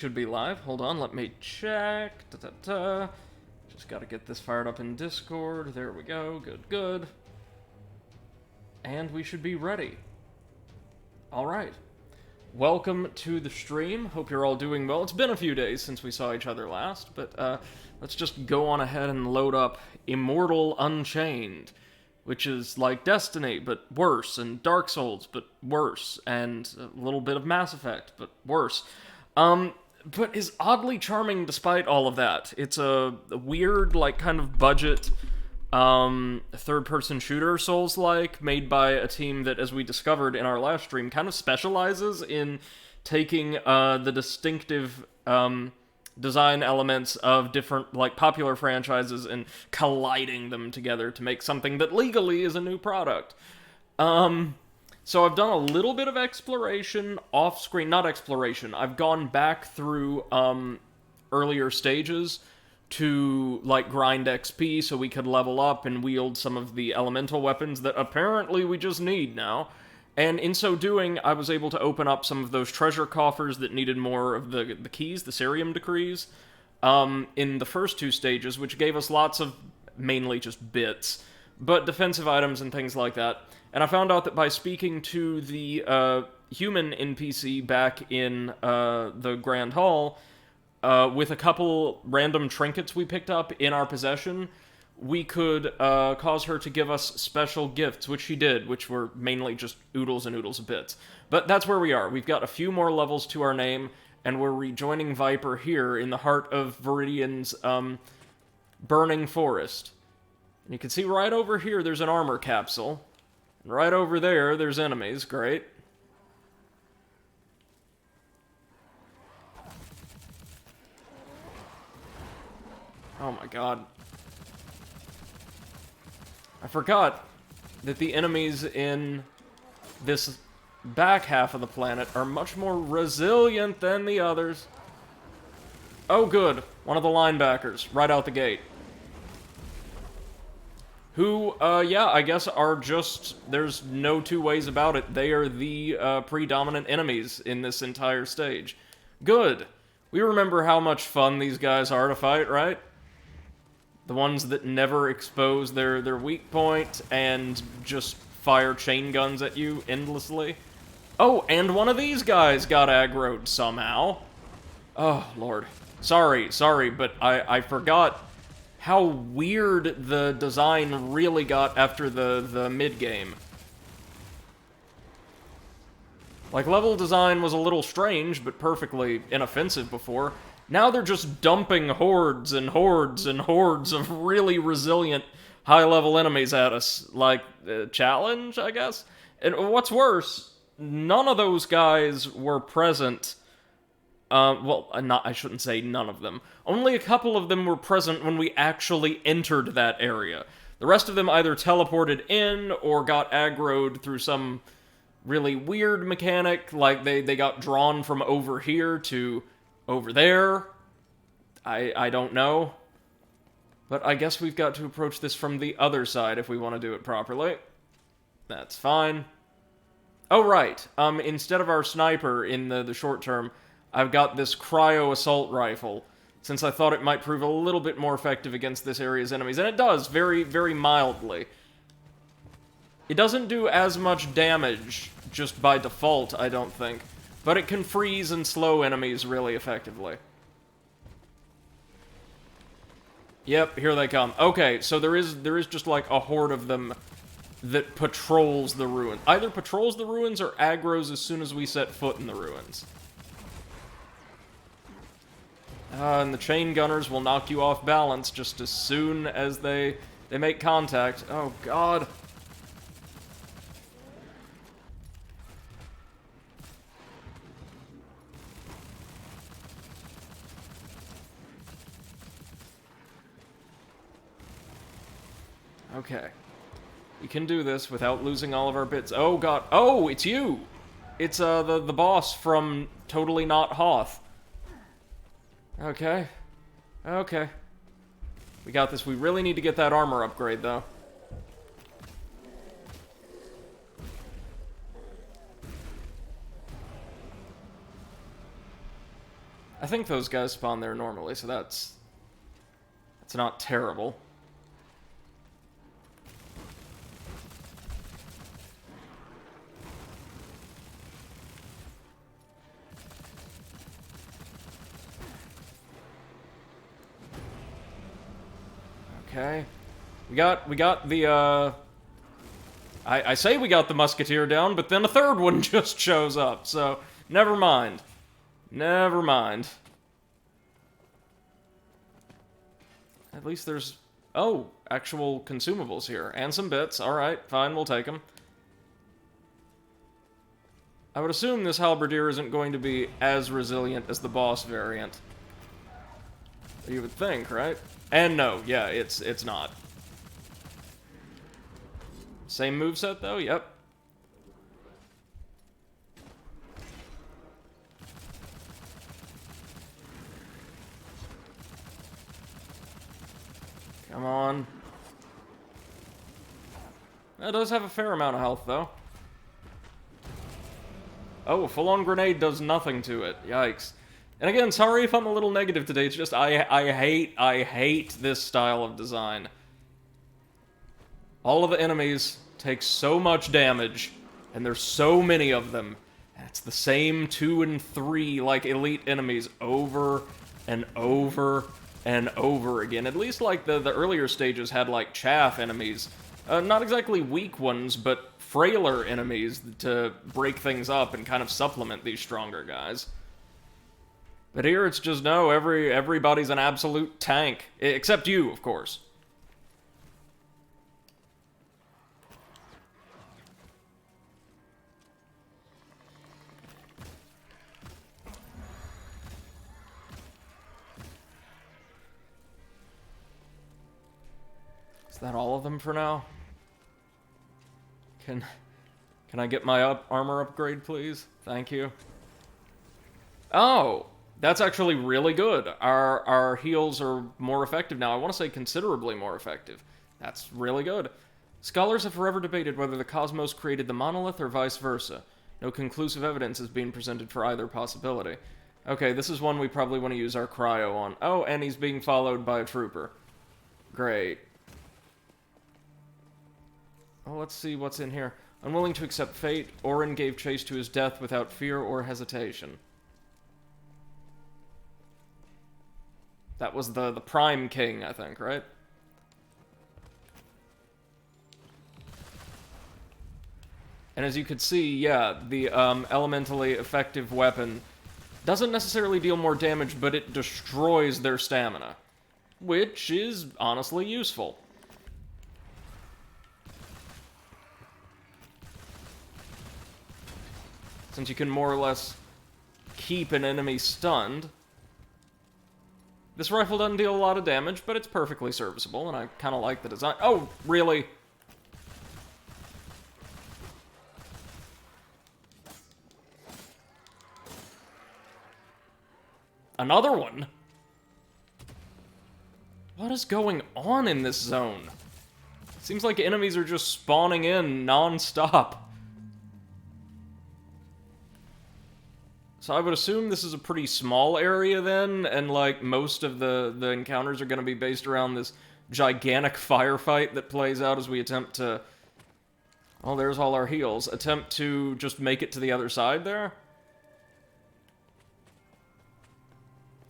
Should be live. Hold on, let me check. Just gotta get this fired up in Discord. There we go. Good. And we should be ready. Alright. Welcome to the stream. Hope you're all doing well. It's been a few days since we saw each other last, but let's just go on ahead and load up Immortal Unchained, which is like Destiny, but worse, and Dark Souls, but worse, and a little bit of Mass Effect, but worse. But is oddly charming despite all of that. It's a weird, like, kind of budget, third-person shooter, Souls-like, made by a team that, as we discovered in our last stream, kind of specializes in taking, the distinctive, design elements of different, like, popular franchises and colliding them together to make something that legally is a new product. So I've done a little bit of exploration off-screen, not exploration, I've gone back through, earlier stages to, like, grind XP so we could level up and wield some of the elemental weapons that apparently we just need now. And in so doing, I was able to open up some of those treasure coffers that needed more of the keys, the Cerium decrees, in the first two stages, which gave us lots of, mainly just bits, but defensive items and things like that. And I found out that by speaking to the human NPC back in the Grand Hall, with a couple random trinkets we picked up in our possession, we could cause her to give us special gifts, which she did, which were mainly just oodles and oodles of bits. But that's where we are. We've got a few more levels to our name, and we're rejoining VIPER here in the heart of Viridian's burning forest. And you can see right over here there's an armor capsule. And right over there, there's enemies. Great. Oh my god. I forgot that the enemies in this back half of the planet are much more resilient than the others. Oh good, one of the linebackers, right out the gate. Who, yeah, I guess are just, there's no two ways about it. They are the predominant enemies in this entire stage. Good. We remember how much fun these guys are to fight, right? The ones that never expose their weak point and just fire chain guns at you endlessly. Oh, and one of these guys got aggroed somehow. Oh, Lord. Sorry, but I forgot how weird the design really got after the mid-game. Like, level design was a little strange, but perfectly inoffensive before. Now they're just dumping hordes and hordes and hordes of really resilient high-level enemies at us. Like, challenge, I guess? And what's worse, none of those guys were present. I shouldn't say none of them. Only a couple of them were present when we actually entered that area. The rest of them either teleported in or got aggroed through some really weird mechanic, like they got drawn from over here to over there. I don't know. But I guess we've got to approach this from the other side if we want to do it properly. That's fine. Oh, right. Instead of our sniper in the short term, I've got this cryo assault rifle, since I thought it might prove a little bit more effective against this area's enemies. And it does, very, very mildly. It doesn't do as much damage just by default, I don't think. But it can freeze and slow enemies really effectively. Yep, here they come. Okay, so there is just like a horde of them that patrols the ruin. Either patrols the ruins or aggroes as soon as we set foot in the ruins. And the chain gunners will knock you off balance just as soon as they make contact. Oh, God. Okay. We can do this without losing all of our bits. Oh, God. Oh, it's you! It's, the boss from Totally Not Hoth. Okay. Okay. We got this. We really need to get that armor upgrade, though. I think those guys spawn there normally, so that's not terrible. Okay. We got the, I say we got the musketeer down, but then a third one just shows up, so never mind. Never mind. At least there's, oh, actual consumables here. And some bits. Alright, fine, we'll take them. I would assume this halberdier isn't going to be as resilient as the boss variant. You would think, right? And no, yeah, it's not. Same moveset, though? Yep. Come on. That does have a fair amount of health, though. Oh, a full-on grenade does nothing to it. Yikes. And again, sorry if I'm a little negative today, it's just I hate this style of design. All of the enemies take so much damage, and there's so many of them, and it's the same 2 and 3, like, elite enemies over and over and over again. At least, like, the earlier stages had, like, chaff enemies. Not exactly weak ones, but frailer enemies to break things up and kind of supplement these stronger guys. But here it's just, no, everybody's an absolute tank. Except you, of course. Is that all of them for now? Can I get my armor upgrade, please? Thank you. Oh! That's actually really good. Our heals are more effective now. I want to say considerably more effective. That's really good. Scholars have forever debated whether the cosmos created the monolith or vice versa. No conclusive evidence is being presented for either possibility. Okay, this is one we probably want to use our cryo on. Oh, and he's being followed by a trooper. Great. Oh, let's see what's in here. Unwilling to accept fate, Orin gave chase to his death without fear or hesitation. That was the Prime King, I think, right? And as you could see, yeah, the elementally effective weapon doesn't necessarily deal more damage, but it destroys their stamina, which is honestly useful. Since you can more or less keep an enemy stunned. This rifle doesn't deal a lot of damage, but it's perfectly serviceable, and I kind of like the design. Oh, really? Another one? What is going on in this zone? Seems like enemies are just spawning in non-stop. So I would assume this is a pretty small area then, and like most of the encounters are going to be based around this gigantic firefight that plays out as we attempt to... Oh, there's all our heals. Attempt to just make it to the other side there?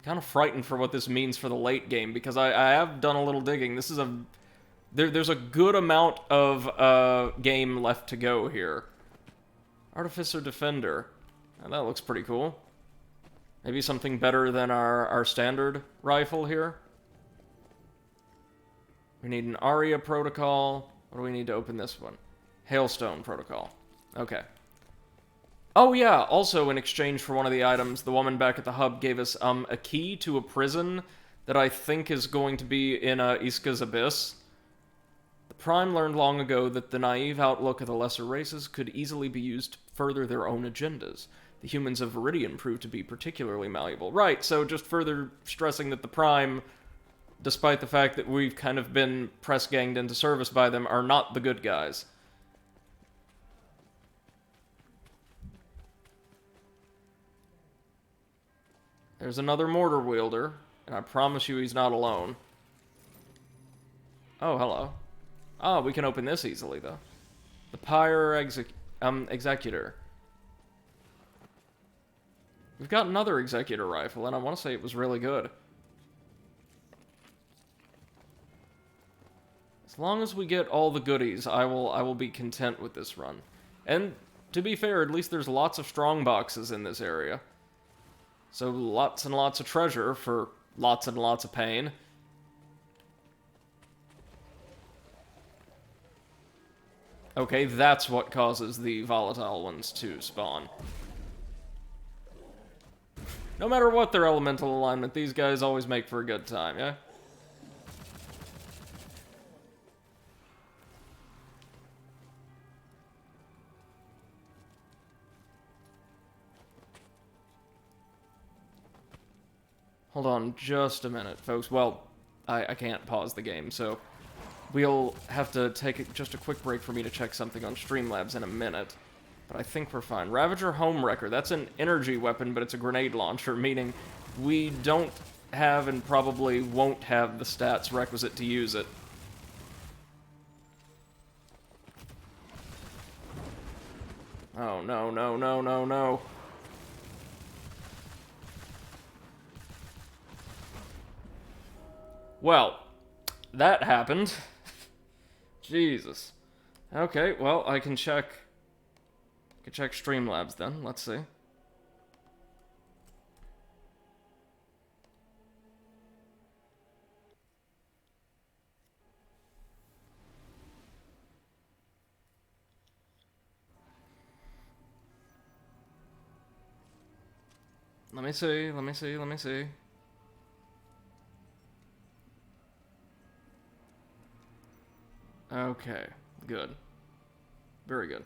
Kind of frightened for what this means for the late game, because I have done a little digging. This is a... There's a good amount of game left to go here. Artificer Defender. And that looks pretty cool. Maybe something better than our standard rifle here. We need an Aria protocol. What do we need to open this one? Hailstone protocol. Okay. Oh yeah, also in exchange for one of the items, the woman back at the hub gave us a key to a prison that I think is going to be in Iska's Abyss. The Prime learned long ago that the naive outlook of the lesser races could easily be used to further their own agendas. The humans of Viridian proved to be particularly malleable. Right, so just further stressing that the Prime, despite the fact that we've kind of been press-ganged into service by them, are not the good guys. There's another mortar wielder, and I promise you he's not alone. Oh, hello. Oh, we can open this easily, though. The Pyre Executor. We've got another Executor rifle, and I want to say it was really good. As long as we get all the goodies, I will be content with this run. And to be fair, at least there's lots of strong boxes in this area. So lots and lots of treasure for lots and lots of pain. Okay, that's what causes the volatile ones to spawn. No matter what their elemental alignment, these guys always make for a good time, yeah? Hold on just a minute, folks. Well, I can't pause the game, so we'll have to take just a quick break for me to check something on Streamlabs in a minute. But I think we're fine. Ravager Homewrecker, that's an energy weapon, but it's a grenade launcher, meaning we don't have and probably won't have the stats requisite to use it. Oh, no, no, no, no, no. Well, that happened. Jesus. Okay, well, I can check Streamlabs then. Let's see. Let me see, let me see, let me see. Okay, good. Very good.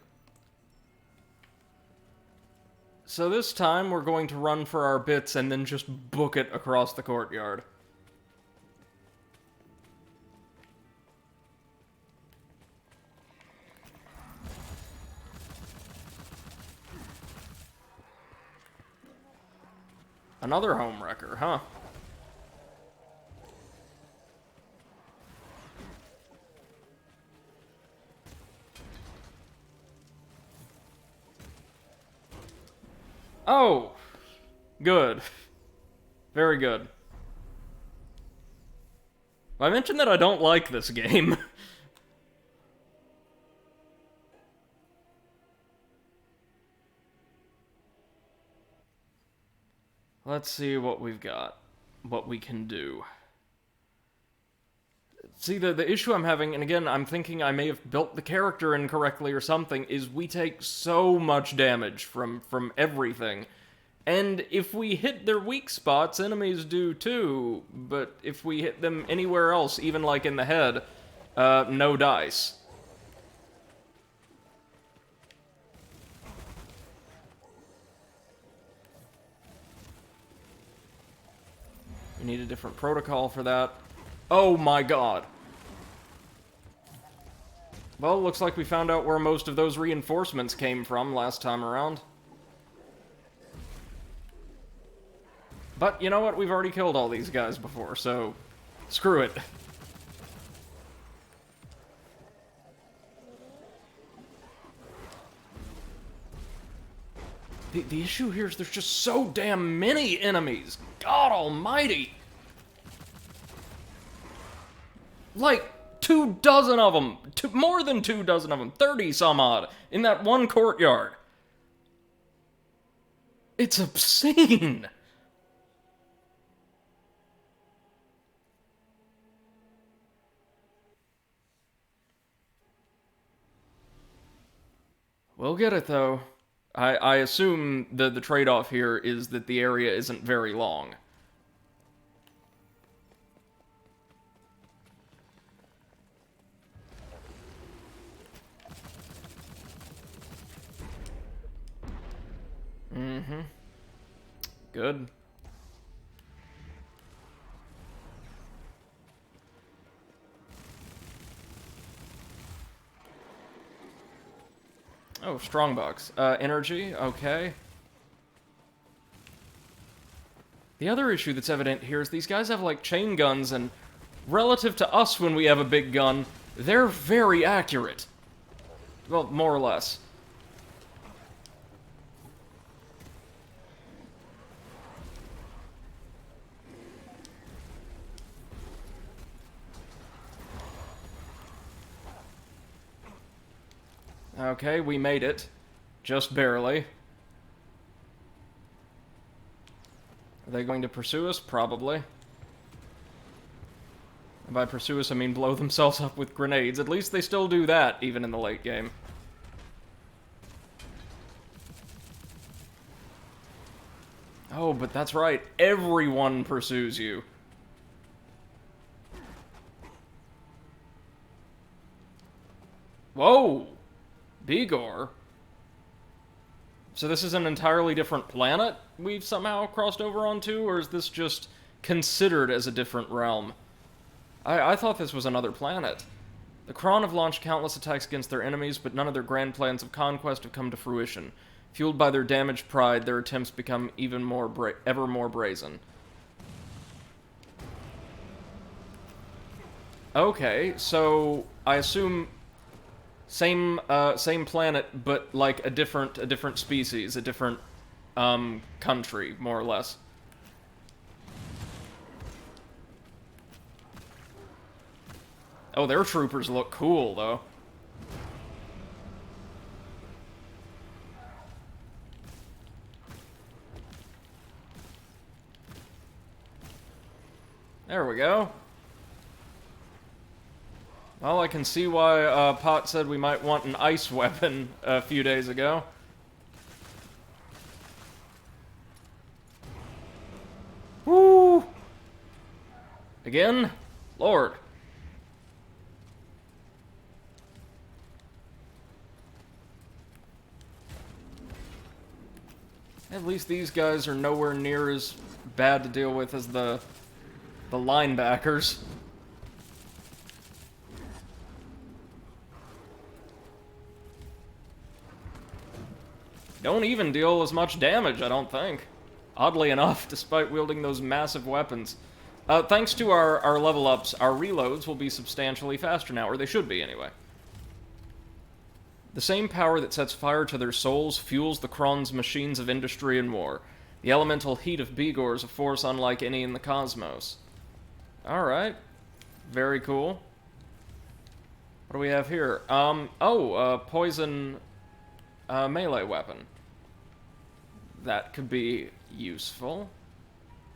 So this time we're going to run for our bits and then just book it across the courtyard. Another homewrecker, huh? Oh! Good. Very good. I mentioned that I don't like this game. Let's see what we've got. What we can do. See, the issue I'm having, and again, I'm thinking I may have built the character incorrectly or something, is we take so much damage from everything. And if we hit their weak spots, enemies do too. But if we hit them anywhere else, even like in the head, no dice. We need a different protocol for that. Oh my god. Well, looks like we found out where most of those reinforcements came from last time around. But, you know what? We've already killed all these guys before, so screw it. The issue here is there's just so damn many enemies. God almighty. Like, 24 of them. More than 24 of them. 30 some odd. In that one courtyard. It's obscene. We'll get it, though. I assume the trade-off here is that the area isn't very long. Mm-hmm. Good. Oh, strongbox. Energy, okay. The other issue that's evident here is these guys have, like, chain guns, and relative to us when we have a big gun, they're very accurate. Well, more or less. Okay, we made it. Just barely. Are they going to pursue us? Probably. And by pursue us, I mean blow themselves up with grenades. At least they still do that, even in the late game. Oh, but that's right. Everyone pursues you. Whoa! Bigor? So this is an entirely different planet we've somehow crossed over onto, or is this just considered as a different realm? I thought this was another planet. The Kron have launched countless attacks against their enemies, but none of their grand plans of conquest have come to fruition. Fueled by their damaged pride, their attempts become even more ever more brazen. Okay, so I assume same planet, but like a different species, a different country, more or less. Oh, their troopers look cool, though. There we go. Well, I can see why Pot said we might want an ice weapon a few days ago. Woo! Again? Lord. At least these guys are nowhere near as bad to deal with as the linebackers. Don't even deal as much damage, I don't think. Oddly enough, despite wielding those massive weapons. Thanks to our level ups, our reloads will be substantially faster now, or they should be anyway. The same power that sets fire to their souls fuels the Kron's machines of industry and war. The elemental heat of Bigor is a force unlike any in the cosmos. Alright. Very cool. What do we have here? Poison melee weapon. That could be useful.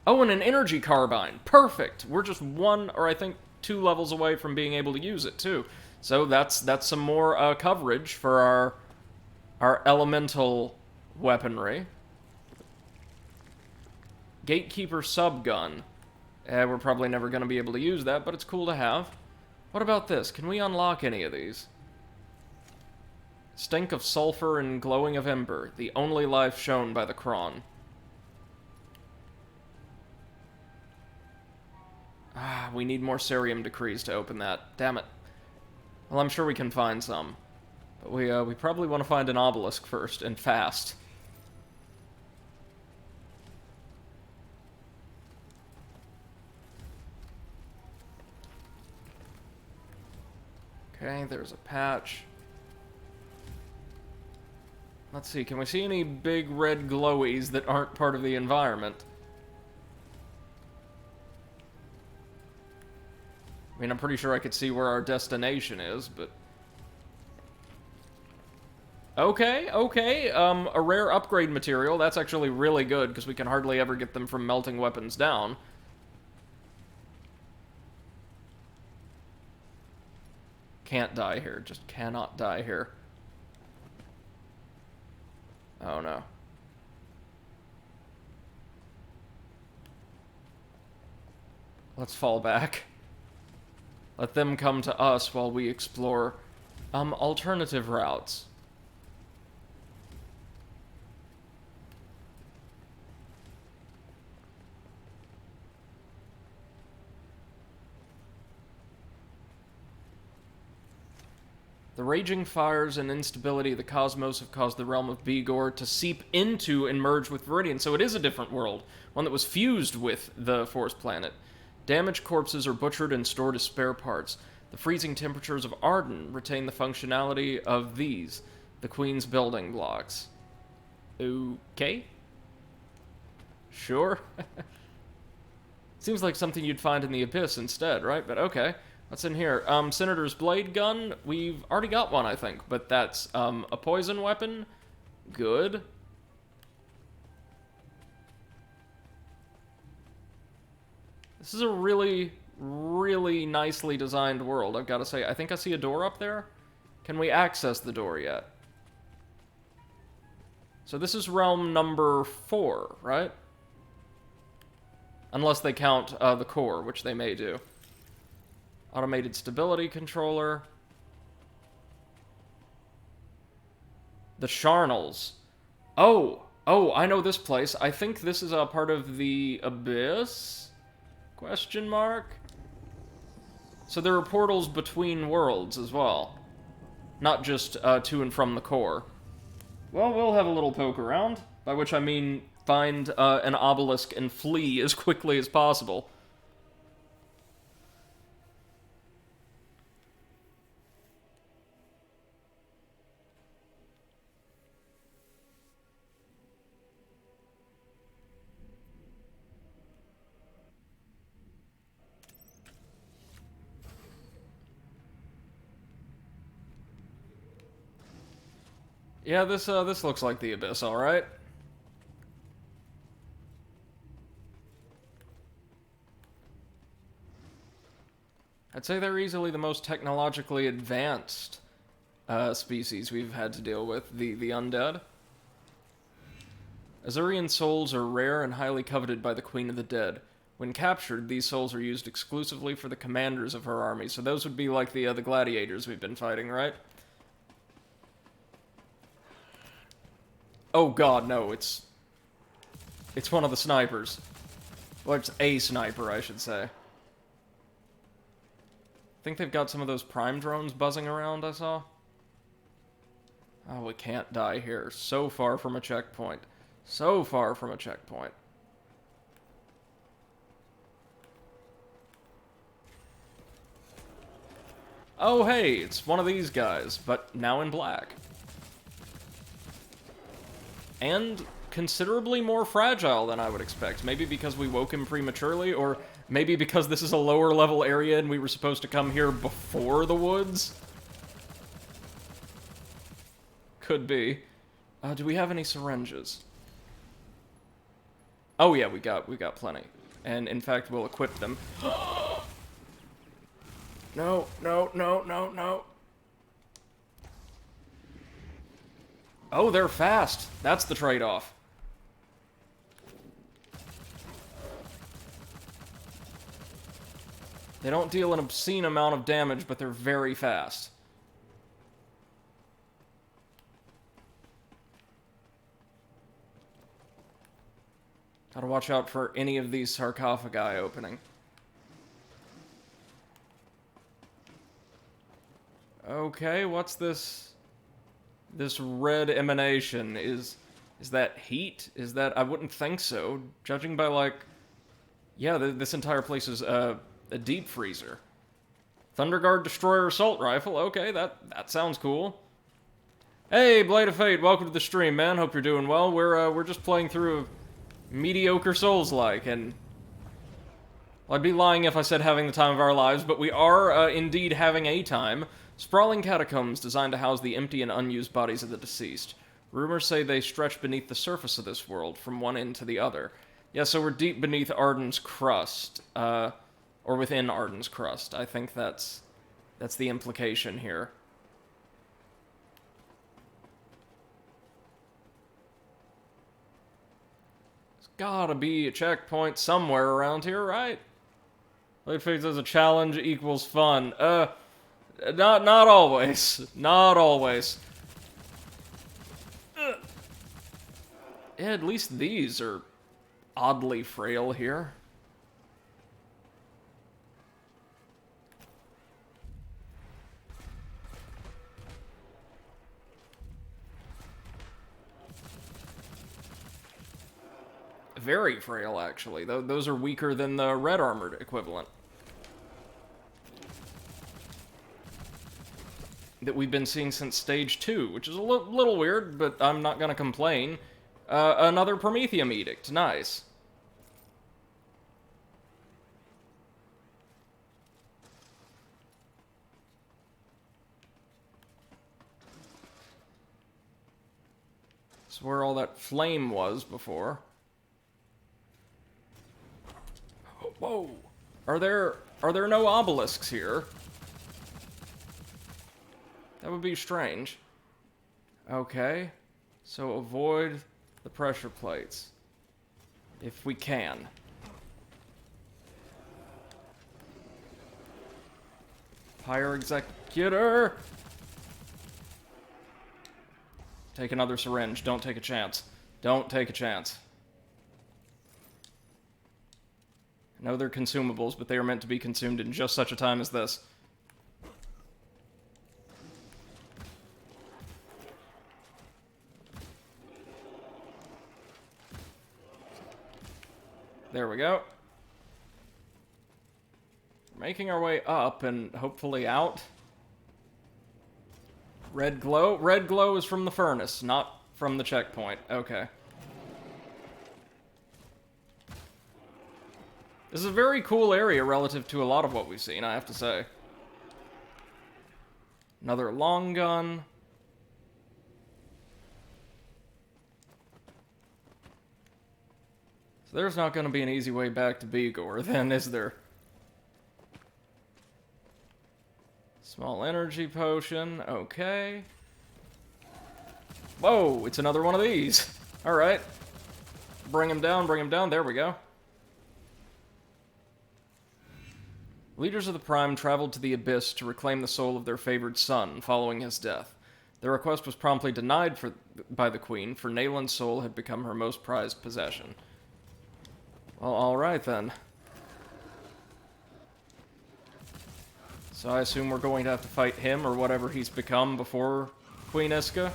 Oh, and an energy carbine. Perfect! We're just one, or I think 2 levels away from being able to use it, too. So that's some more coverage for our elemental weaponry. Gatekeeper subgun. We're probably never going to be able to use that, but it's cool to have. What about this? Can we unlock any of these? Stink of sulfur and glowing of ember. The only life shown by the Kron. Ah, we need more cerium decrees to open that. Damn it. Well, I'm sure we can find some. But we probably want to find an obelisk first, and fast. Okay, there's a patch. Let's see, can we see any big red glowies that aren't part of the environment? I mean, I'm pretty sure I could see where our destination is, but... Okay. A rare upgrade material. That's actually really good, because we can hardly ever get them from melting weapons down. Can't die here. Just cannot die here. Oh, no. Let's fall back. Let them come to us while we explore, alternative routes. The raging fires and instability of the cosmos have caused the realm of Bigor to seep into and merge with Viridian. So it is a different world, one that was fused with the Forest Planet. Damaged corpses are butchered and stored as spare parts. The freezing temperatures of Arden retain the functionality of these, the Queen's building blocks. Okay. Sure. Seems like something you'd find in the Abyss instead, right? But okay. What's in here? Senator's blade gun. We've already got one, I think. But that's, a poison weapon. Good. This is a really, really nicely designed world, I've got to say. I think I see a door up there. Can we access the door yet? So this is realm number 4, right? Unless they count the core, which they may do. Automated stability controller. The Charnels. Oh, I know this place. I think this is a part of the Abyss? Question mark? So there are portals between worlds as well. Not just to and from the core. Well, we'll have a little poke around. By which I mean find an obelisk and flee as quickly as possible. Yeah, this looks like the Abyss, alright. I'd say they're easily the most technologically advanced species we've had to deal with, the undead. Azurian souls are rare and highly coveted by the Queen of the Dead. When captured, these souls are used exclusively for the commanders of her army, so those would be like the gladiators we've been fighting, right? Oh god, no, it's one of the snipers. Well, it's a sniper, I should say. I think they've got some of those prime drones buzzing around, I saw. Oh, we can't die here. So far from a checkpoint. So far from a checkpoint. Oh, hey, it's one of these guys, but now in black. And considerably more fragile than I would expect. Maybe because we woke him prematurely, or maybe because this is a lower level area and we were supposed to come here before the woods? Could be. Do we have any syringes? Oh yeah, we got plenty. And in fact, we'll equip them. No, no, no, no, no. Oh, they're fast. That's the trade-off. They don't deal an obscene amount of damage, but they're very fast. Gotta watch out for any of these sarcophagi opening. Okay, what's this? This red emanation, is that heat? Is that... I wouldn't think so. Judging by, like... Yeah, this entire place is a deep freezer. Thunderguard Destroyer Assault Rifle. Okay, that sounds cool. Hey, Blade of Fate, welcome to the stream, man. Hope you're doing well. We're just playing through a mediocre Souls-like, and... Well, I'd be lying if I said having the time of our lives, but we are, indeed having a time. Sprawling catacombs designed to house the empty and unused bodies of the deceased. Rumors say they stretch beneath the surface of this world, from one end to the other. Yeah, so we're deep beneath Arden's crust, or within Arden's crust. I think that's the implication here. There's gotta be a checkpoint somewhere around here, right? Blade Fate says a challenge equals fun. Not always. Not always. Yeah, at least these are oddly frail here. very frail, actually. Those are weaker than the red armored equivalent that we've been seeing since Stage 2, which is a little weird, but I'm not gonna complain. Another Prometheum Edict. Nice. That's where all that flame was before. Whoa! Are there no obelisks here? That would be strange. Okay. So avoid the pressure plates. If we can. Fire Executor! Take another syringe. Don't take a chance. Don't take a chance. I know they're consumables, but they are meant to be consumed in just such a time as this. There we go. Making our way up and hopefully out. Red glow? Red glow is from the furnace, not from the checkpoint. Okay. This is a very cool area relative to a lot of what we've seen, I have to say. Another long gun. So there's not going to be an easy way back to Bigor, then, is there? Small energy potion, okay. Whoa, it's another one of these. Alright. Bring him down, there we go. Leaders of the Prime traveled to the Abyss to reclaim the soul of their favored son following his death. Their request was promptly denied by the Queen, for Nayland's soul had become her most prized possession. Well, alright then. So I assume we're going to have to fight him or whatever he's become before Queen Iska.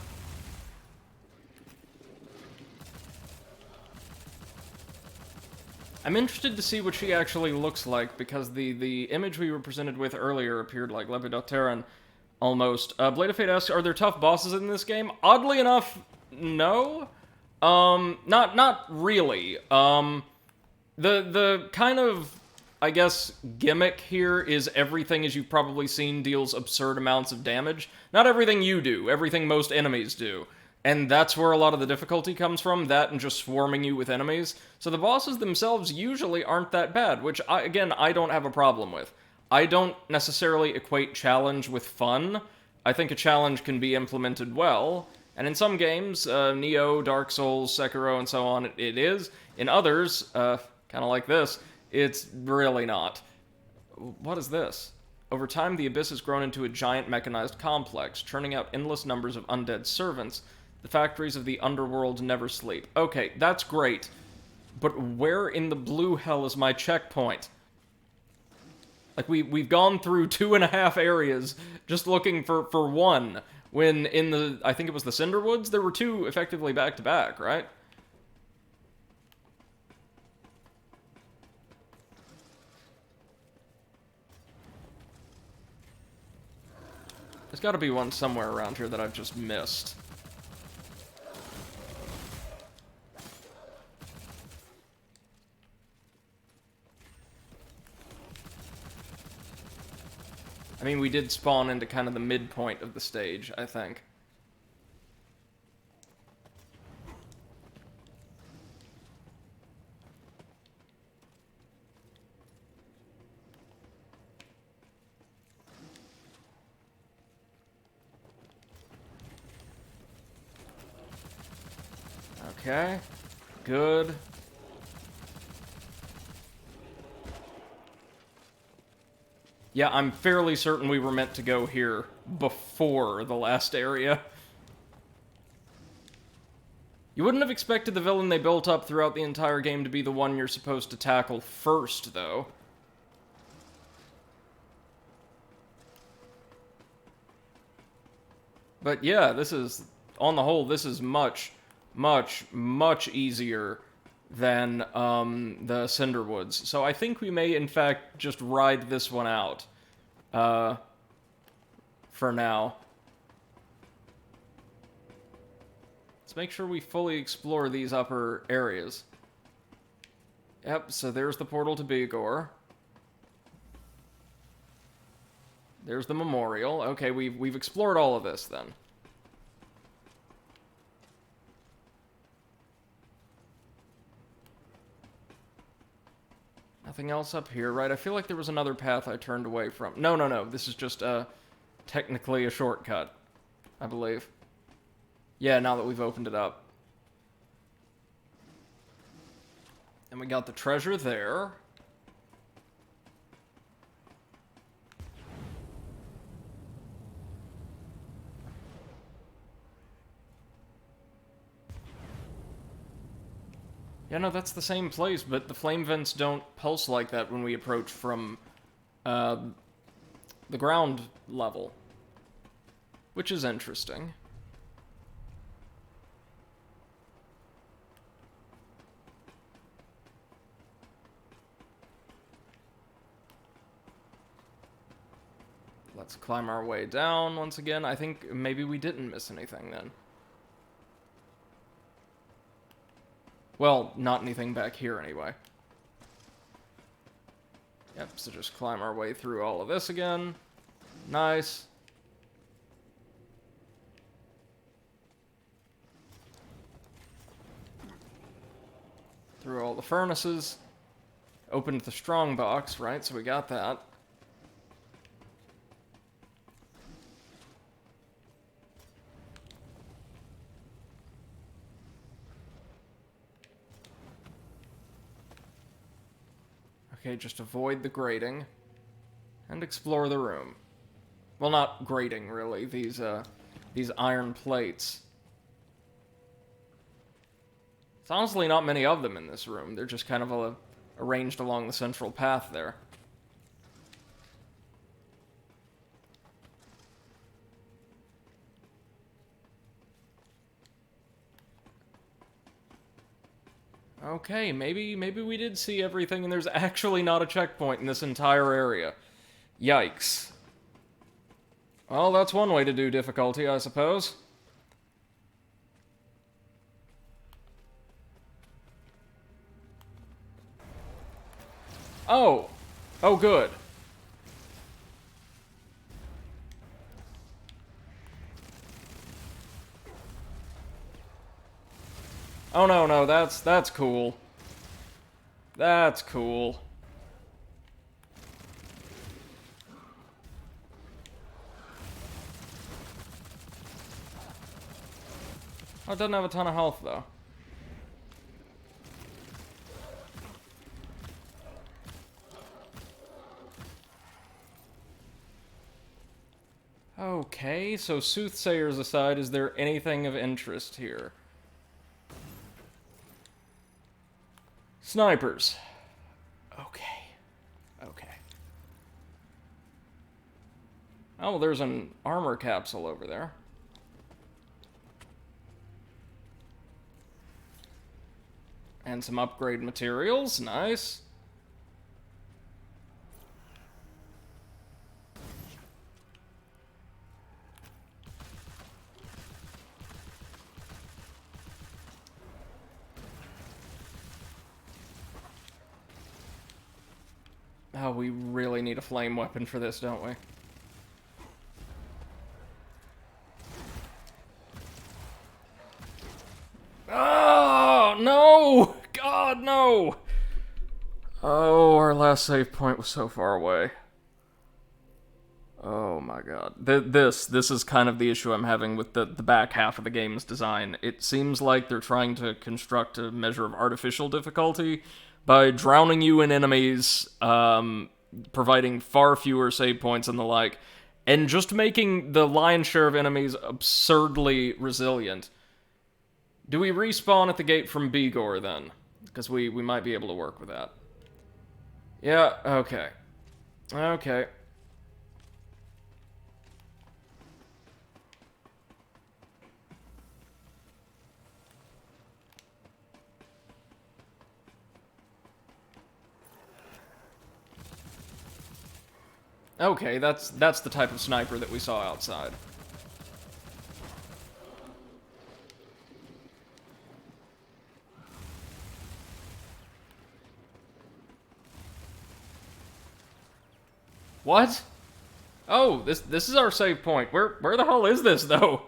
I'm interested to see what she actually looks like, because the image we were presented with earlier appeared like Levidoteran, almost. Blade of Fate asks, are there tough bosses in this game? Oddly enough, no. Not really. The kind of, I guess, gimmick here is everything, as you've probably seen, deals absurd amounts of damage. Not everything you do, everything most enemies do. And that's where a lot of the difficulty comes from, that and just swarming you with enemies. So the bosses themselves usually aren't that bad, which, I don't have a problem with. I don't necessarily equate challenge with fun. I think a challenge can be implemented well, and in some games, Neo, Dark Souls, Sekiro, and so on, it is. In others, kind of like this, it's really not. What is this? Over time, the Abyss has grown into a giant mechanized complex, churning out endless numbers of undead servants. The factories of the underworld never sleep. Okay, that's great. But where in the blue hell is my checkpoint? Like, we've gone through 2.5 areas just looking for one, when in the, I think it was the Cinderwoods, there were 2 effectively back-to-back, right? There's gotta be one somewhere around here that I've just missed. I mean, we did spawn into kind of the midpoint of the stage, I think. Okay, good. Yeah, I'm fairly certain we were meant to go here before the last area. You wouldn't have expected the villain they built up throughout the entire game to be the one you're supposed to tackle first, though. But yeah, this is, on the whole, this is much, much, much easier than the Cinderwoods. So I think we may, in fact, just ride this one out for now. Let's make sure we fully explore these upper areas. Yep, so there's the portal to Bigor. There's the memorial. Okay, we've explored all of this then. Nothing else up here, right? I feel like there was another path I turned away from. No. This is just technically a shortcut, I believe. Yeah, now that we've opened it up. And we got the treasure there. Yeah, no, that's the same place, but the flame vents don't pulse like that when we approach from the ground level. Which is interesting. Let's climb our way down once again. I think maybe we didn't miss anything then. Well, not anything back here anyway. Yep, so just climb our way through all of this again. Nice. Through all the furnaces. Opened the strong box, right? So we got that. Okay, just avoid the grating. And explore the room. Well, not grating, really. These iron plates. There's honestly not many of them in this room. They're just kind of arranged along the central path there. Okay, maybe we did see everything and there's actually not a checkpoint in this entire area. Yikes. Well, that's one way to do difficulty, I suppose. Oh! Oh, good. Oh, no, that's cool. That's cool. Oh, it doesn't have a ton of health, though. Okay, so soothsayers aside, is there anything of interest here? Snipers. Okay. Oh, well, there's an armor capsule over there. And some upgrade materials. Nice. Oh, we really need a flame weapon for this, don't we? Oh, no! God, no! Oh, our last save point was so far away. Oh my god. This is kind of the issue I'm having with the back half of the game's design. It seems like they're trying to construct a measure of artificial difficulty by drowning you in enemies, providing far fewer save points and the like, and just making the lion's share of enemies absurdly resilient. Do we respawn at the gate from Bigor, then? Because we might be able to work with that. Yeah, okay. Okay. Okay, that's the type of sniper that we saw outside. What? Oh, this is our save point. Where the hell is this though?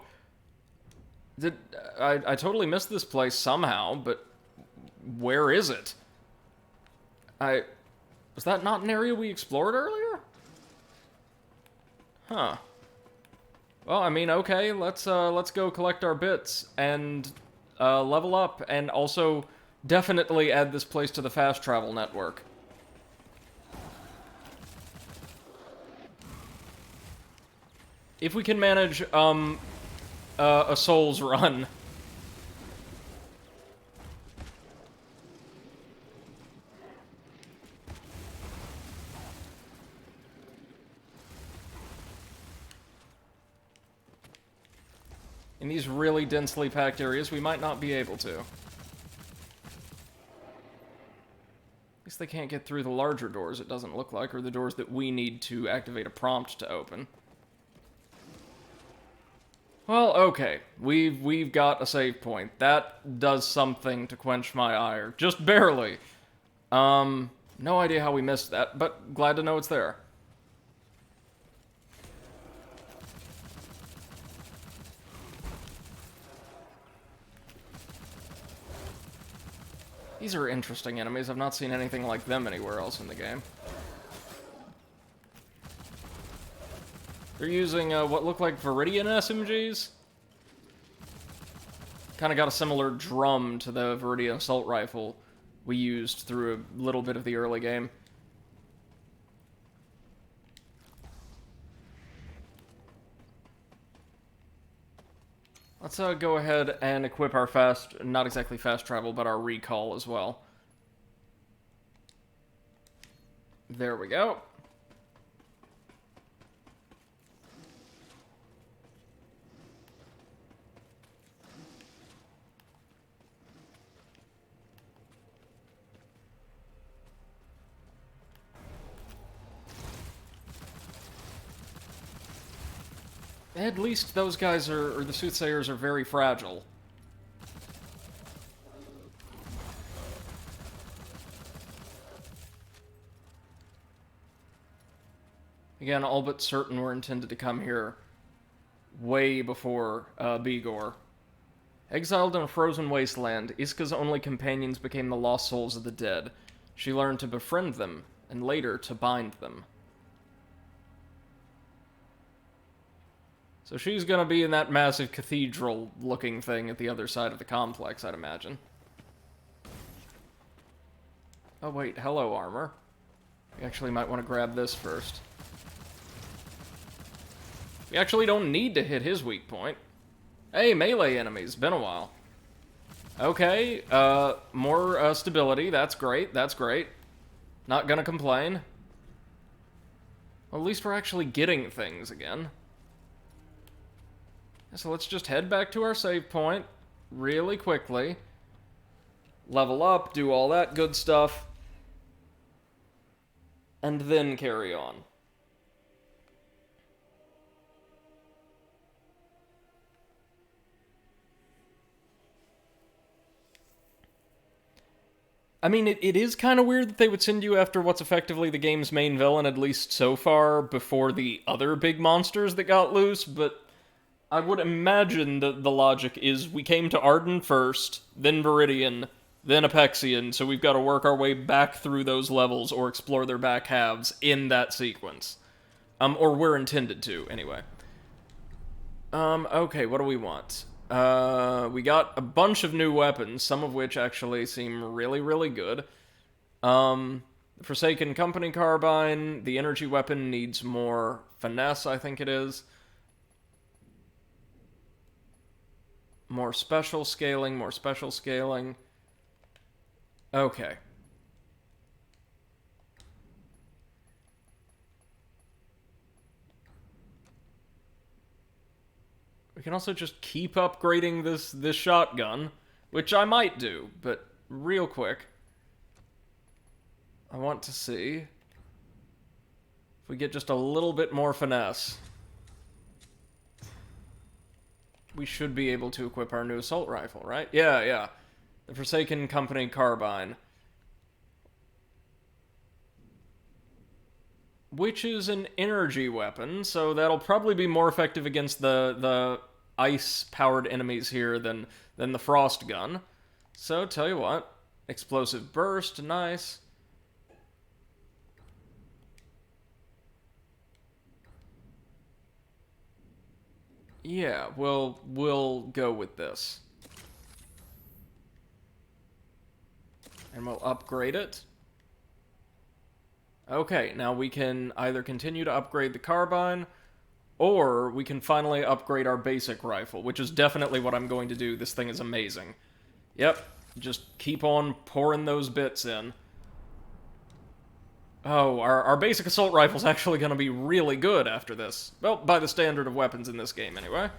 I totally missed this place somehow, but where is it? Was that not an area we explored earlier? Huh. Well, I mean, okay, let's go collect our bits and level up, and also definitely add this place to the fast travel network. If we can manage a Souls run. In these really densely packed areas, we might not be able to. At least they can't get through the larger doors, it doesn't look like, or the doors that we need to activate a prompt to open. Well, okay. We've got a save point. That does something to quench my ire. Just barely. No idea how we missed that, but glad to know it's there. These are interesting enemies. I've not seen anything like them anywhere else in the game. They're using what look like Viridian SMGs. Kind of got a similar drum to the Viridian assault rifle we used through a little bit of the early game. Let's go ahead and equip our not exactly fast travel, but our recall as well. There we go. At least those guys or the soothsayers are very fragile. Again, all but certain we're intended to come here way before Bigor. Exiled in a frozen wasteland, Iska's only companions became the lost souls of the dead. She learned to befriend them, and later to bind them. So she's gonna be in that massive cathedral-looking thing at the other side of the complex, I'd imagine. Oh wait, hello armor. We actually might want to grab this first. We actually don't need to hit his weak point. Hey, melee enemies, been a while. Okay, more stability, that's great, that's great. Not gonna complain. Well, at least we're actually getting things again. So let's just head back to our save point really quickly. Level up, do all that good stuff. And then carry on. I mean, it is kind of weird that they would send you after what's effectively the game's main villain, at least so far, before the other big monsters that got loose, but I would imagine that the logic is we came to Arden first, then Viridian, then Apexian, so we've got to work our way back through those levels or explore their back halves in that sequence. Or we're intended to, anyway. Okay, what do we want? We got a bunch of new weapons, some of which actually seem really, really good. Forsaken Company Carbine, the energy weapon needs more finesse, I think it is. More special scaling, more special scaling. Okay. We can also just keep upgrading this shotgun, which I might do, but real quick. I want to see. If we get just a little bit more finesse, we should be able to equip our new assault rifle, right? Yeah, yeah. The Forsaken Company carbine. Which is an energy weapon, so that'll probably be more effective against the ice-powered enemies here than the frost gun. So, tell you what. Explosive burst, nice. Yeah, we'll go with this. And we'll upgrade it. Okay, now we can either continue to upgrade the carbine, or we can finally upgrade our basic rifle, which is definitely what I'm going to do. This thing is amazing. Yep, just keep on pouring those bits in. Oh, our basic assault rifle's actually going to be really good after this. Well, by the standard of weapons in this game, anyway.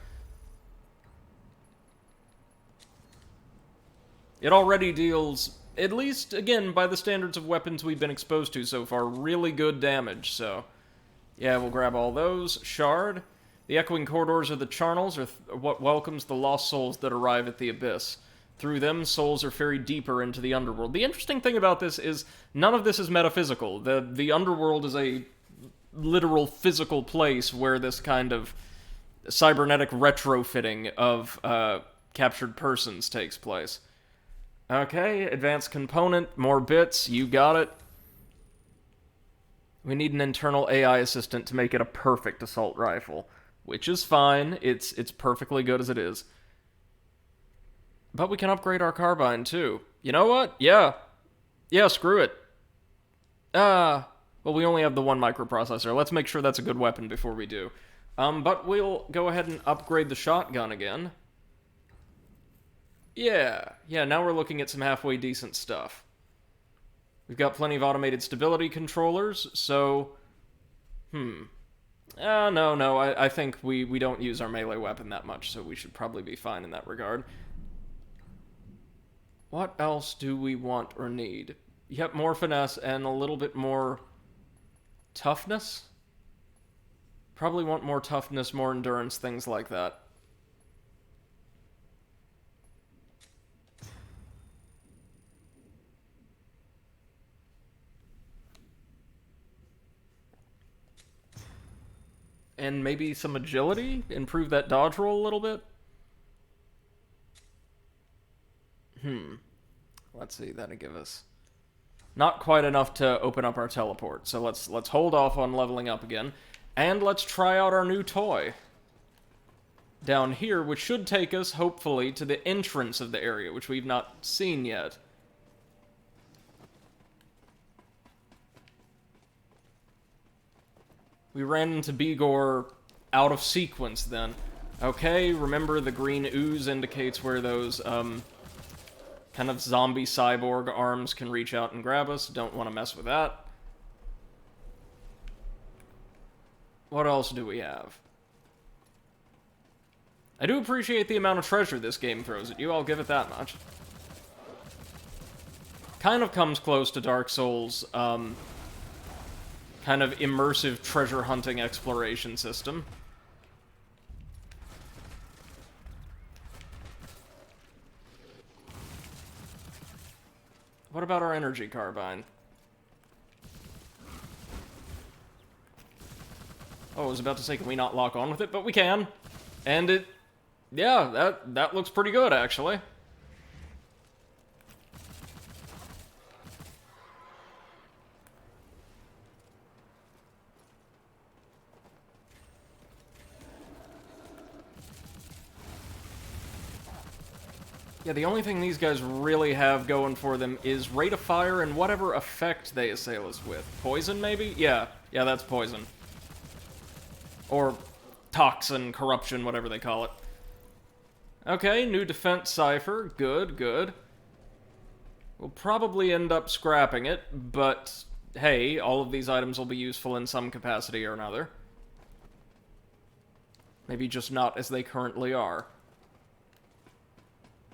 It already deals, at least, again, by the standards of weapons we've been exposed to so far, really good damage, so... Yeah, we'll grab all those. Shard. The echoing corridors of the charnels are what welcomes the lost souls that arrive at the Abyss. Through them, souls are ferried deeper into the underworld. The interesting thing about this is none of this is metaphysical. The underworld is a literal physical place where this kind of cybernetic retrofitting of captured persons takes place. Okay, advanced component, more bits, you got it. We need an internal AI assistant to make it a perfect assault rifle, which is fine. It's perfectly good as it is. But we can upgrade our carbine too. You know what? Yeah. Yeah, screw it. Well, we only have the one microprocessor. Let's make sure that's a good weapon before we do. But we'll go ahead and upgrade the shotgun again. Yeah, now we're looking at some halfway decent stuff. We've got plenty of automated stability controllers, so... No, I think we don't use our melee weapon that much, so we should probably be fine in that regard. What else do we want or need? Yep, more finesse and a little bit more toughness? Probably want more toughness, more endurance, things like that. And maybe some agility? Improve that dodge roll a little bit? Let's see, that'll give us... Not quite enough to open up our teleport, so let's hold off on leveling up again. And let's try out our new toy. Down here, which should take us, hopefully, to the entrance of the area, which we've not seen yet. We ran into Bigor out of sequence then. Okay, remember the green ooze indicates where those, kind of zombie cyborg arms can reach out and grab us. Don't want to mess with that. What else do we have? I do appreciate the amount of treasure this game throws at you, I'll give it that much. Kind of comes close to Dark Souls, kind of immersive treasure hunting exploration system. What about our energy carbine? Oh, I was about to say, can we not lock on with it? But we can. And it... Yeah, that looks pretty good, actually. Yeah, the only thing these guys really have going for them is rate of fire and whatever effect they assail us with. Poison, maybe? Yeah, that's poison. Or toxin, corruption, whatever they call it. Okay, new defense cipher. Good. We'll probably end up scrapping it, but hey, all of these items will be useful in some capacity or another. Maybe just not as they currently are.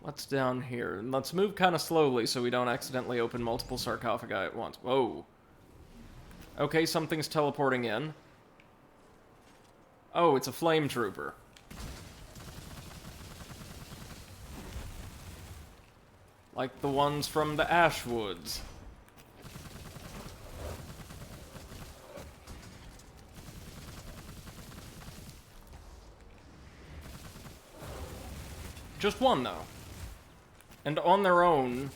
What's down here? Let's move kind of slowly so we don't accidentally open multiple sarcophagi at once. Whoa. Okay, something's teleporting in. Oh, it's a flame trooper. Like the ones from the Ashwoods. Just one, though. And on their own,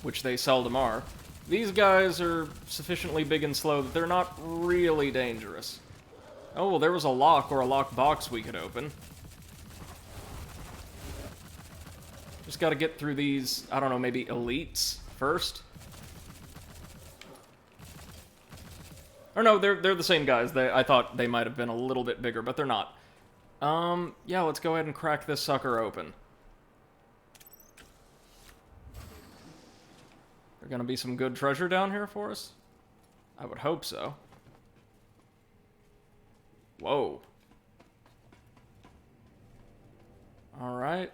which they seldom are, these guys are sufficiently big and slow that they're not really dangerous. Oh, well, there was a lock or a locked box we could open. Just gotta get through these, I don't know, maybe elites first? Or no, they're the same guys. I thought they might have been a little bit bigger, but they're not. Yeah, let's go ahead and crack this sucker open. There gonna be some good treasure down here for us? I would hope so. Whoa. Alright.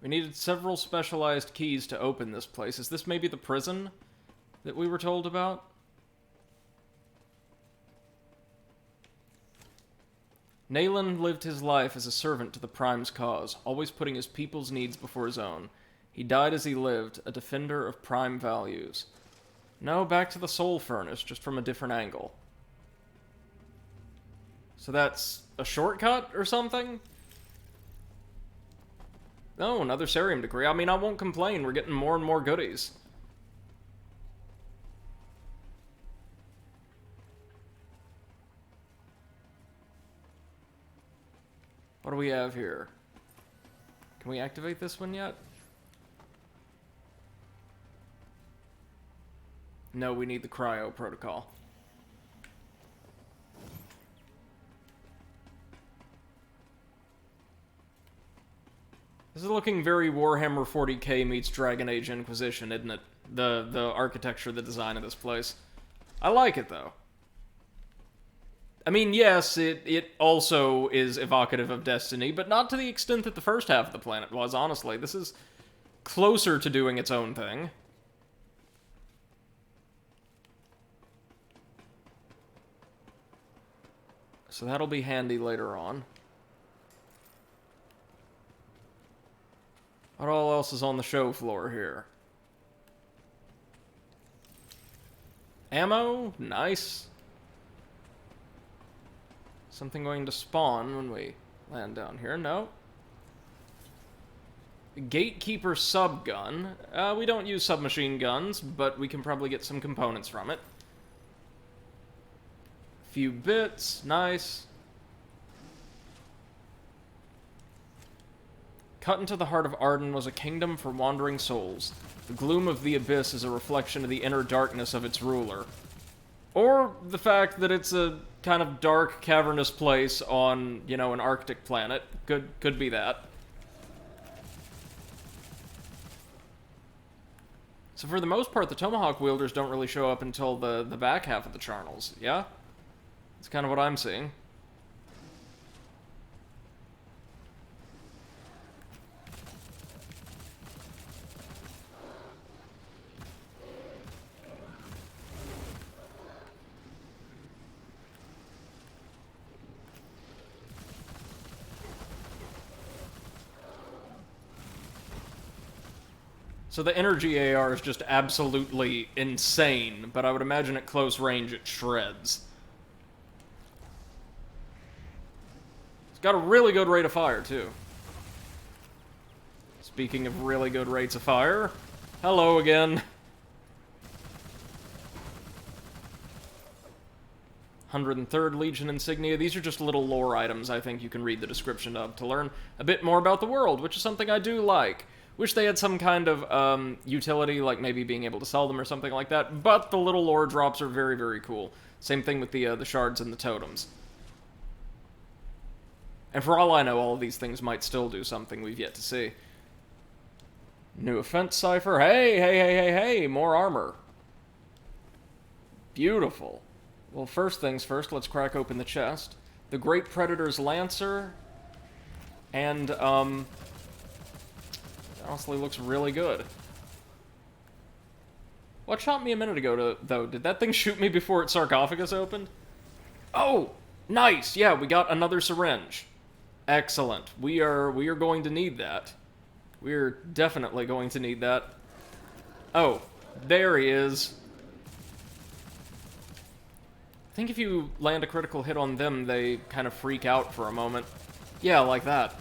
We needed several specialized keys to open this place. Is this maybe the prison that we were told about? Nayland lived his life as a servant to the Prime's cause, always putting his people's needs before his own. He died as he lived, a defender of Prime values. No, back to the Soul Furnace, just from a different angle. So that's a shortcut or something? Oh, another Cerium Decree. I mean, I won't complain. We're getting more and more goodies. What do we have here? Can we activate this one yet? No, we need the cryo protocol. This is looking very Warhammer 40k meets Dragon Age Inquisition, isn't it? The architecture, the design of this place. I like it, though. I mean, yes, it also is evocative of Destiny, but not to the extent that the first half of the planet was, honestly. This is closer to doing its own thing. So that'll be handy later on. What all else is on the show floor here? Ammo? Nice. Something going to spawn when we land down here? No. Gatekeeper subgun. We don't use submachine guns, but we can probably get some components from it. Few bits. Nice. Cut into the heart of Arden was a kingdom for wandering souls. The gloom of the abyss is a reflection of the inner darkness of its ruler. Or the fact that it's a kind of dark, cavernous place on, you know, an Arctic planet. Could be that. So for the most part, the Tomahawk wielders don't really show up until the back half of the Charnels, yeah? That's kind of what I'm seeing. So the energy AR is just absolutely insane, but I would imagine at close range it shreds. It's got a really good rate of fire, too. Speaking of really good rates of fire, hello again. 103rd Legion insignia. These are just little lore items I think you can read the description of to learn a bit more about the world, which is something I do like. Wish they had some kind of utility, like maybe being able to sell them or something like that, but the little lore drops are very, very cool. Same thing with the shards and the totems. And for all I know, all of these things might still do something we've yet to see. New offense cipher. Hey, hey, hey, hey, hey, more armor. Beautiful. Well, first things first, let's crack open the chest. The Great Predator's Lancer, and, honestly looks really good. What shot me a minute ago, though? Did that thing shoot me before its sarcophagus opened? Oh! Nice! Yeah, we got another syringe. Excellent. We are going to need that. We're definitely going to need that. Oh, there he is. I think if you land a critical hit on them, they kind of freak out for a moment. Yeah, like that.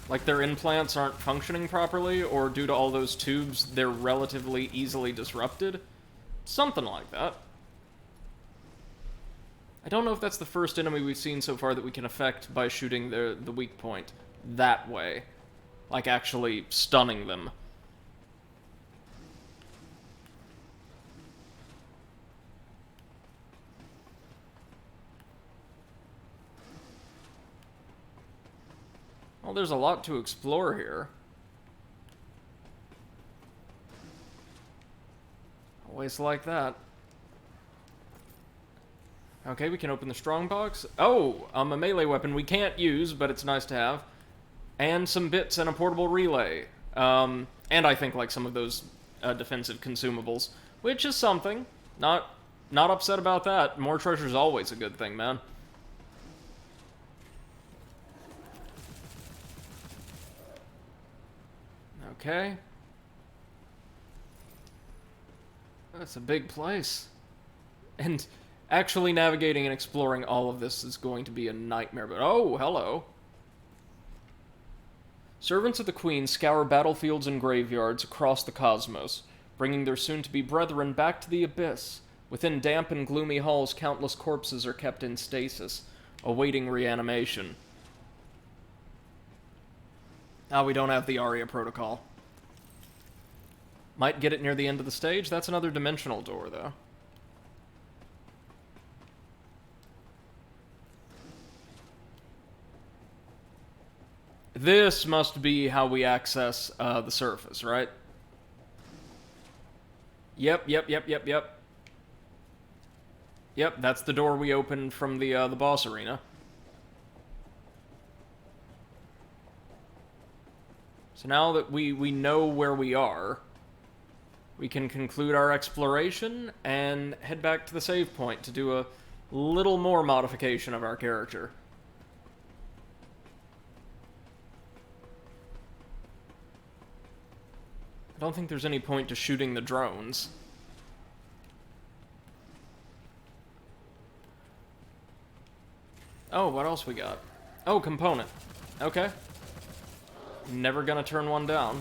Like their implants aren't functioning properly, or due to all those tubes, they're relatively easily disrupted. Something like that. I don't know if that's the first enemy we've seen so far that we can affect by shooting the weak point that way. Like actually stunning them. Well, there's a lot to explore here. Always like that. Okay, we can open the strongbox. Oh, a melee weapon we can't use, but it's nice to have. And some bits and a portable relay. And I think like some of those defensive consumables, which is something. Not upset about that. More treasure's always a good thing, man. Okay. That's a big place. And actually navigating and exploring all of this is going to be a nightmare, but oh, hello. Servants of the Queen scour battlefields and graveyards across the cosmos, bringing their soon-to-be brethren back to the abyss. Within damp and gloomy halls, countless corpses are kept in stasis, awaiting reanimation. Ah, we don't have the Aria protocol. Might get it near the end of the stage. That's another dimensional door, though. This must be how we access the surface, right? Yep. Yep, that's the door we opened from the boss arena. So now that we know where we are, we can conclude our exploration and head back to the save point to do a little more modification of our character. I don't think there's any point to shooting the drones. Oh, what else we got? Oh, component. Okay. Never gonna turn one down.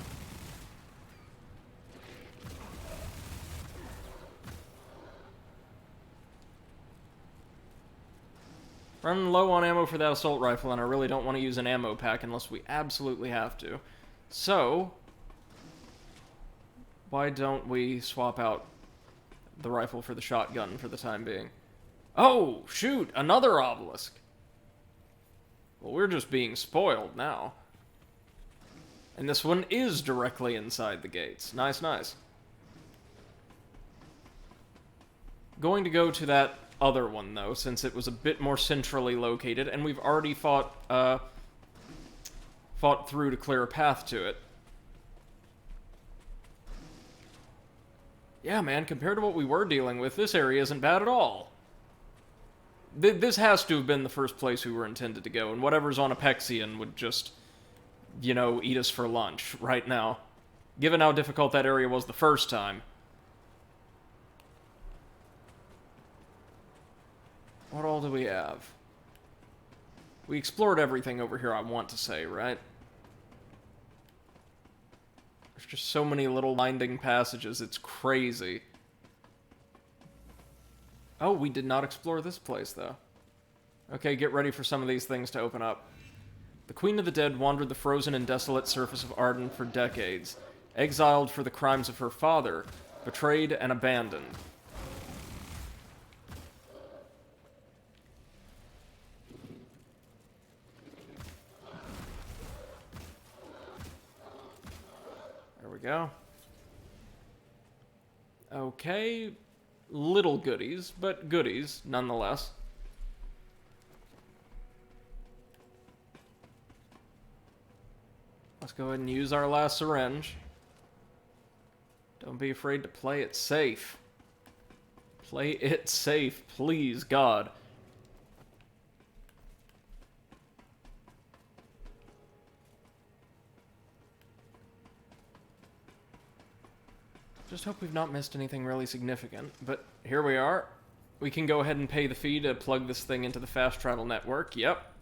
Running low on ammo for that assault rifle, and I really don't want to use an ammo pack unless we absolutely have to. So, why don't we swap out the rifle for the shotgun for the time being? Oh, shoot! Another obelisk! Well, we're just being spoiled now. And this one is directly inside the gates. Nice, nice. Going to go to that other one, though, since it was a bit more centrally located, and we've already fought through to clear a path to it. Yeah, man, compared to what we were dealing with, this area isn't bad at all. This has to have been the first place we were intended to go, and whatever's on Apexian would just, you know, eat us for lunch right now. Given how difficult that area was the first time. What all do we have? We explored everything over here, I want to say, right? There's just so many little winding passages, it's crazy. Oh, we did not explore this place, though. Okay, get ready for some of these things to open up. The Queen of the Dead wandered the frozen and desolate surface of Arden for decades, exiled for the crimes of her father, betrayed and abandoned. There we go. Okay, little goodies, but goodies nonetheless. Let's go ahead and use our last syringe. Don't be afraid to play it safe. Play it safe, please, God. Just hope we've not missed anything really significant, but here we are. We can go ahead and pay the fee to plug this thing into the fast travel network, yep.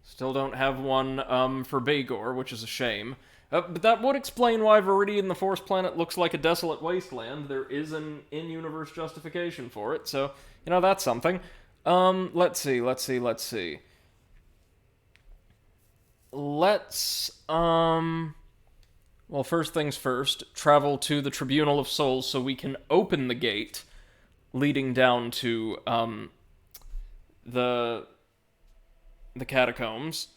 Still don't have one for Bagor, which is a shame. But that would explain why Viridian, the Force Planet, looks like a desolate wasteland. There is an in-universe justification for it, so, you know, that's something. Let's see. Well, first things first, travel to the Tribunal of Souls so we can open the gate leading down to, the catacombs.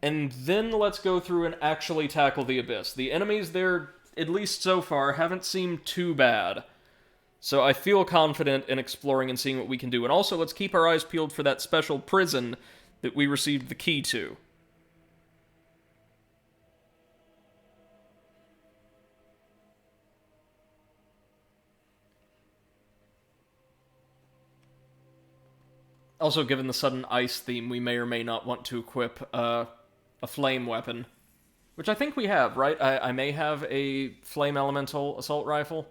And then let's go through and actually tackle the Abyss. The enemies there, at least so far, haven't seemed too bad. So I feel confident in exploring and seeing what we can do. And also, let's keep our eyes peeled for that special prison that we received the key to. Also, given the sudden ice theme, we may or may not want to equip a flame weapon. Which I think we have, right? I may have a flame elemental assault rifle.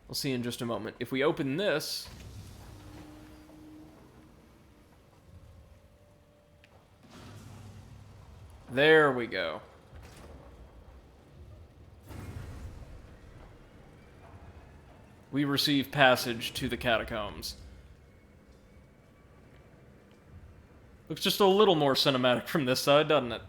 We'll see in just a moment. If we open this... There we go. We receive passage to the catacombs. Looks just a little more cinematic from this side, doesn't it?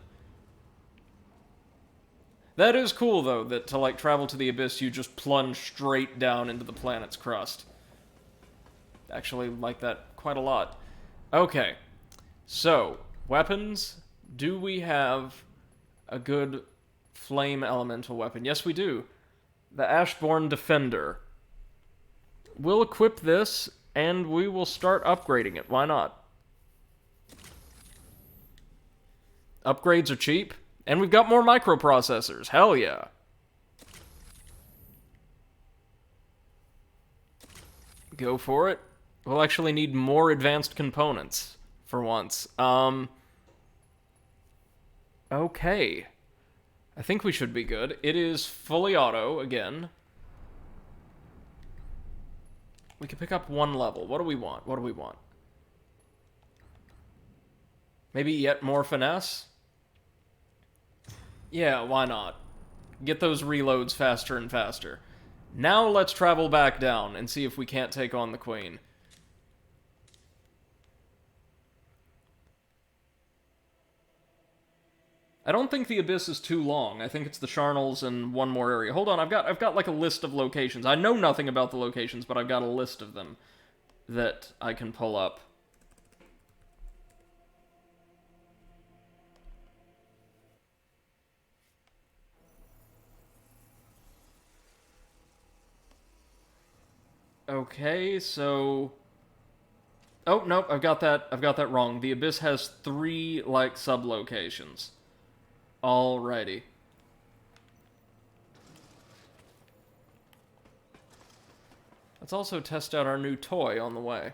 That is cool, though, that to, like, travel to the Abyss, you just plunge straight down into the planet's crust. Actually like that quite a lot. Okay. So, weapons. Do we have a good flame elemental weapon? Yes, we do. The Ashborn Defender. We'll equip this, and we will start upgrading it. Why not? Upgrades are cheap, and we've got more microprocessors. Hell yeah. Go for it. We'll actually need more advanced components, for once. Okay. I think we should be good. It is fully auto, again. We can pick up one level. What do we want? What do we want? Maybe yet more finesse? Yeah, why not? Get those reloads faster and faster. Now let's travel back down and see if we can't take on the Queen. I don't think the Abyss is too long. I think it's the Charnels and one more area. Hold on, I've got like a list of locations. I know nothing about the locations, but I've got a list of them that I can pull up. Okay, so... Oh, nope, I've got that wrong. The Abyss has 3, like, sub-locations. Alrighty. Let's also test out our new toy on the way.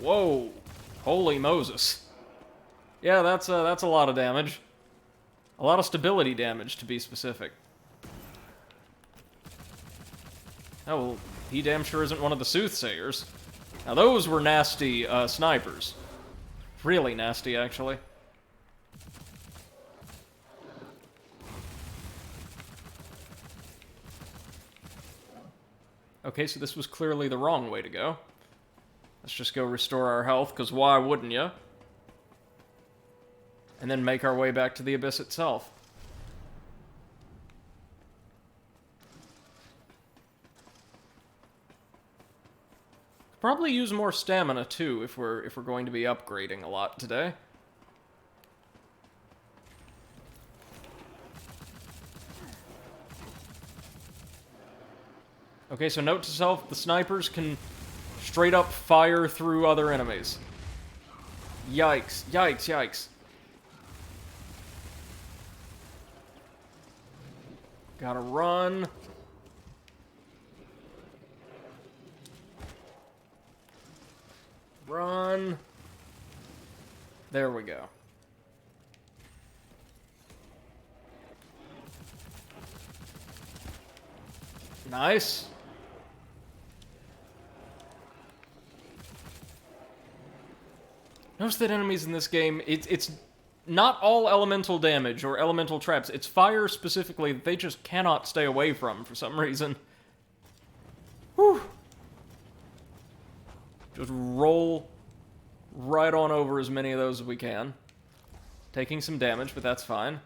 Whoa! Holy Moses. Yeah, that's a lot of damage. A lot of stability damage, to be specific. Oh, well, he damn sure isn't one of the soothsayers. Now, those were nasty, snipers. Really nasty, actually. Okay, so this was clearly the wrong way to go. Let's just go restore our health, because why wouldn't you? And then make our way back to the Abyss itself. Probably use more stamina too if we're going to be upgrading a lot today. Okay, so note to self, the snipers can straight up fire through other enemies. Yikes, yikes, yikes. Gotta run. Run. There we go. Nice. Notice that enemies in this game, it's not all elemental damage or elemental traps. It's fire specifically that they just cannot stay away from for some reason. Whew. Just roll right on over as many of those as we can. Taking some damage, but that's fine.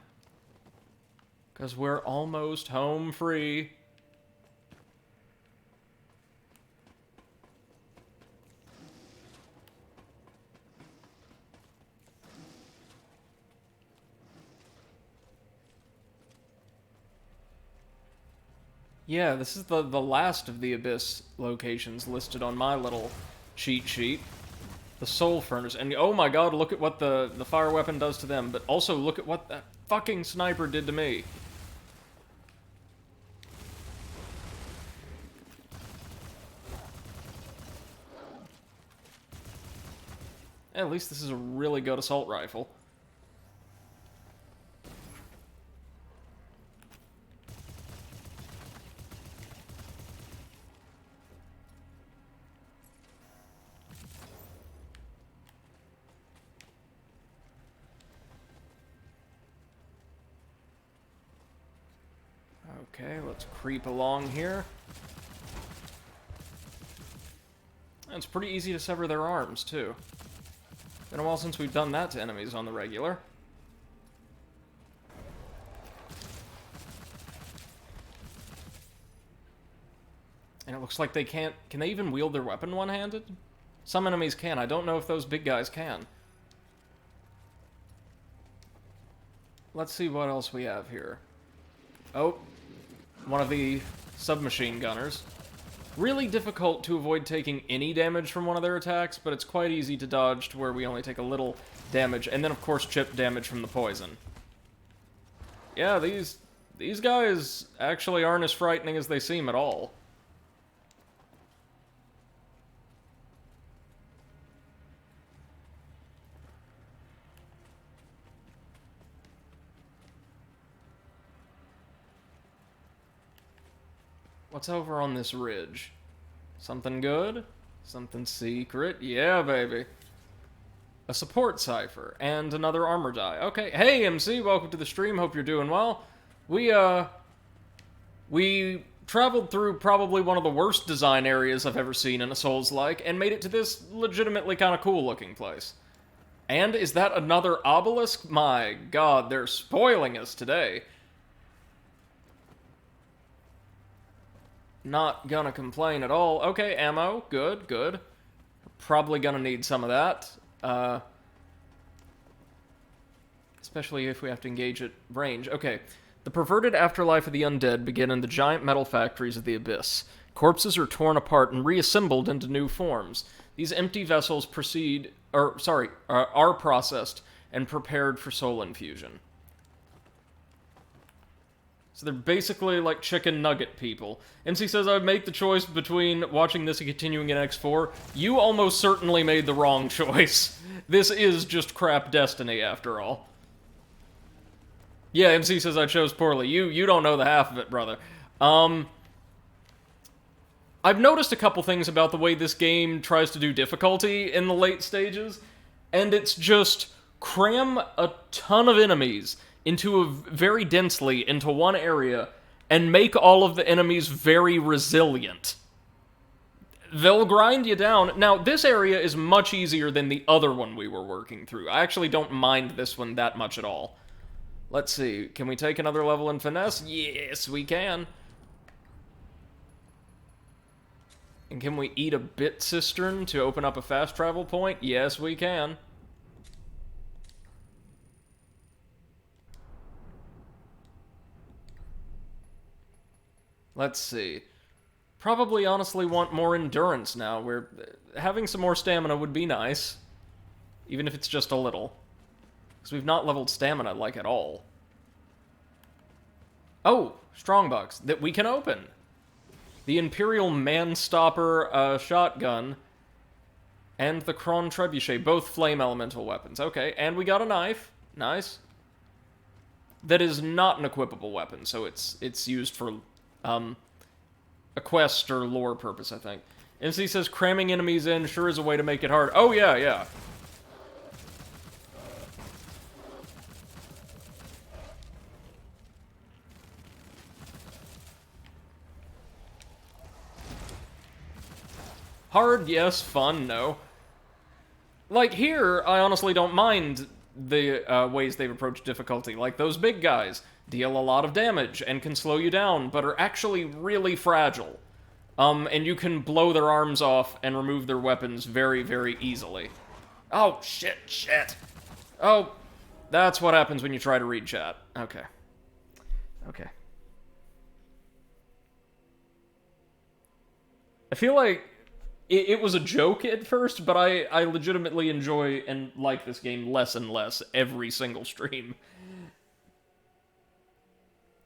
Because we're almost home free. Yeah, this is the last of the Abyss locations listed on my little cheat sheet. The Soul Furnace. And oh my god, look at what the fire weapon does to them. But also look at what that fucking sniper did to me. At least this is a really good assault rifle. Okay, let's creep along here. It's pretty easy to sever their arms, too. Been a while since we've done that to enemies on the regular. And it looks like they can't... Can they even wield their weapon one-handed? Some enemies can. I don't know if those big guys can. Let's see what else we have here. Oh, one of the submachine gunners. Really difficult to avoid taking any damage from one of their attacks, but it's quite easy to dodge to where we only take a little damage, and then of course chip damage from the poison. Yeah, these guys actually aren't as frightening as they seem at all. What's over on this ridge? Something good? Something secret? Yeah, baby. A support cipher and another armor die. Okay, hey MC, welcome to the stream. Hope you're doing well. We traveled through probably one of the worst design areas I've ever seen in a Souls-like and made it to this legitimately kind of cool-looking place. And is that another obelisk? My god, they're spoiling us today. Not gonna complain at all. Okay, ammo. Good, good. Probably gonna need some of that. Especially if we have to engage at range. Okay. The perverted afterlife of the undead begin in the giant metal factories of the Abyss. Corpses are torn apart and reassembled into new forms. These empty vessels are processed and prepared for soul infusion. So they're basically like chicken nugget people. MC says, I'd make the choice between watching this and continuing in X4. You almost certainly made the wrong choice. This is just crap destiny, after all. Yeah, MC says I chose poorly. You don't know the half of it, brother. I've noticed a couple things about the way this game tries to do difficulty in the late stages, and it's just cram a ton of enemies very densely into one area, and make all of the enemies very resilient. They'll grind you down. Now, this area is much easier than the other one we were working through. I actually don't mind this one that much at all. Let's see, can we take another level in Finesse? Yes, we can. And can we eat a bit cistern to open up a fast travel point? Yes, we can. Let's see. Probably honestly want more endurance now, where having some more stamina would be nice. Even if it's just a little. Because we've not leveled stamina, like, at all. Oh, strongbox that we can open. The Imperial Manstopper shotgun and the Kron Trebuchet, both flame elemental weapons. Okay, and we got a knife. Nice. That is not an equipable weapon, so it's used for a quest or lore purpose, I think. MC says cramming enemies in sure is a way to make it hard. Oh yeah, yeah. Hard, yes. Fun, no. Like, here, I honestly don't mind the ways they've approached difficulty. Like, those big guys deal a lot of damage and can slow you down, but are actually really fragile. And you can blow their arms off and remove their weapons very, very easily. Oh, shit. Oh, that's what happens when you try to read chat. Okay. I feel like it was a joke at first, but I legitimately enjoy and like this game less and less every single stream.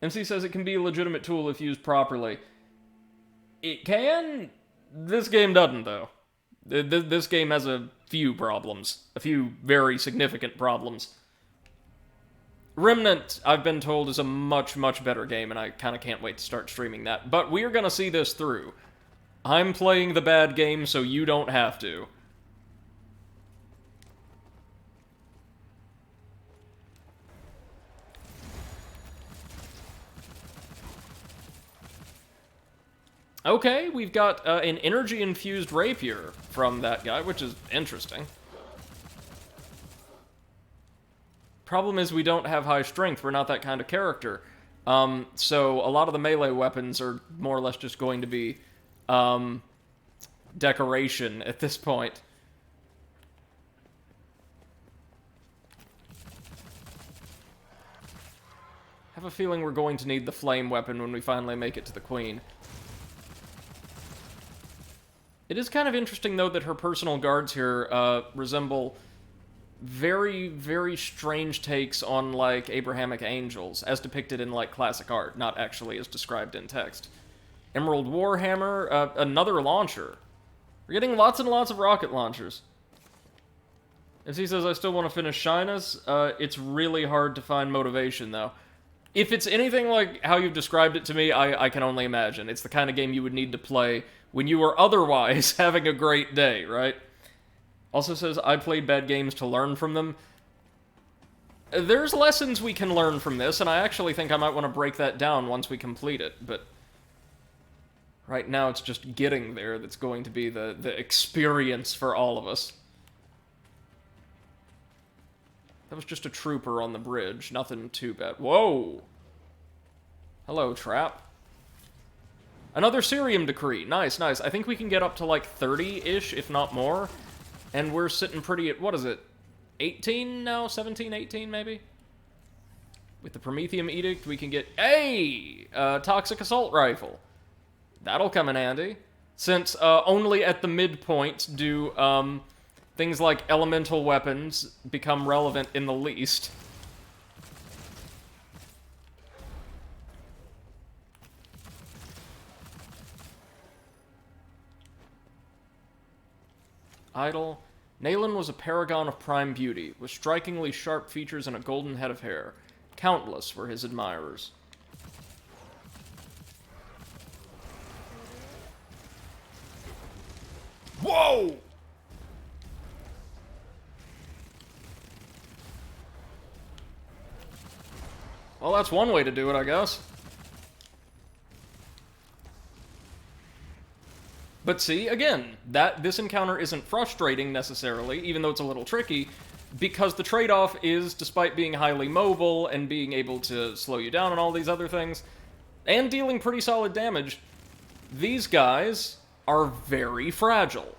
MC says it can be a legitimate tool if used properly. It can. This game doesn't, though. This game has a few problems. A few very significant problems. Remnant, I've been told, is a much, much better game, and I kind of can't wait to start streaming that. But we're gonna see this through. I'm playing the bad game, so you don't have to. Okay, we've got an energy-infused rapier from that guy, which is interesting. Problem is we don't have high strength. We're not that kind of character. So a lot of the melee weapons are more or less just going to be decoration at this point. I have a feeling we're going to need the flame weapon when we finally make it to the queen. It is kind of interesting, though, that her personal guards here resemble very, very strange takes on, like, Abrahamic angels, as depicted in, like, classic art, not actually as described in text. Emerald Warhammer, another launcher. We're getting lots and lots of rocket launchers. As he says, I still want to finish Shyness. It's really hard to find motivation, though. If it's anything like how you've described it to me, I can only imagine. It's the kind of game you would need to play when you were otherwise having a great day, right? Also says, I played bad games to learn from them. There's lessons we can learn from this, and I actually think I might want to break that down once we complete it, but right now it's just getting there that's going to be the experience for all of us. That was just a trooper on the bridge. Nothing too bad. Whoa! Hello, Trap. Another Cerium Decree. Nice, nice. I think we can get up to like 30-ish, if not more. And we're sitting pretty at, what is it? 18 now? 17, 18 maybe? With the Prometheum Edict, we can get, hey! Toxic Assault Rifle. That'll come in handy. Since only at the midpoint do things like elemental weapons become relevant in the least. Idle. Naylan was a paragon of prime beauty, with strikingly sharp features and a golden head of hair. Countless were his admirers. Whoa! Well, that's one way to do it, I guess. But see, again, this encounter isn't frustrating necessarily, even though it's a little tricky, because the trade-off is, despite being highly mobile and being able to slow you down and all these other things, and dealing pretty solid damage, these guys are very fragile.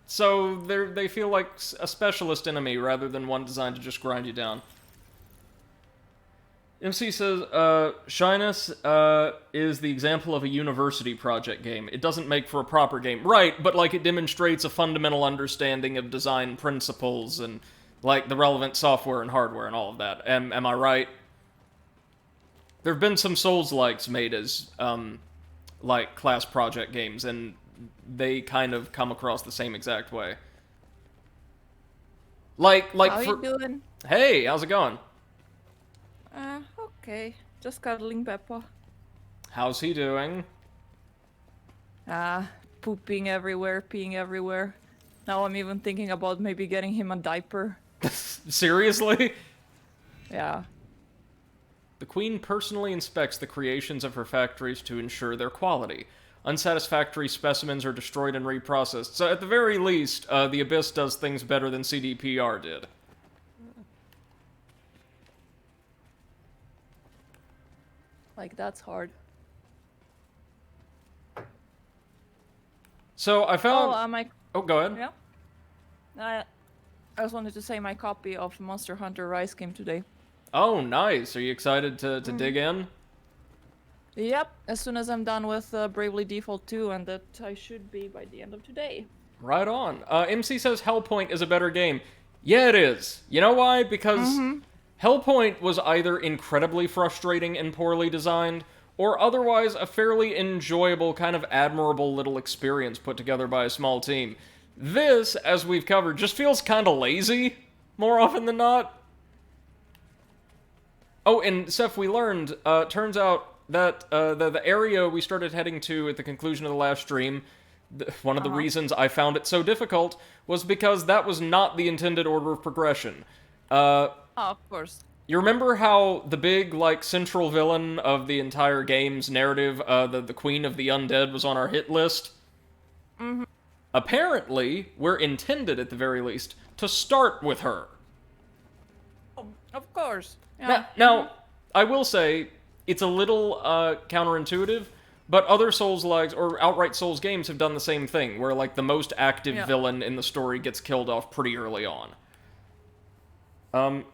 So they feel like a specialist enemy rather than one designed to just grind you down. MC says, Shyness is the example of a university project game. It doesn't make for a proper game. Right, but, like, it demonstrates a fundamental understanding of design principles and, like, the relevant software and hardware and all of that. Am I right? There have been some Souls-likes made as, like, class project games, and they kind of come across the same exact way. Like, How for... you doing? Hey, how's it going? Okay. Just cuddling Peppa. How's he doing? Pooping everywhere, peeing everywhere. Now I'm even thinking about maybe getting him a diaper. Seriously? Yeah. The Queen personally inspects the creations of her factories to ensure their quality. Unsatisfactory specimens are destroyed and reprocessed. So at the very least, the Abyss does things better than CDPR did. Like, that's hard. So I found... Oh, go ahead. Yeah? I just wanted to say my copy of Monster Hunter Rise came today. Oh, nice. Are you excited to dig in? Yep, as soon as I'm done with Bravely Default 2, and that I should be by the end of today. Right on. MC says Hellpoint is a better game. Yeah, it is. You know why? Because Hellpoint was either incredibly frustrating and poorly designed, or otherwise a fairly enjoyable, kind of admirable little experience put together by a small team. This, as we've covered, just feels kind of lazy, more often than not. Oh, and Seth, we learned, turns out that the area we started heading to at the conclusion of the last stream, one of the reasons I found it so difficult was because that was not the intended order of progression. Oh, of course. You remember how the big, like, central villain of the entire game's narrative, the Queen of the Undead, was on our hit list? Mm-hmm. Apparently, we're intended, at the very least, to start with her. Oh, of course. Yeah. Now, I will say, it's a little counterintuitive, but other Souls-likes, or outright Souls games, have done the same thing, where, like, the most active villain in the story gets killed off pretty early on.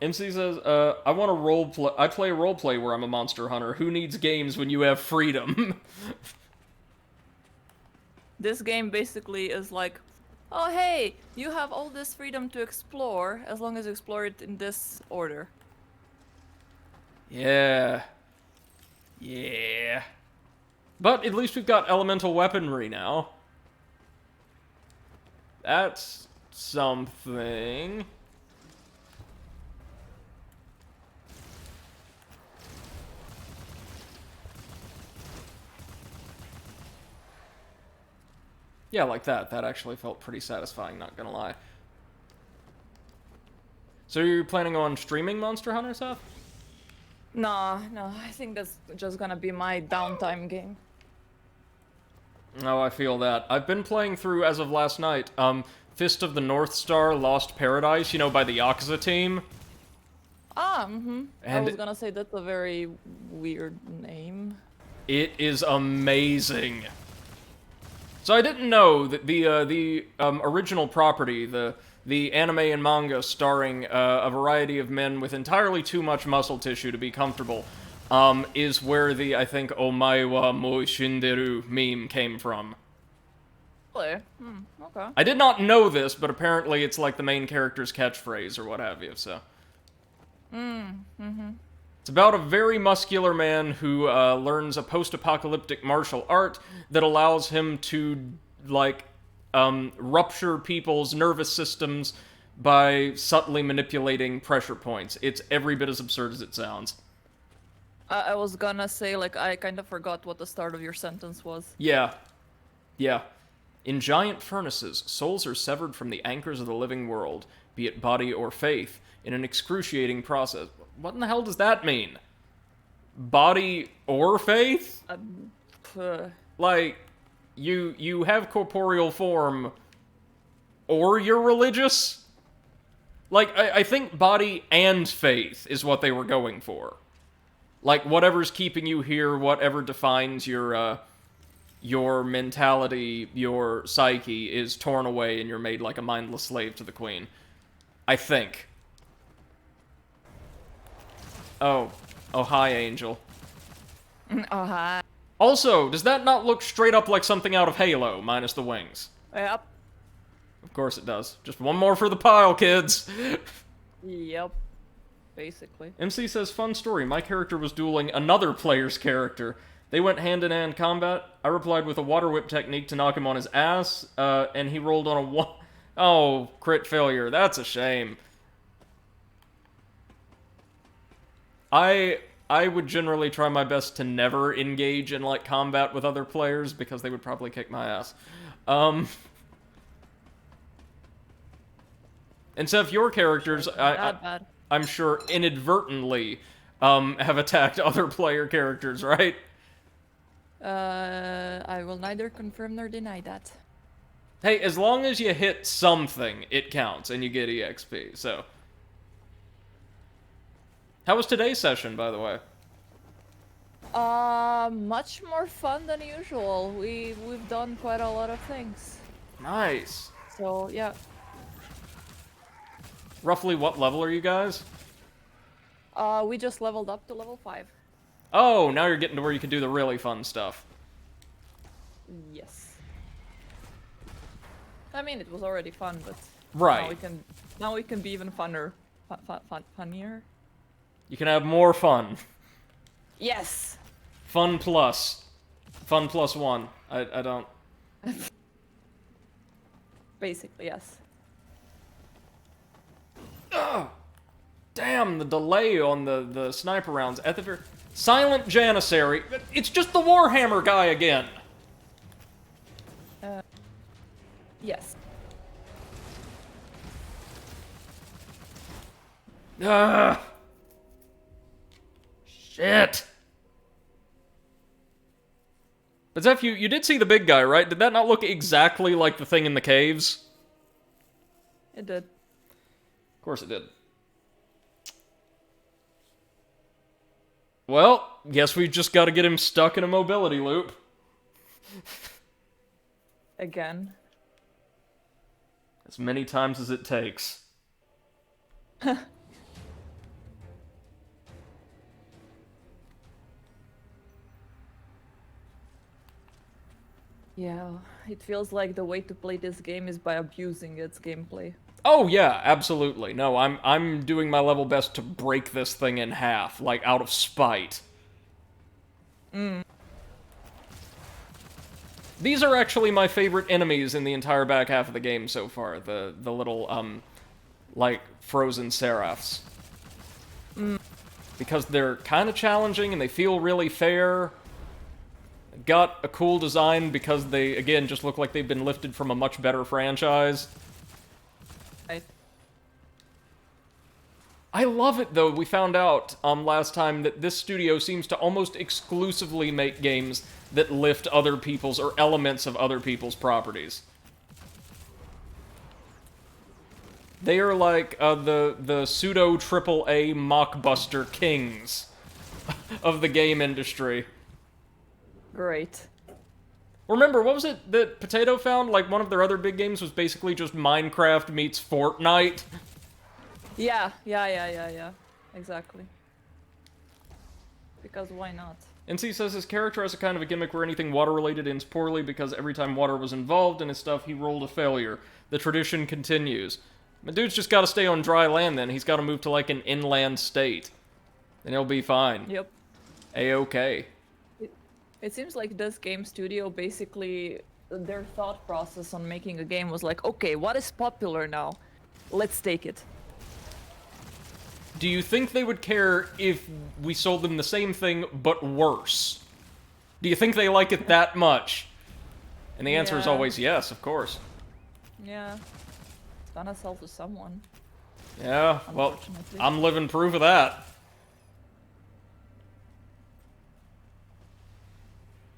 MC says, I want to roleplay. I play a roleplay where I'm a monster hunter. Who needs games when you have freedom? This game basically is like, oh hey, you have all this freedom to explore, as long as you explore it in this order. Yeah. Yeah. But at least we've got elemental weaponry now. That's something. Yeah, like that. That actually felt pretty satisfying, not gonna lie. So you're planning on streaming Monster Hunter, Seth? No, I think that's just gonna be my downtime game. Oh, I feel that. I've been playing through, as of last night, Fist of the North Star Lost Paradise, you know, by the Yakuza team. And I was gonna say that's a very weird name. It is amazing. So I didn't know that the original property, the anime and manga starring a variety of men with entirely too much muscle tissue to be comfortable, is where the, I think, Omae wa mo shinderu meme came from. Really? Okay. I did not know this, but apparently it's like the main character's catchphrase or what have you, so. It's about a very muscular man who learns a post-apocalyptic martial art that allows him to, like, rupture people's nervous systems by subtly manipulating pressure points. It's every bit as absurd as it sounds. I was gonna say, like, I kind of forgot what the start of your sentence was. Yeah. In giant furnaces, souls are severed from the anchors of the living world, be it body or faith, in an excruciating process. What in the hell does that mean? Body or faith? Like, you have corporeal form, or you're religious? Like, I think body and faith is what they were going for. Like, whatever's keeping you here, whatever defines your mentality, your psyche, is torn away and you're made like a mindless slave to the queen. I think. Oh. Oh, hi, Angel. Oh, hi. Also, does that not look straight up like something out of Halo, minus the wings? Yep. Of course it does. Just one more for the pile, kids! Yep. Basically. MC says, fun story. My character was dueling another player's character. They went hand-in-hand combat. I replied with a water whip technique to knock him on his ass, and he rolled on a one... Oh, crit failure. That's a shame. I would generally try my best to never engage in, like, combat with other players, because they would probably kick my ass. And so if your characters, I'm sure, inadvertently, have attacked other player characters, right? I will neither confirm nor deny that. Hey, as long as you hit something, it counts, and you get EXP, so... How was today's session, by the way? Much more fun than usual. We've done quite a lot of things. Nice. So, yeah. Roughly what level are you guys? We just leveled up to level 5. Oh, now you're getting to where you can do the really fun stuff. Yes. I mean, it was already fun, but right. Now we can be even funner, funnier. You can have more fun. Yes. Fun plus 1. I don't. Basically, yes. Ugh. Damn, the delay on the sniper rounds at the very... Silent Janissary. It's just the Warhammer guy again. Yes. Ugh. Shit. But Zeph, you did see the big guy, right? Did that not look exactly like the thing in the caves? It did. Of course it did. Well, guess we just gotta get him stuck in a mobility loop. Again. As many times as it takes. Yeah, it feels like the way to play this game is by abusing its gameplay. Oh yeah, absolutely. No, I'm doing my level best to break this thing in half, like out of spite. These are actually my favorite enemies in the entire back half of the game so far. The little like frozen seraphs. Because they're kind of challenging and they feel really fair. Got a cool design because they, again, just look like they've been lifted from a much better franchise. I love it, though. We found out last time that this studio seems to almost exclusively make games that lift other people's or elements of other people's properties. They are like the pseudo AAA mockbuster kings of the game industry. Great. Remember, what was it that Potato found? Like, one of their other big games was basically just Minecraft meets Fortnite? Yeah. Exactly. Because why not? NC says his character has a kind of a gimmick where anything water-related ends poorly because every time water was involved in his stuff, he rolled a failure. The tradition continues. The dude's just gotta stay on dry land then. He's gotta move to, like, an inland state. And he'll be fine. Yep. A-okay. It seems like this game studio basically, their thought process on making a game was like, okay, what is popular now? Let's take it. Do you think they would care if we sold them the same thing, but worse? Do you think they like it that much? And the answer is always yes, of course. Yeah. It's gonna sell to someone. Yeah, well, I'm living proof of that.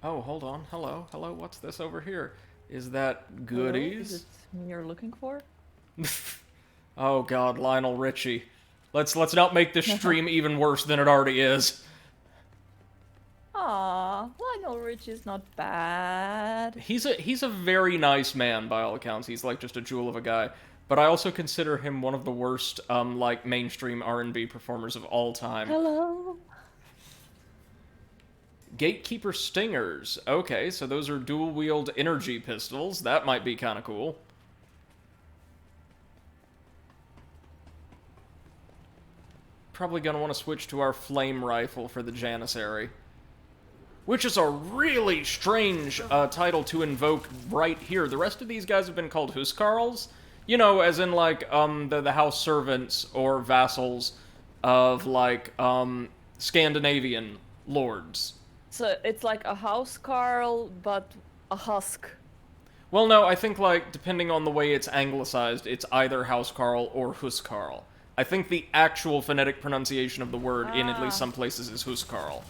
Oh, hold on. Hello, what's this over here? Is that goodies? Hello? Is it me you're looking for? Oh god, Lionel Richie. Let's not make this stream even worse than it already is. Aw, Lionel Richie's not bad. He's a very nice man by all accounts. He's like just a jewel of a guy. But I also consider him one of the worst like mainstream R&B performers of all time. Hello. Gatekeeper Stingers. Okay, so those are dual-wield energy pistols. That might be kind of cool. Probably gonna want to switch to our flame rifle for the Janissary. Which is a really strange title to invoke right here. The rest of these guys have been called Huskarls. You know, as in, like, the house servants or vassals of, like, Scandinavian lords. So it's like a housecarl, but a husk. Well, no, I think, like, depending on the way it's anglicized, it's either housecarl or huskarl. I think the actual phonetic pronunciation of the word in at least some places is huskarl.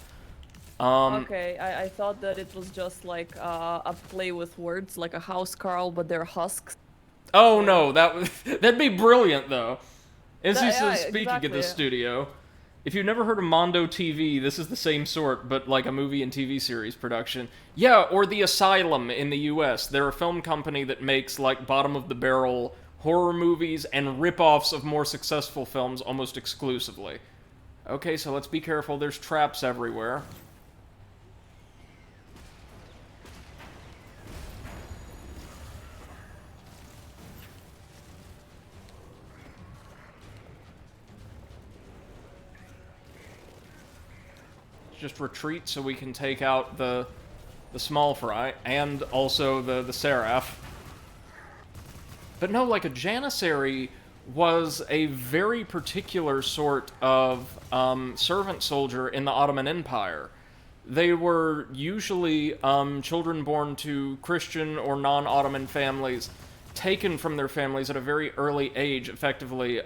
Okay, I thought that it was just like a play with words, like a housecarl, but they're husks. Oh no, that'd be brilliant though. NC says, speaking exactly. of this studio, if you've never heard of Mondo TV, this is the same sort, but like a movie and TV series production. Yeah, or The Asylum in the US. They're a film company that makes like bottom-of-the-barrel horror movies and rip-offs of more successful films almost exclusively. Okay, so let's be careful. There's traps everywhere. Just retreat so we can take out the small fry and also the seraph. But no, like a Janissary was a very particular sort of servant soldier in the Ottoman Empire. They were usually children born to Christian or non-Ottoman families, taken from their families at a very early age, effectively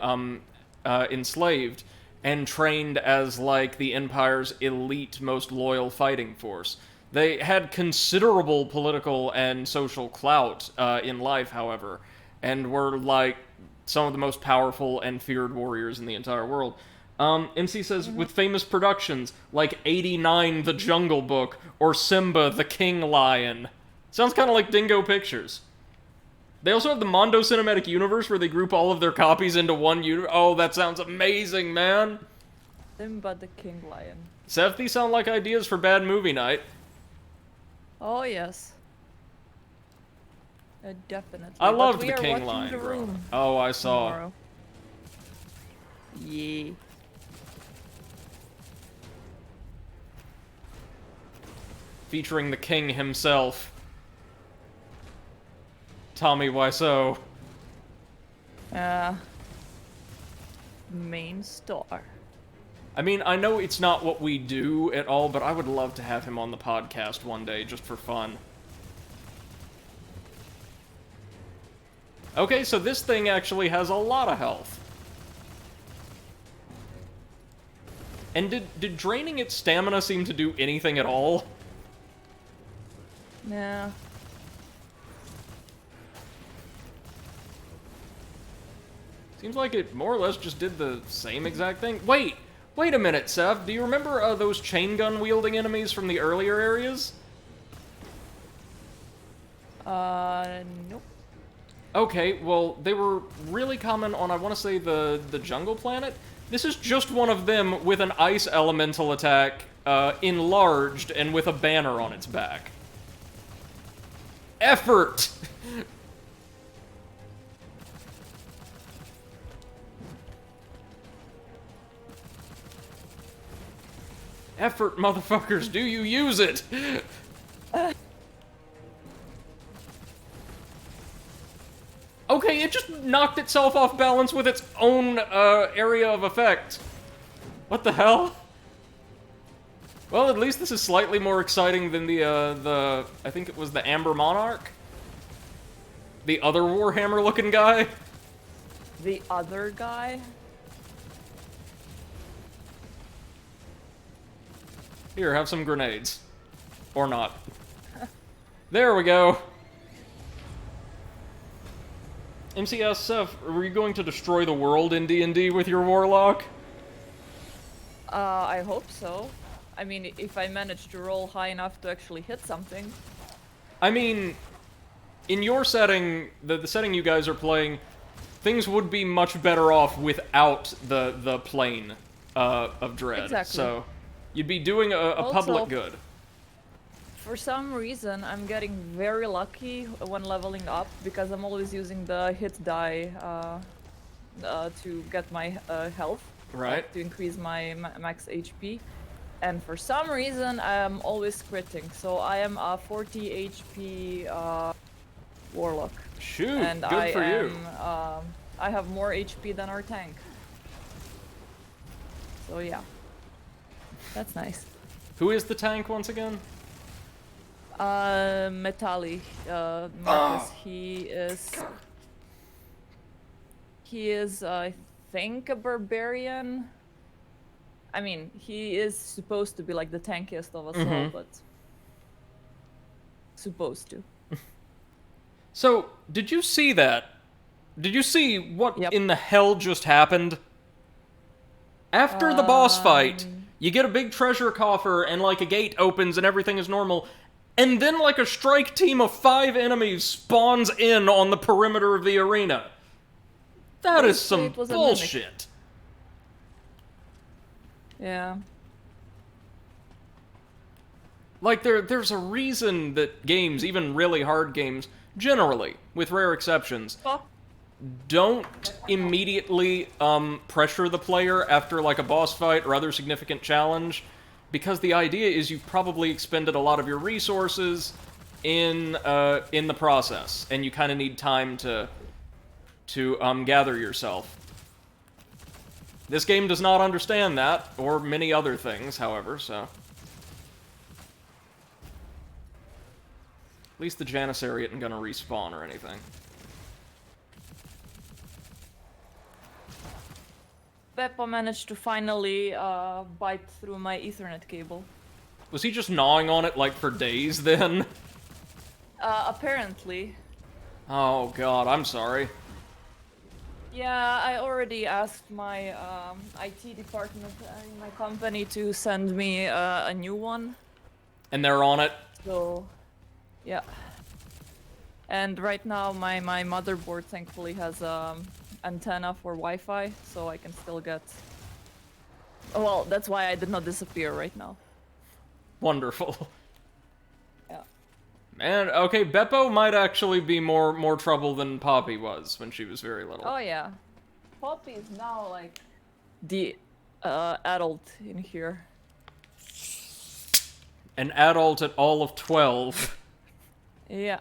enslaved, and trained as, like, the Empire's elite, most loyal fighting force. They had considerable political and social clout in life, however, and were, like, some of the most powerful and feared warriors in the entire world. MC says, with famous productions like 89 The Jungle Book or Simba the King Lion. Sounds kind of like Dingo Pictures. They also have the Mondo Cinematic Universe where they group all of their copies into one universe. Oh, that sounds amazing, man. Simba the King Lion. Seth, these sound like ideas for bad movie night. Oh, yes. Definitely. I loved the King Lion. Oh, I saw. Tomorrow. Yeah. Featuring the king himself. Tommy Wiseau. Main star. I mean, I know it's not what we do at all, but I would love to have him on the podcast one day, just for fun. Okay, so this thing actually has a lot of health. And did draining its stamina seem to do anything at all? Nah. Seems like it more or less just did the same exact thing. Wait a minute, Sev. Do you remember those chain gun wielding enemies from the earlier areas? Nope. Okay, well, they were really common on, I want to say, the jungle planet. This is just one of them with an ice elemental attack, enlarged and with a banner on its back. Effort! Effort, motherfuckers, do you use it? Okay, it just knocked itself off balance with its own area of effect. What the hell? Well, at least this is slightly more exciting than the I think it was the Amber Monarch? The other Warhammer-looking guy? The other guy? Here, have some grenades. Or not. There we go. MCS, were you going to destroy the world in D&D with your warlock? I hope so. I mean, if I manage to roll high enough to actually hit something. I mean, in your setting, the setting you guys are playing, things would be much better off without the plane of dread. Exactly. So, you'd be doing a public good. For some reason, I'm getting very lucky when leveling up because I'm always using the hit die to get my health, Right. like, to increase my max HP. And for some reason, I'm always critting. So I am a 40 HP warlock. Shoot, And good for you. I have more HP than our tank. So yeah, that's nice. Who is the tank once again? Metali, Marcus. He is, I think, a barbarian. I mean, he is supposed to be like the tankiest of us all, but supposed to. So, did you see that? Did you see what Yep. in the hell just happened? After the boss fight, you get a big treasure coffer and like a gate opens and everything is normal. And then like a strike team of 5 enemies spawns in on the perimeter of the arena. That is some it was a bullshit. Yeah. Like, there's a reason that games, even really hard games, generally, with rare exceptions, Oh. don't immediately pressure the player after like a boss fight or other significant challenge, because the idea is you've probably expended a lot of your resources in the process, and you kind of need time to gather yourself. This game does not understand that, or many other things, however, so... At least the Janissary isn't gonna respawn or anything. Beppo managed to finally bite through my Ethernet cable. Was he just gnawing on it, like, for days, then? Apparently. Oh god, I'm sorry. Yeah, I already asked my IT department in my company to send me a new one. And they're on it? So, yeah. And right now my motherboard thankfully has antenna for Wi-Fi, so I can still get... Well, that's why I did not disappear right now. Wonderful. Yeah. Man, okay, Beppo might actually be more trouble than Poppy was when she was very little. Oh yeah. Poppy is now like the adult in here. An adult at all of 12. Yeah.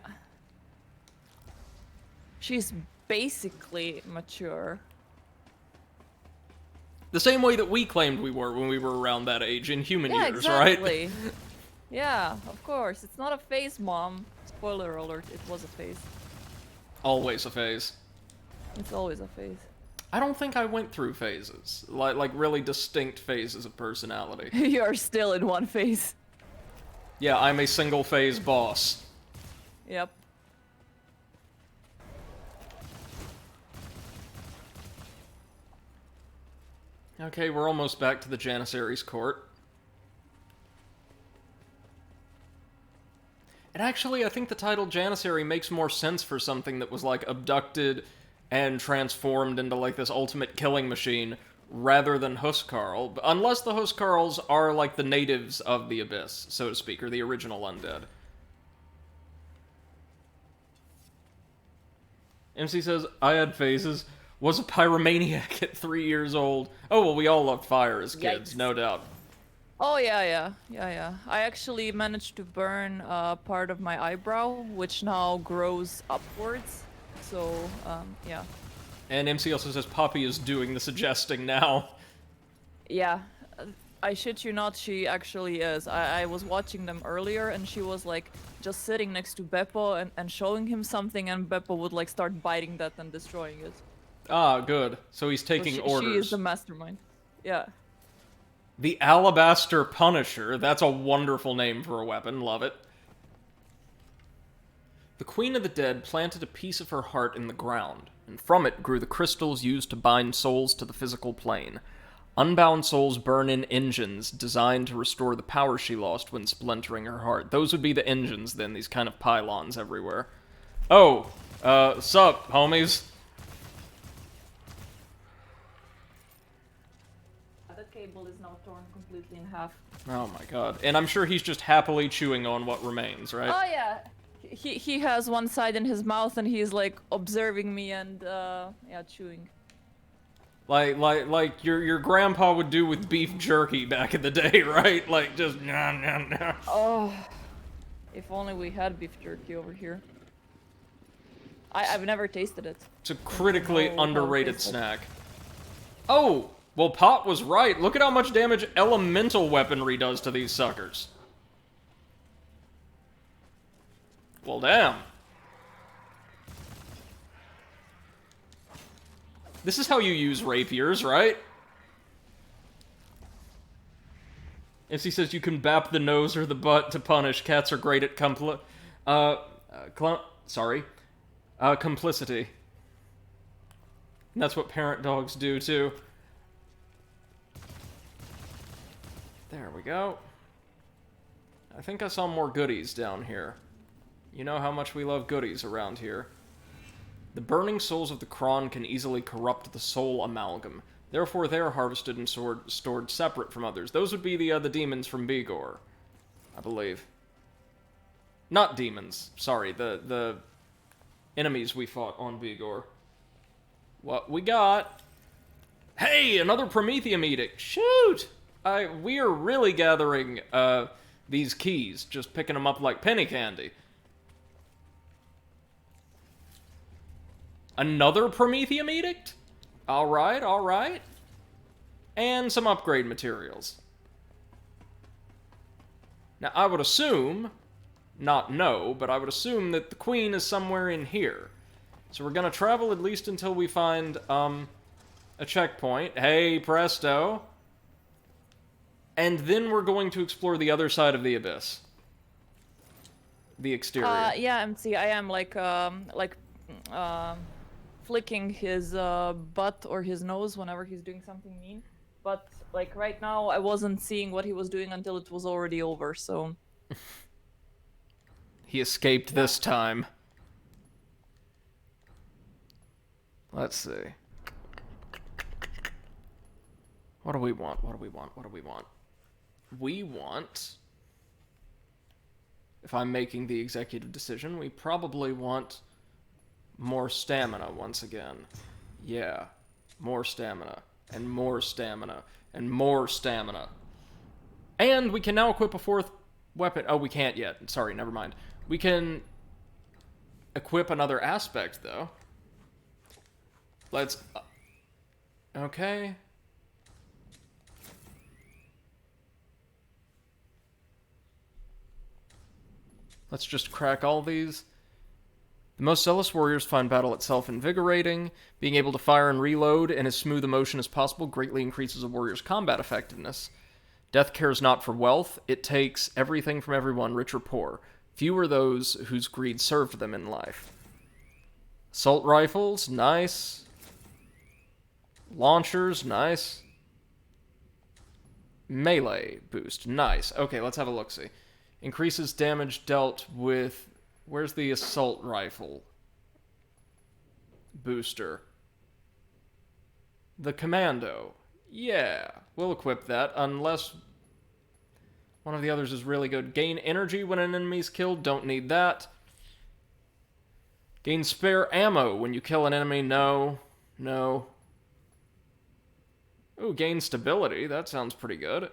She's basically mature. The same way that we claimed we were when we were around that age in human Yeah, years, exactly. right? Yeah, of course. It's not a phase, Mom. Spoiler alert, it was a phase. Always a phase. It's always a phase. I don't think I went through phases. Like really distinct phases of personality. You're still in one phase. Yeah, I'm a single phase boss. Yep. Okay, we're almost back to the Janissary's court. And actually, I think the title Janissary makes more sense for something that was, like, abducted and transformed into, like, this ultimate killing machine, rather than Huskarl. Unless the Huskarls are, like, the natives of the Abyss, so to speak, or the original undead. MC says, I had phases. Was a pyromaniac at 3 years old. Oh, well, we all loved fire as kids, Yikes. no doubt. Oh, yeah. I actually managed to burn part of my eyebrow, which now grows upwards. So, yeah. And MC also says Poppy is doing the suggesting now. Yeah. I shit you not, she actually is. I was watching them earlier, and she was, like, just sitting next to Beppo and showing him something, and Beppo would, like, start biting that and destroying it. Ah, good. So he's taking So orders. She is the mastermind. Yeah. The Alabaster Punisher. That's a wonderful name for a weapon. Love it. The Queen of the Dead planted a piece of her heart in the ground, and from it grew the crystals used to bind souls to the physical plane. Unbound souls burn in engines designed to restore the power she lost when splintering her heart. Those would be the engines, then, these kind of pylons everywhere. Oh, sup, homies? The cable is now torn completely completely in half. Oh my god. And I'm sure he's just happily chewing on what remains, right? Oh yeah. He has one side in his mouth and he's like observing me and yeah, chewing. Like your grandpa would do with beef jerky back in the day, right? Like just nom nom nom. Oh, if only we had beef jerky over here. I've never tasted it. It's a critically how it underrated tastes. snack. Oh, well, Pop was right. Look at how much damage elemental weaponry does to these suckers. Well, damn. This is how you use rapiers, right? As he says, you can bap the nose or the butt to punish. Cats are great at complicity. And that's what parent dogs do, too. There we go. I think I saw more goodies down here. You know how much we love goodies around here. The burning souls of the Kron can easily corrupt the soul amalgam. Therefore, they are harvested and stored separate from others. Those would be the demons from Bigor, I believe. Not demons. Sorry, the enemies we fought on Bigor. What we got? Hey, another Prometheum Edict. Shoot! We are really gathering these keys, just picking them up like penny candy. Another Prometheum Edict? Alright, alright. And some upgrade materials. Now, I would assume, not know, but I would assume that the Queen is somewhere in here. So we're gonna travel at least until we find, a checkpoint. Hey, presto. And then we're going to explore the other side of the abyss. The exterior. Yeah, MC, I am flicking his butt or his nose whenever he's doing something mean. But like right now, I wasn't seeing what he was doing until it was already over. So He escaped this time. Let's see. What do we want? What do we want? What do we want? We want... If I'm making the executive decision, we probably want more stamina once again. Yeah. More stamina. And more stamina. And more stamina. And we can now equip a fourth weapon. Oh, we can't yet. Sorry, never mind. We can equip another aspect, though. Let's... Okay. Let's just crack all these. The most zealous warriors find battle itself invigorating. Being able to fire and reload in as smooth a motion as possible greatly increases a warrior's combat effectiveness. Death cares not for wealth. It takes everything from everyone, rich or poor. Few are those whose greed served them in life. Assault rifles, nice. Launchers, nice. Melee boost, nice. Okay, let's have a look-see. Increases damage dealt with... Where's the assault rifle booster? The commando. Yeah, we'll equip that, unless one of the others is really good. Gain energy when an enemy's killed, don't need that. Gain spare ammo when you kill an enemy, no. No. Ooh, gain stability, that sounds pretty good.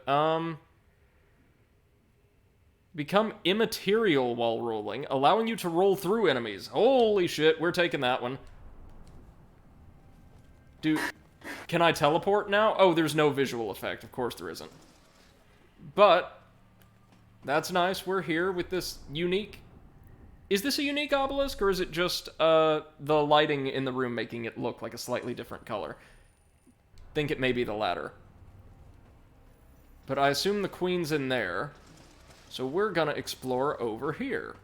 Become immaterial while rolling, allowing you to roll through enemies. Holy shit, we're taking that one. Dude, can I teleport now? Oh, there's no visual effect. Of course there isn't. But, that's nice. We're here with this unique... Is this a unique obelisk, or is it just the lighting in the room making it look like a slightly different color? Think it may be the latter. But I assume the Queen's in there. So we're gonna explore over here.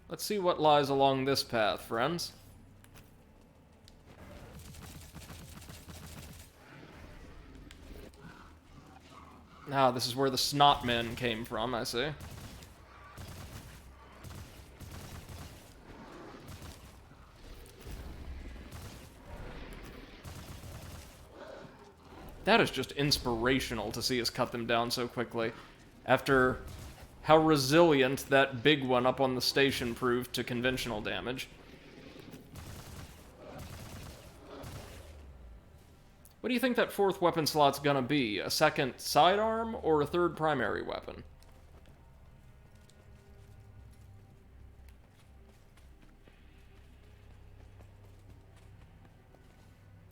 Let's see what lies along this path, friends. Ah, this is where the snot men came from, I see. That is just inspirational to see us cut them down so quickly. After how resilient that big one up on the station proved to conventional damage. What do you think that fourth weapon slot's gonna be? A second sidearm or a third primary weapon?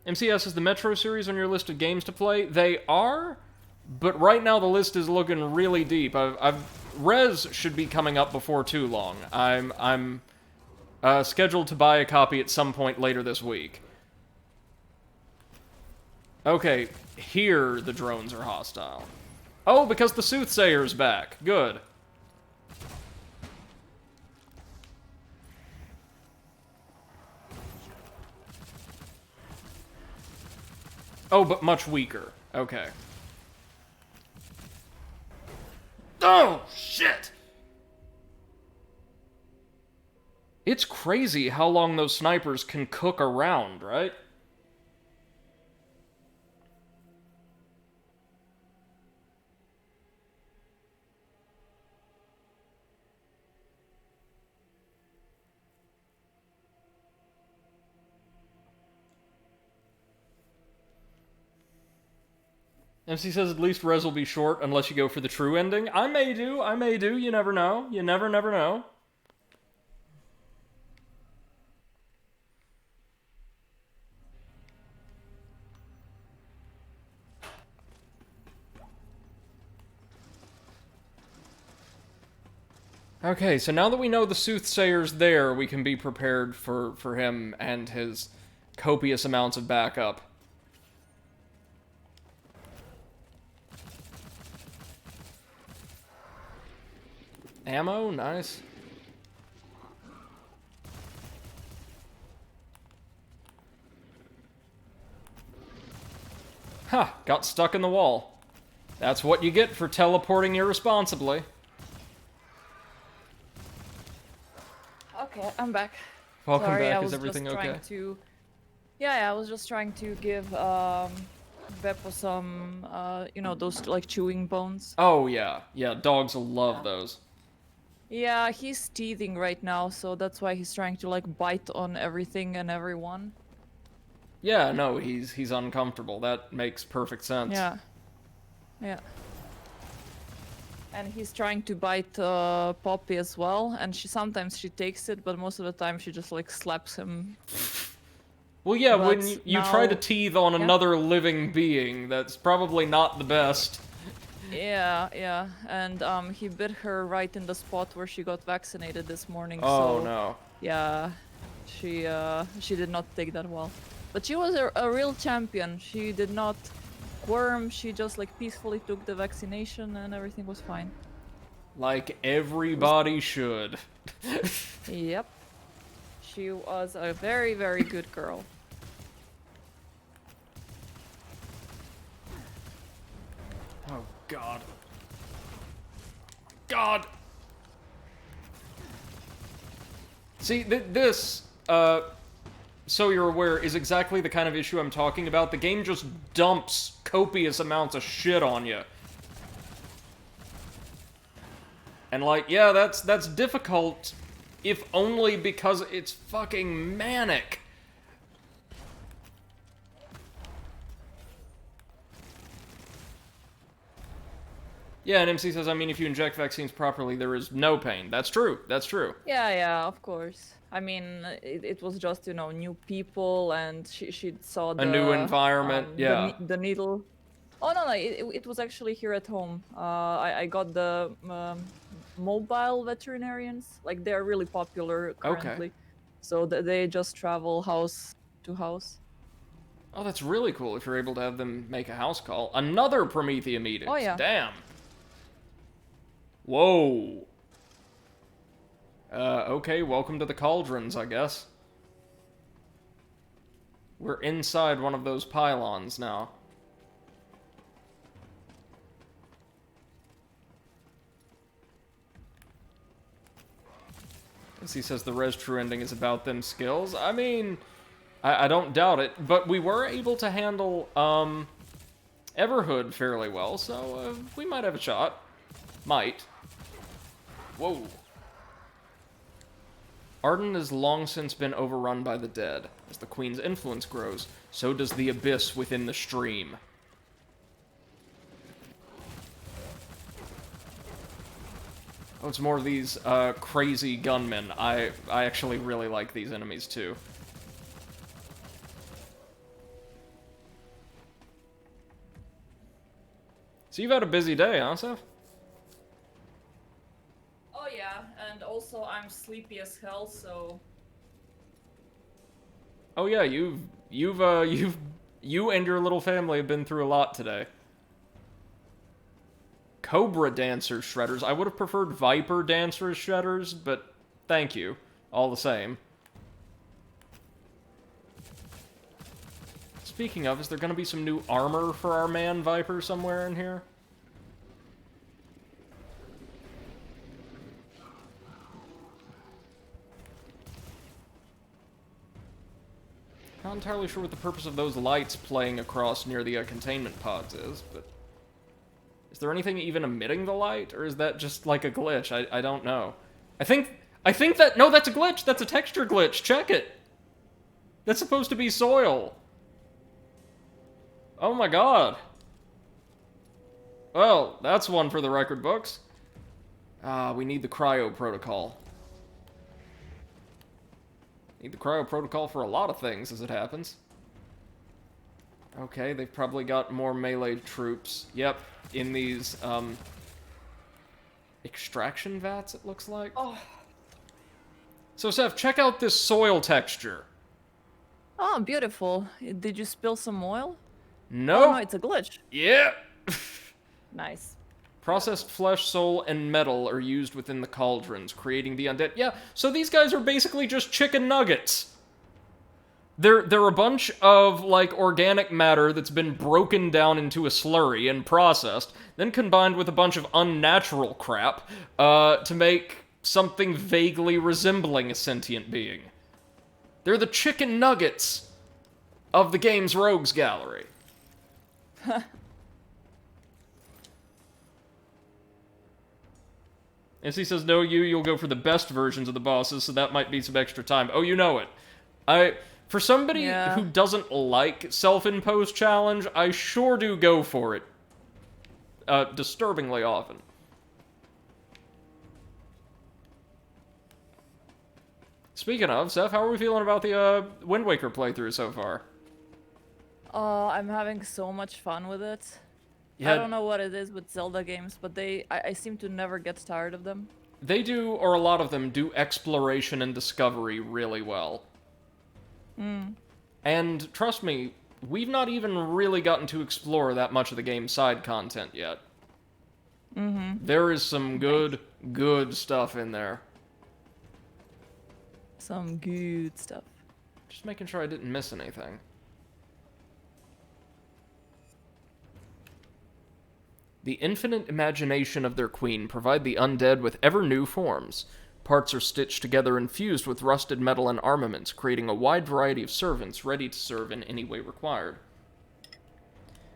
MCS, is the Metro series on your list of games to play? They are, but right now the list is looking really deep. Rez should be coming up before too long. I'm scheduled to buy a copy at some point later this week. Okay, here the drones are hostile. Oh, because the Soothsayer's back. Good. Oh, but much weaker. Okay. Oh, shit! It's crazy how long those snipers can cook around, right? MC says at least Rez will be short unless you go for the true ending. I may do, you never know. You never know. Okay, so now that we know the Soothsayer's there, we can be prepared for him and his copious amounts of backup. Ammo? Nice. Ha! Got stuck in the wall. That's what you get for teleporting irresponsibly. Okay, I'm back. Welcome Sorry, back. I was Is everything just okay? trying to... Yeah, I was just trying to give Beppo some, you know, those like chewing bones. Oh, yeah. Yeah, dogs will love those. Yeah, he's teething right now, so that's why he's trying to like bite on everything and everyone. Yeah, no, he's uncomfortable. That makes perfect sense. Yeah. Yeah. And he's trying to bite Poppy as well, and sometimes she takes it, but most of the time she just like slaps him. Well, yeah, But when you try to now- teeth on another living being, that's probably not the best. Yeah, and he bit her right in the spot where she got vaccinated this morning. Oh, so, no. Yeah, she did not take that well, but she was a real champion. She did not squirm. She just like peacefully took the vaccination, and everything was fine. Like everybody should. Yep, she was a very, very good girl. Oh, God. God! See, this, so you're aware, is exactly the kind of issue I'm talking about. The game just dumps copious amounts of shit on you. And like, yeah, that's difficult, if only because it's fucking manic. Yeah, and MC says, I mean, if you inject vaccines properly, there is no pain. That's true. That's true. Yeah, of course. I mean, it was just, you know, new people, and she saw the... A new environment, yeah. The needle. Oh, no, it was actually here at home. I got the mobile veterinarians. Like, they're really popular currently. Okay. So they just travel house to house. Oh, that's really cool if you're able to have them make a house call. Another Prometheum edict. Oh, yeah. Damn. Whoa. Okay, welcome to the cauldrons, I guess. We're inside one of those pylons now. As he says the res true ending is about them skills. I mean, I don't doubt it, but we were able to handle, Everhood fairly well, so we might have a shot. Might. Whoa. Arden has long since been overrun by the dead. As the Queen's influence grows, so does the abyss within the stream. Oh, it's more of these crazy gunmen. I actually really like these enemies too. So you've had a busy day, huh, Seth? Oh yeah, and also I'm sleepy as hell, so... Oh yeah, you and your little family have been through a lot today. Cobra Dancer Shredders. I would have preferred Viper Dancer Shredders, but thank you, all the same. Speaking of, is there gonna be some new armor for our man Viper somewhere in here? Not entirely sure what the purpose of those lights playing across near the containment pods is, but... Is there anything even emitting the light, or is that just like a glitch? I don't know. I think that... No, that's a glitch! That's a texture glitch! Check it! That's supposed to be soil! Oh my god. Well, that's one for the record books. We need the cryo protocol. Need the cryo protocol for a lot of things, as it happens. Okay, they've probably got more melee troops. Yep, in these, extraction vats, it looks like. Oh. So, Seth, check out this soil texture. Oh, beautiful. Did you spill some oil? No. Oh, no, it's a glitch. Yeah. Nice. Processed flesh, soul, and metal are used within the cauldrons, creating the undead. Yeah, so these guys are basically just chicken nuggets. They're a bunch of, like, organic matter that's been broken down into a slurry and processed, then combined with a bunch of unnatural crap, to make something vaguely resembling a sentient being. They're the chicken nuggets of the game's rogues gallery. And he says, no, you'll go for the best versions of the bosses, so that might be some extra time. Oh, you know it. For somebody who doesn't like self-imposed challenge, I sure do go for it. Disturbingly often. Speaking of, Seth, how are we feeling about the Wind Waker playthrough so far? I'm having so much fun with it. I don't know what it is with Zelda games, but I seem to never get tired of them. They do, or a lot of them, do exploration and discovery really well. And trust me, we've not even really gotten to explore that much of the game's side content yet. There is some good stuff in there. Some good stuff. Just making sure I didn't miss anything. The infinite imagination of their queen provide the undead with ever new forms. Parts are stitched together and fused with rusted metal and armaments, creating a wide variety of servants ready to serve in any way required.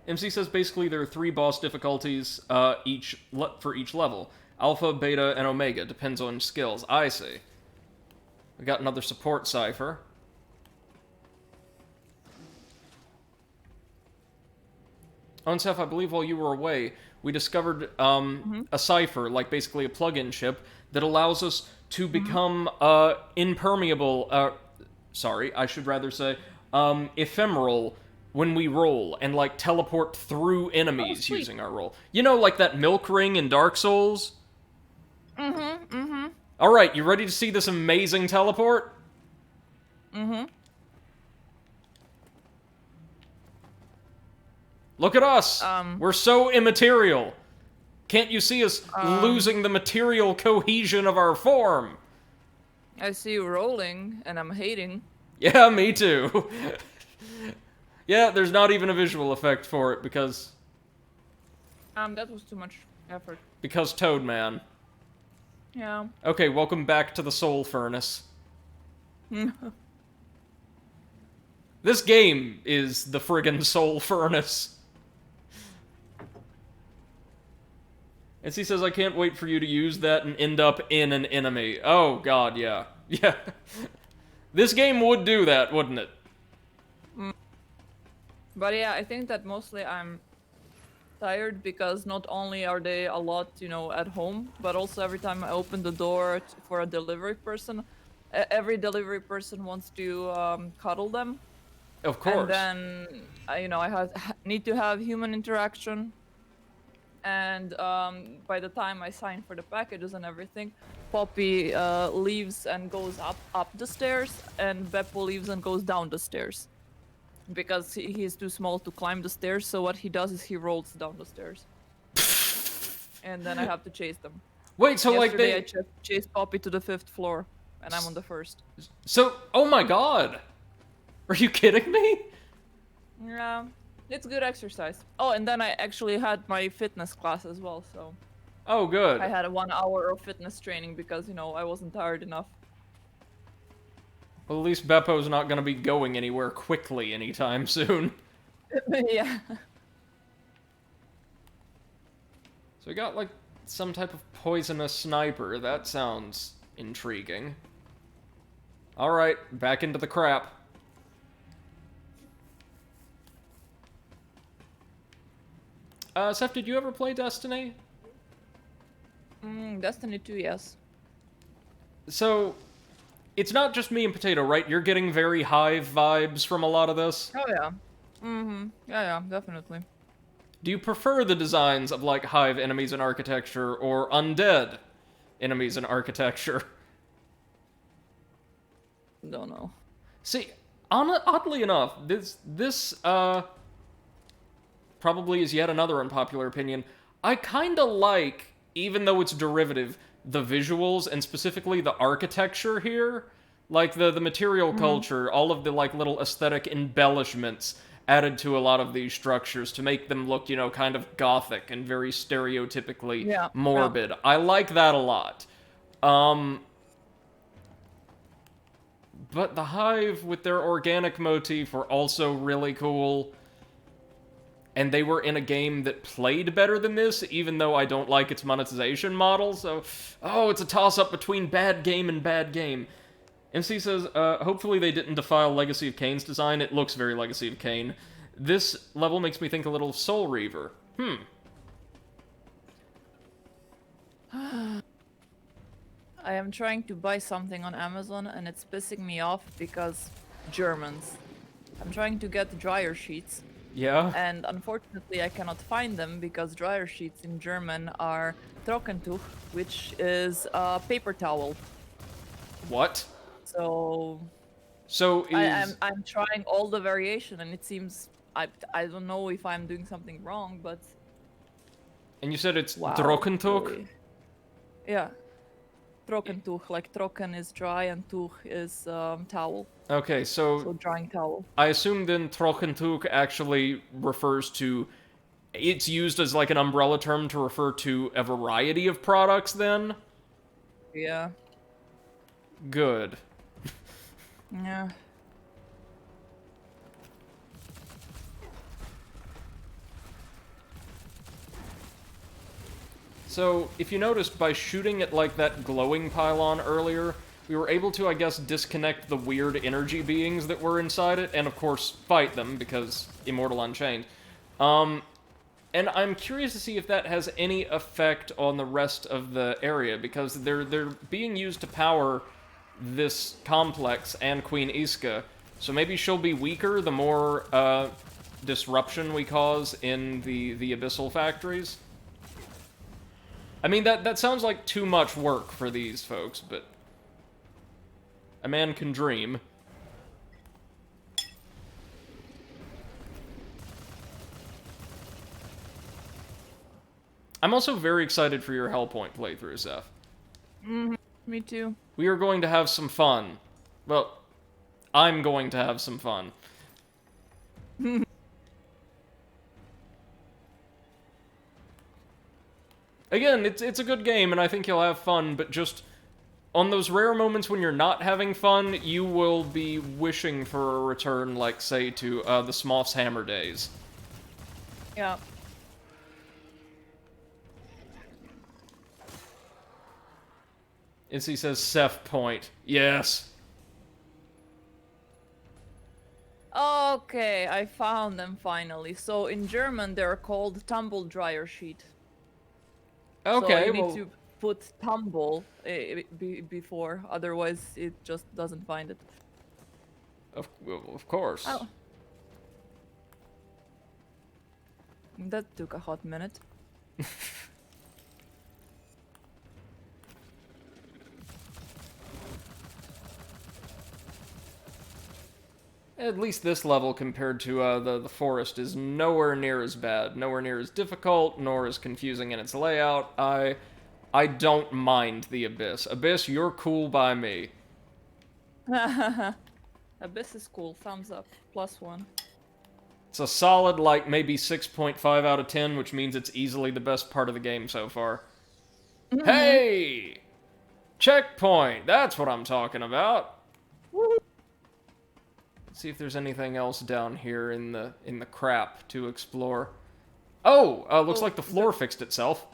MC says basically there are 3 boss difficulties for each level. Alpha, Beta, and Omega. Depends on skills. I see. We got another support cipher. Oh, and Seth, I believe while you were away, we discovered a cipher, like basically a plug-in chip, that allows us to become impermeable, sorry, I should rather say, ephemeral when we roll, and like teleport through enemies using our roll. You know, like that milk ring in Dark Souls? Alright, you ready to see this amazing teleport? Look at us! We're so immaterial! Can't you see us losing the material cohesion of our form? I see you rolling, and I'm hating. Yeah, me too. Yeah, there's not even a visual effect for it, because... that was too much effort. Because Toadman. Yeah. Okay, welcome back to the Soul Furnace. This game is the friggin' Soul Furnace. And he says, I can't wait for you to use that and end up in an enemy. Oh, God, yeah. Yeah. This game would do that, wouldn't it? But yeah, I think that mostly I'm tired because not only are they a lot, you know, at home, but also every time I open the door for a delivery person, every delivery person wants to cuddle them. Of course. And then, you know, need to have human interaction. And by the time I sign for the packages and everything, Poppy leaves and goes up the stairs, and Beppo leaves and goes down the stairs. Because he's too small to climb the stairs, so what he does is he rolls down the stairs. And then I have to chase them. Wait, so Yesterday like they... I chased Poppy to the 5th floor, and I'm on the 1st. So, oh my god! Are you kidding me? Yeah, it's good exercise. Oh, and then I actually had my fitness class as well, so... Oh, good. I had 1 hour of fitness training because, you know, I wasn't tired enough. Well, at least Beppo's not gonna be going anywhere quickly anytime soon. Yeah. So we got, like, some type of poisonous sniper. That sounds intriguing. Alright, back into the crap. Seth, did you ever play Destiny? Destiny 2, yes. So, it's not just me and Potato, right? You're getting very Hive vibes from a lot of this? Oh, yeah. Yeah, definitely. Do you prefer the designs of, like, Hive enemies in architecture, or undead enemies in architecture? Don't know. See, oddly enough, this probably is yet another unpopular opinion. I kinda like, even though it's derivative, the visuals, and specifically the architecture here. Like, the material culture, all of the, like, little aesthetic embellishments added to a lot of these structures to make them look, you know, kind of gothic and very stereotypically morbid. Yeah. I like that a lot. But the Hive, with their organic motif, were also really cool. And they were in a game that played better than this, even though I don't like its monetization model, so... Oh, it's a toss-up between bad game and bad game. MC says, hopefully they didn't defile Legacy of Kain's design. It looks very Legacy of Kain. This level makes me think a little of Soul Reaver. I am trying to buy something on Amazon, and it's pissing me off because Germans. I'm trying to get dryer sheets. Yeah? And unfortunately I cannot find them because dryer sheets in German are Trockentuch, which is a paper towel. What? So is... I'm trying all the variation, and it seems I don't know if I'm doing something wrong, but... And you said it's Trockentuch? Really? Yeah. Trockentuch, like Trocken is dry and Tuch is towel. Okay, so drying towel. I assume then Trockentuch actually refers to... It's used as like an umbrella term to refer to a variety of products then? Yeah. Good. Yeah. So, if you noticed, by shooting at, like, that glowing pylon earlier, we were able to, I guess, disconnect the weird energy beings that were inside it, and of course, fight them, because Immortal Unchained. And I'm curious to see if that has any effect on the rest of the area, because they're being used to power this complex and Queen Iska, so maybe she'll be weaker the more, disruption we cause in the Abyssal factories. I mean, that sounds like too much work for these folks, but... A man can dream. I'm also very excited for your Hellpoint playthrough, Seth. Me too. We are going to have some fun. Well, I'm going to have some fun. Again, it's a good game, and I think you'll have fun, but just... On those rare moments when you're not having fun, you will be wishing for a return, like, say, to the Smoth's Hammer days. Yeah. He says Seth Point. Yes. Okay, I found them finally. So in German, they're called tumble dryer sheet. So Okay, you need well, to put tumble before, otherwise it just doesn't find it. of course. Oh, that took a hot minute. At least this level compared to the forest is nowhere near as bad, nowhere near as difficult, nor as confusing in its layout. I don't mind the Abyss. Abyss, you're cool by me. Abyss is cool, thumbs up, +1. It's a solid, like, maybe 6.5 out of 10, which means it's easily the best part of the game so far. Hey! Checkpoint! That's what I'm talking about. Woo. Let's see if there's anything else down here in the crap to explore. Oh! Looks like the floor fixed itself.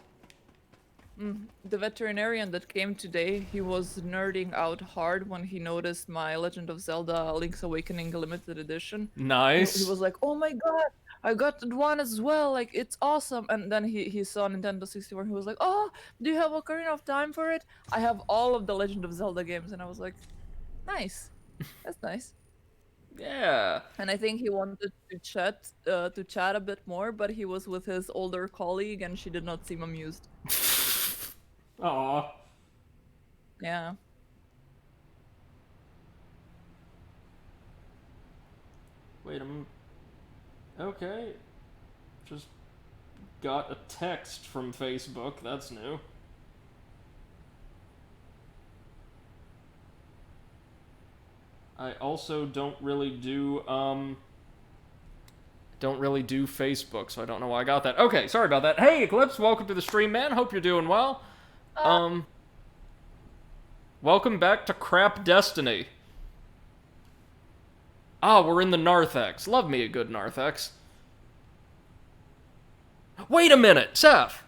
The veterinarian that came today, he was nerding out hard when he noticed my Legend of Zelda Link's Awakening limited edition. Nice. He was like, "Oh my god, I got that one as well, like it's awesome." And then he saw Nintendo 64 and he was like, "Oh, do you have Ocarina of Time for it? I have all of the Legend of Zelda games." And I was like, "Nice. That's nice." Yeah. And I think he wanted to chat a bit more, but he was with his older colleague and she did not seem amused. Aw. Yeah. Wait, okay. Just got a text from Facebook. That's new. I also don't really do Facebook, so I don't know why I got that. Okay, sorry about that. Hey, Eclipse, welcome to the stream, man. Hope you're doing well. Welcome back to Crap Destiny. Ah, we're in the Narthex. Love me a good Narthex. Wait a minute, Seth!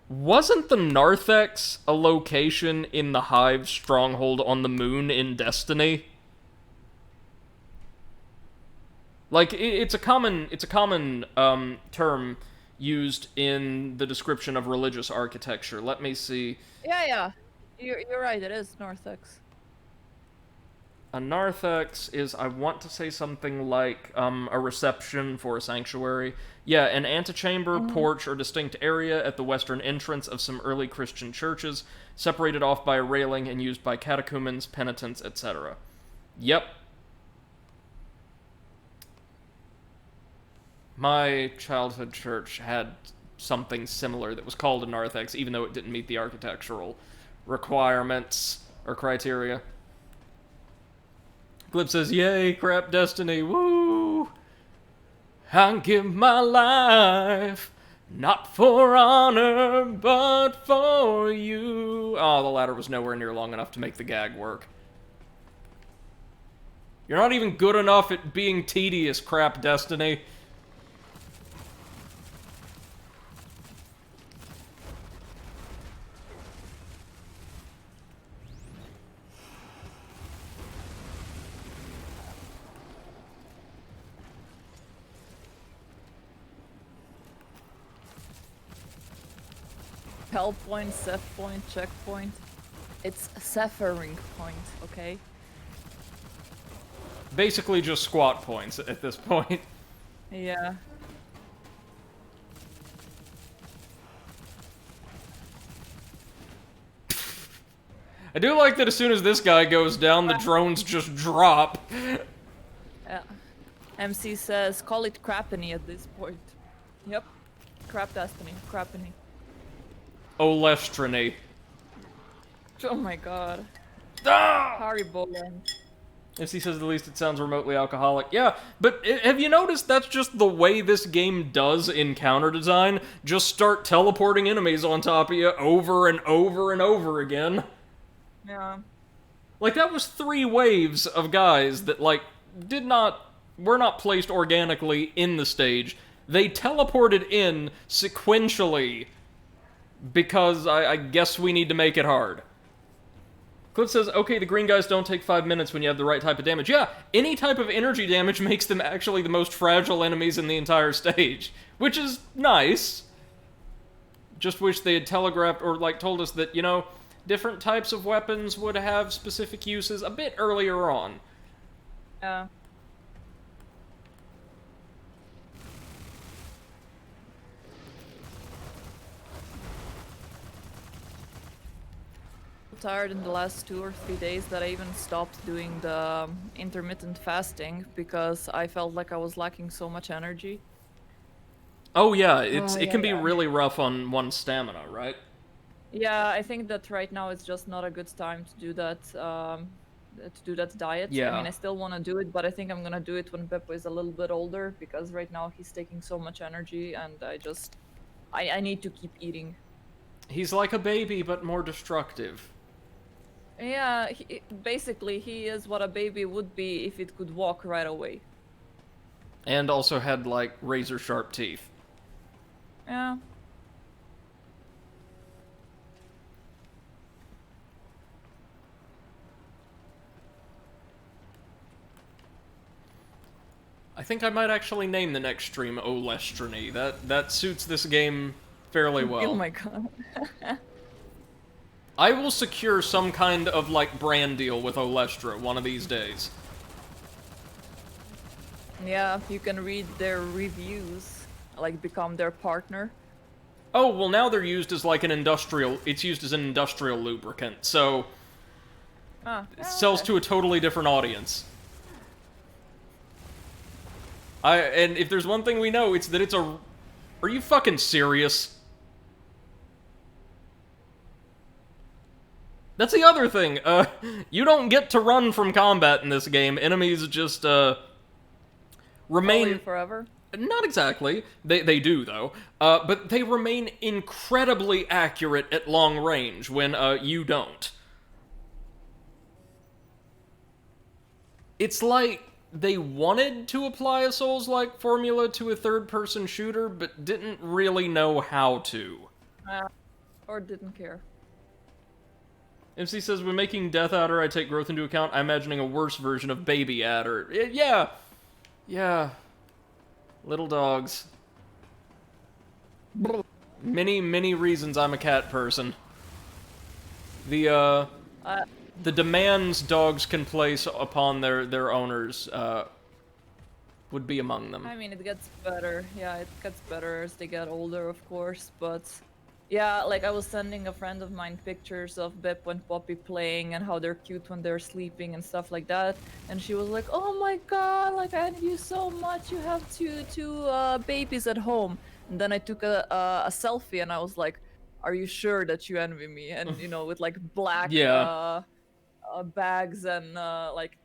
Wasn't the Narthex a location in the Hive stronghold on the moon in Destiny? Like, it's a common term used in the description of religious architecture. Let me see. Yeah. You're right, it is Narthex. A narthex is, I want to say something like, a reception for a sanctuary. Yeah, an antechamber, porch, or distinct area at the western entrance of some early Christian churches, separated off by a railing and used by catechumens, penitents, etc. Yep. My childhood church had something similar that was called a narthex, even though it didn't meet the architectural requirements or criteria. Glib says, "Yay, crap Destiny, woo! I'll give my life, not for honor, but for you." Oh, the ladder was nowhere near long enough to make the gag work. You're not even good enough at being tedious, crap Destiny. Hell point, Seth point, checkpoint. It's suffering point, okay? Basically just squat points at this point. Yeah. I do like that as soon as this guy goes down, the drones just drop. Yeah. MC says, call it crappany at this point. Yep. Crap Destiny, crappany. Olestrany. Oh my god. Ah! Haribo. As he says, at least it sounds remotely alcoholic. Yeah, but have you noticed that's just the way this game does encounter design? Just start teleporting enemies on top of you over and over and over again. Yeah. Like, that was 3 waves of guys that, like, were not placed organically in the stage. They teleported in sequentially because I guess we need to make it hard. Cliff says, okay, the green guys don't take 5 minutes when you have the right type of damage. Yeah, any type of energy damage makes them actually the most fragile enemies in the entire stage, which is nice. Just wish they had telegraphed or, like, told us that, you know, different types of weapons would have specific uses a bit earlier on. Yeah. Tired in the last 2 or 3 days that I even stopped doing the intermittent fasting because I felt like I was lacking so much energy. Oh yeah, it can be really rough on one's stamina, right? Yeah, I think that right now it's just not a good time to do that. Diet. Yeah. I mean, I still want to do it, but I think I'm gonna do it when Beppo is a little bit older because right now he's taking so much energy, and I need to keep eating. He's like a baby, but more destructive. Yeah, basically he is what a baby would be if it could walk right away. And also had, like, razor-sharp teeth. Yeah. I think I might actually name the next stream Olestrany. That suits this game fairly well. Oh my god. I will secure some kind of, like, brand deal with Olestra one of these days. Yeah, you can read their reviews, like become their partner. Oh, well now they're used as, like, it's used as an industrial lubricant, so... It sells to a totally different audience. And if there's one thing we know, it's that it's a... Are you fucking serious? That's the other thing, you don't get to run from combat in this game. Enemies just, remain... Follow you forever? Not exactly. They do, though. But they remain incredibly accurate at long range when, you don't. It's like they wanted to apply a Souls-like formula to a third-person shooter, but didn't really know how to. Or didn't care. MC says, when making Death Adder, I take growth into account. I'm imagining a worse version of Baby Adder. Yeah. Yeah. Little dogs. Many reasons I'm a cat person. The demands dogs can place upon their owners, would be among them. I mean, it gets better. Yeah, it gets better as they get older, of course, but... Yeah, like I was sending a friend of mine pictures of Bip and Poppy playing and how they're cute when they're sleeping and stuff like that. And she was like, oh my god, like I envy you so much. You have two babies at home. And then I took a selfie and I was like, are you sure that you envy me? And, you know, with like black bags and like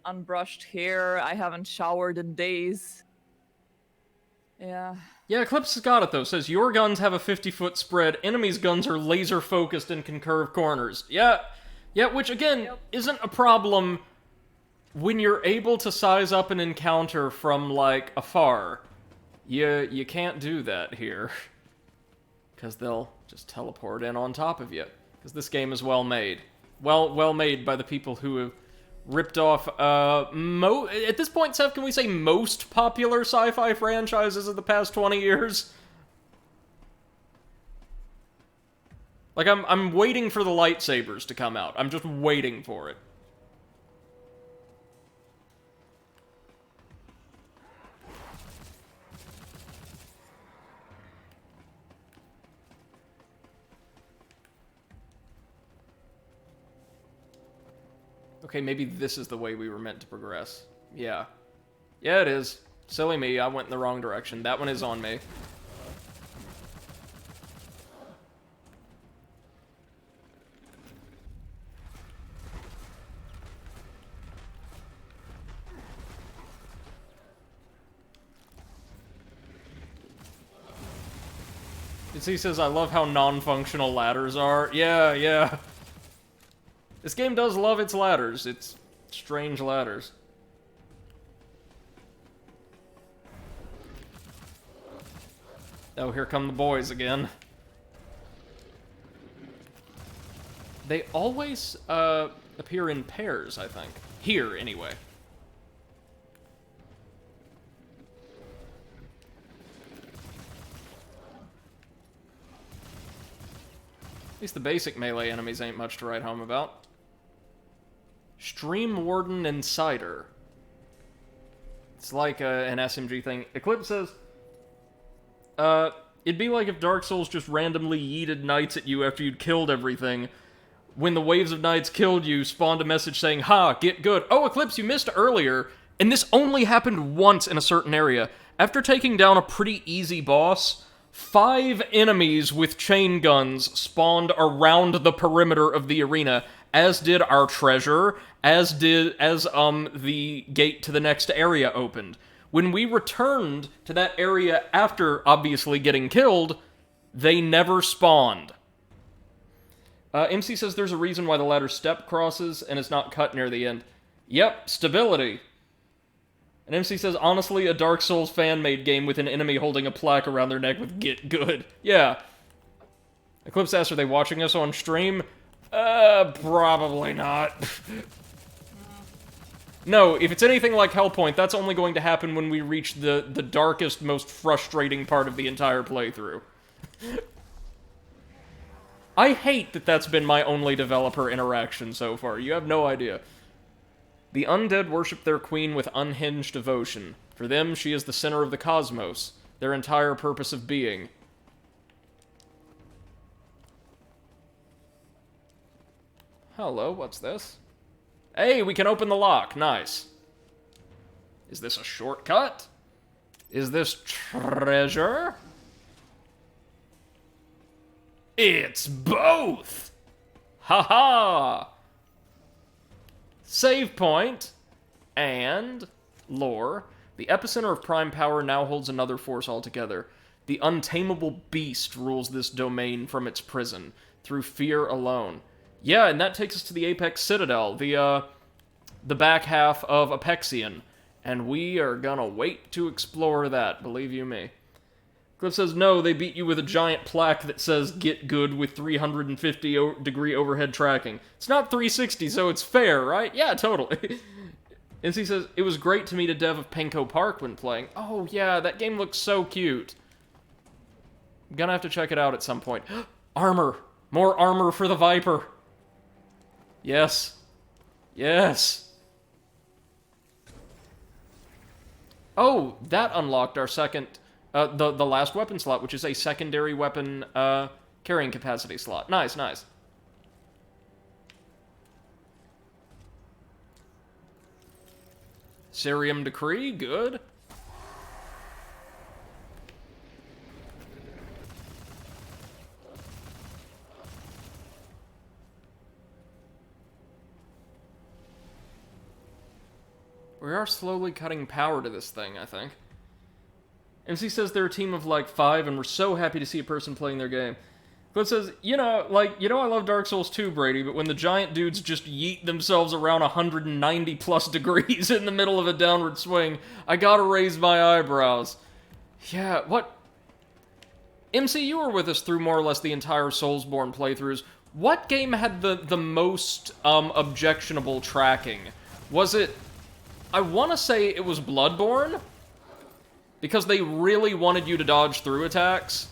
unbrushed hair. I haven't showered in days. Yeah. Yeah, Eclipse has got it, though. Says, your guns have a 50-foot spread, enemies' guns are laser-focused and can curve corners. Yeah, which, again, isn't a problem when you're able to size up an encounter from, like, afar. You can't do that here. Because they'll just teleport in on top of you. Because this game is well made. Well made by the people who have ripped off, at this point, Seth, can we say most popular sci-fi franchises of the past 20 years? Like, I'm waiting for the lightsabers to come out. I'm just waiting for it. Okay, maybe this is the way we were meant to progress. Yeah. Yeah, it is. Silly me, I went in the wrong direction. That one is on me. He says, I love how non-functional ladders are. Yeah. This game does love its ladders. It's strange ladders. Oh, here come the boys again. They always appear in pairs, I think. Here, anyway. At least the basic melee enemies ain't much to write home about. Stream Warden Insider. It's like an SMG thing. Eclipse says, it'd be like if Dark Souls just randomly yeeted knights at you after you'd killed everything. When the waves of knights killed you, spawned a message saying, "Ha, get good." Oh, Eclipse, you missed earlier, and this only happened once in a certain area. After taking down a pretty easy boss, 5 enemies with chain guns spawned around the perimeter of the arena, as did our treasure, as the gate to the next area opened. When we returned to that area after obviously getting killed, they never spawned. MC says there's a reason why the ladder step crosses and it's not cut near the end. Yep, stability. And MC says, honestly, a Dark Souls fan-made game with an enemy holding a plaque around their neck with "Get Good." Yeah. Eclipse asks, are they watching us on stream? Probably not. No, if it's anything like Hellpoint, that's only going to happen when we reach the darkest, most frustrating part of the entire playthrough. I hate that that's been my only developer interaction so far. You have no idea. The undead worship their queen with unhinged devotion. For them, she is the center of the cosmos, their entire purpose of being. Hello, what's this? Hey, we can open the lock. Nice. Is this a shortcut? Is this treasure? It's both! Haha! Save point. And lore. The epicenter of prime power now holds another force altogether. The untamable beast rules this domain from its prison, through fear alone. Yeah, and that takes us to the Apex Citadel, the back half of Apexian. And we are gonna wait to explore that, believe you me. Cliff says, no, they beat you with a giant plaque that says, "Get good" with 350-degree overhead tracking. It's not 360, so it's fair, right? Yeah, totally. And he says, it was great to meet a dev of Penco Park when playing. Oh, yeah, that game looks so cute. I'm gonna have to check it out at some point. Armor! More armor for the VIPER! Yes. Yes. Oh, that unlocked our second... the last weapon slot, which is a secondary weapon carrying capacity slot. Nice, nice. Cerium Decree, good. We are slowly cutting power to this thing, I think. MC says they're a team of like 5, and we're so happy to see a person playing their game. Cliff says, I love Dark Souls 2, Brady, but when the giant dudes just yeet themselves around 190 plus degrees in the middle of a downward swing, I gotta raise my eyebrows. Yeah, what? MC, you were with us through more or less the entire Soulsborne playthroughs. What game had the most objectionable tracking? Was it... I want to say it was Bloodborne? Because they really wanted you to dodge through attacks.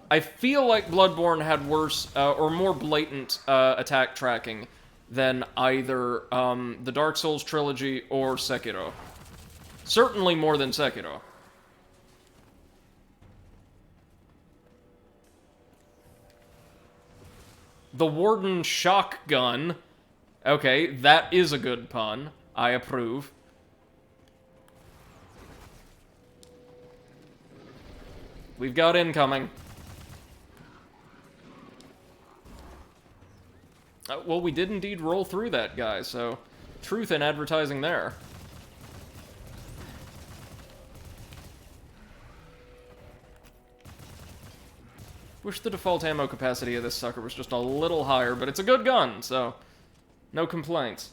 I feel like Bloodborne had worse, or more blatant, attack tracking than either, the Dark Souls trilogy or Sekiro. Certainly more than Sekiro. The Warden Shotgun. Okay, that is a good pun. I approve. We've got incoming. Well, we did indeed roll through that guy, so truth in advertising there. Wish the default ammo capacity of this sucker was just a little higher, but it's a good gun, so no complaints.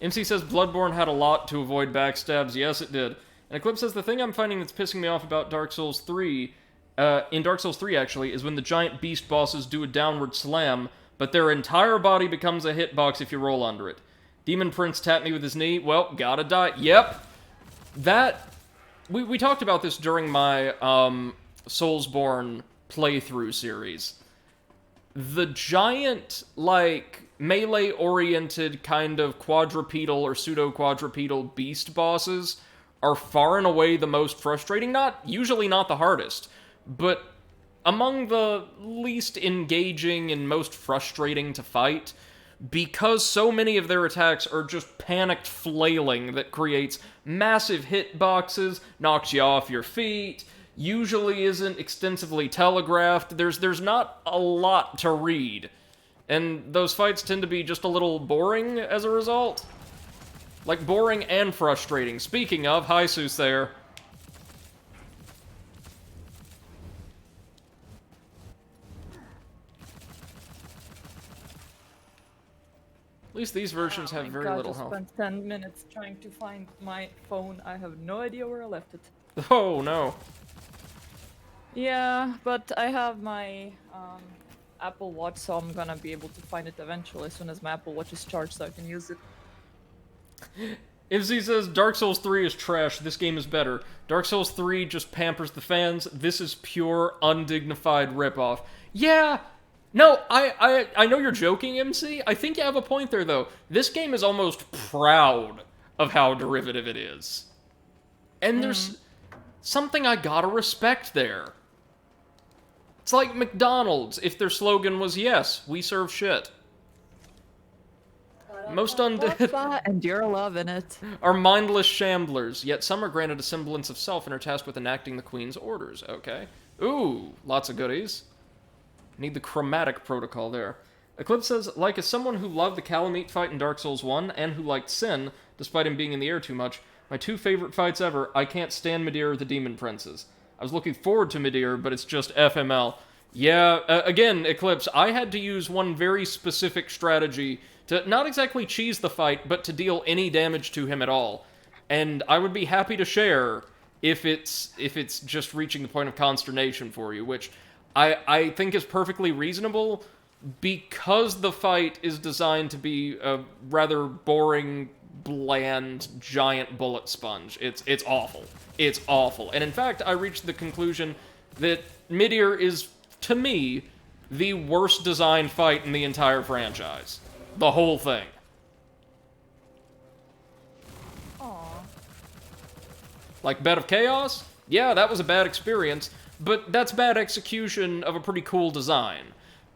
MC says Bloodborne had a lot to avoid backstabs. Yes, it did. And Eclipse says, the thing I'm finding that's pissing me off about Dark Souls 3, in Dark Souls 3 actually, is when the giant beast bosses do a downward slam, but their entire body becomes a hitbox if you roll under it. Demon Prince tapped me with his knee. Well, gotta die. Yep. That... We talked about this during my Soulsborne playthrough series. The giant, like, melee-oriented kind of quadrupedal or pseudo-quadrupedal beast bosses are far and away the most frustrating. Usually not the hardest, but among the least engaging and most frustrating to fight, because so many of their attacks are just panicked flailing that creates massive hitboxes, knocks you off your feet, usually isn't extensively telegraphed. There's not a lot to read. And those fights tend to be just a little boring as a result. Like, boring and frustrating. Speaking of, hi, Soothsayer. At least these versions have very little health. I spent 10 minutes trying to find my phone. I have no idea where I left it. Oh, no. Yeah, but I have my Apple Watch, so I'm gonna be able to find it eventually as soon as my Apple Watch is charged so I can use it. Ivzy says, Dark Souls 3 is trash, this game is better. Dark Souls 3 just pampers the fans, this is pure, undignified ripoff. Yeah! No, I know you're joking, MC. I think you have a point there, though. This game is almost proud of how derivative it is. And there's something I gotta respect there. It's like McDonald's, if their slogan was, yes, we serve shit. Most undead and you're loving it. are mindless shamblers, yet some are granted a semblance of self and are tasked with enacting the Queen's orders. Okay. Ooh, lots of goodies. Need the chromatic protocol there. Eclipse says, like as someone who loved the Calamite fight in Dark Souls 1, and who liked Sin, despite him being in the air too much, my two favorite fights ever, I can't stand Midir or the Demon Princes. I was looking forward to Midir, but it's just FML. Yeah, again, Eclipse, I had to use one very specific strategy to not exactly cheese the fight, but to deal any damage to him at all. And I would be happy to share if it's just reaching the point of consternation for you, which I think is perfectly reasonable, because the fight is designed to be a rather boring, bland, giant bullet sponge. It's awful. It's awful. And in fact, I reached the conclusion that Midir is, to me, the worst designed fight in the entire franchise. The whole thing. Aww. Like Bed of Chaos? Yeah, that was a bad experience, but that's bad execution of a pretty cool design.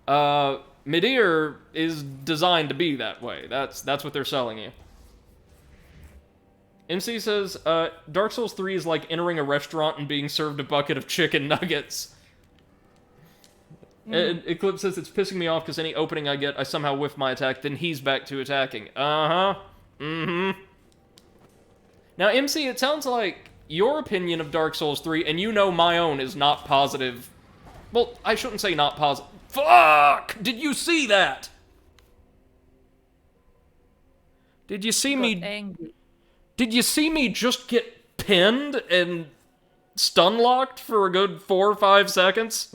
Midir is designed to be that way. That's what they're selling you. MC says, Dark Souls 3 is like entering a restaurant and being served a bucket of chicken nuggets. Eclipse says, it's pissing me off because any opening I get, I somehow whiff my attack, then he's back to attacking. Uh-huh. Mm-hmm. Now, MC, it sounds like your opinion of Dark Souls 3, and you know my own, is not positive. Well, I shouldn't say not positive. Fuck! Did you see that? Did you see me... Angry. Did you see me just get pinned and stun-locked for a good 4 or 5 seconds?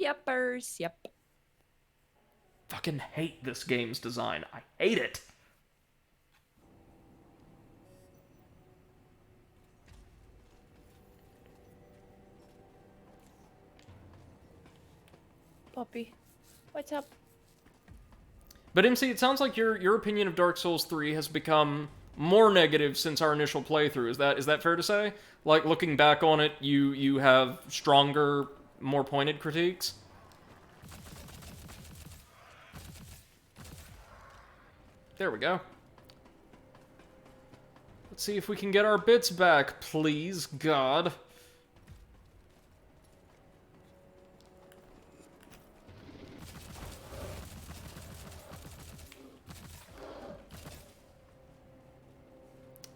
Yepers, yep. Fucking hate this game's design. I hate it. Poppy, what's up? But MC, it sounds like your opinion of Dark Souls 3 has become more negative since our initial playthrough. Is that fair to say? Like, looking back on it, you have stronger, more pointed critiques? There we go. Let's see if we can get our bits back, please, God.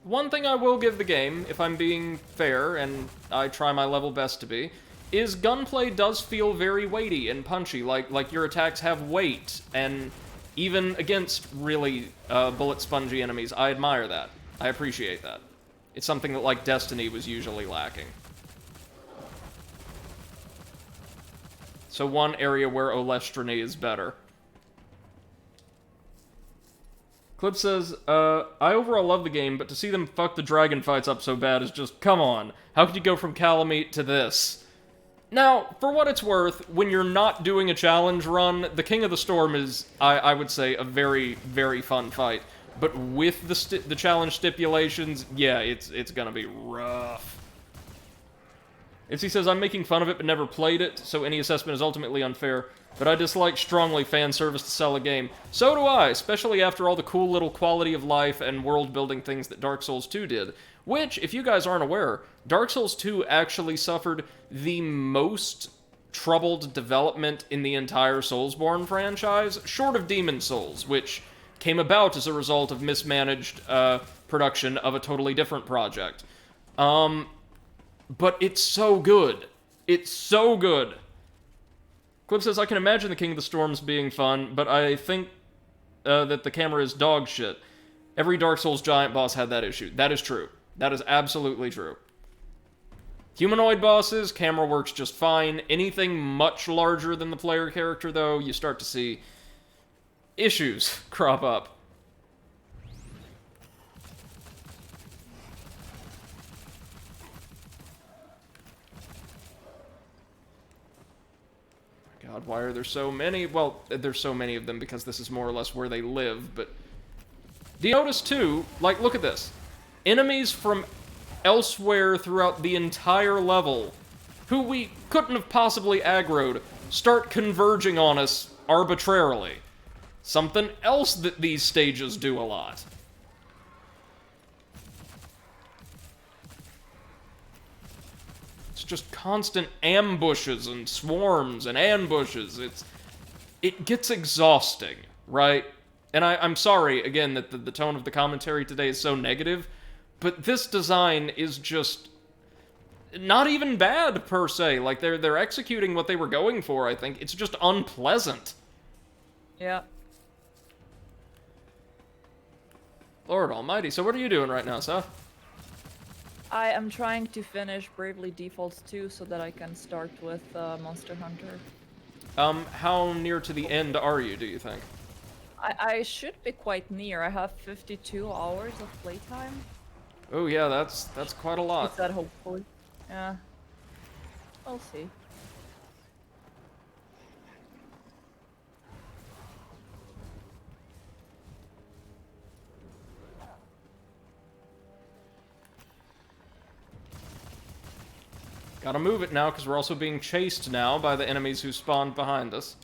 One thing I will give the game, if I'm being fair, and I try my level best to be, is gunplay does feel very weighty and punchy, like your attacks have weight, and even against really bullet-spongy enemies, I admire that. I appreciate that. It's something that, like, Destiny was usually lacking. So one area where Olestrine is better. Clip says, I overall love the game, but to see them fuck the dragon fights up so bad is just, come on. How could you go from Calamite to this? Now, for what it's worth, when you're not doing a challenge run, the King of the Storm is, I would say, a very, very fun fight. But with the challenge stipulations, yeah, it's gonna be rough. Ipsy says, I'm making fun of it but never played it, so any assessment is ultimately unfair. But I dislike strongly fan service to sell a game. So do I, especially after all the cool little quality of life and world-building things that Dark Souls 2 did. Which, if you guys aren't aware, Dark Souls 2 actually suffered the most troubled development in the entire Soulsborne franchise, short of Demon's Souls, which came about as a result of mismanaged production of a totally different project. But it's so good. It's so good. Clip says, I can imagine the King of the Storms being fun, but I think that the camera is dog shit. Every Dark Souls giant boss had that issue. That is true. That is absolutely true. Humanoid bosses, camera works just fine. Anything much larger than the player character, though, you start to see issues crop up. God, why are there so many? Well, there's so many of them because this is more or less where they live, but... Do you notice, too, like, look at this. Enemies from elsewhere throughout the entire level, who we couldn't have possibly aggroed, start converging on us arbitrarily. Something else that these stages do a lot. It's just constant ambushes and swarms and ambushes. It gets exhausting, right? And I'm sorry, again, that the tone of the commentary today is so negative, but this design is just not even bad, per se. Like, they're executing what they were going for, I think. It's just unpleasant. Yeah. Lord almighty. So what are you doing right now, Seth? I am trying to finish Bravely Defaults 2 so that I can start with Monster Hunter. How near to the end are you, do you think? I should be quite near. I have 52 hours of playtime. Oh yeah, that's quite a lot. Is that hopefully? Yeah. We'll see. Gotta move it now, because we're also being chased now by the enemies who spawned behind us.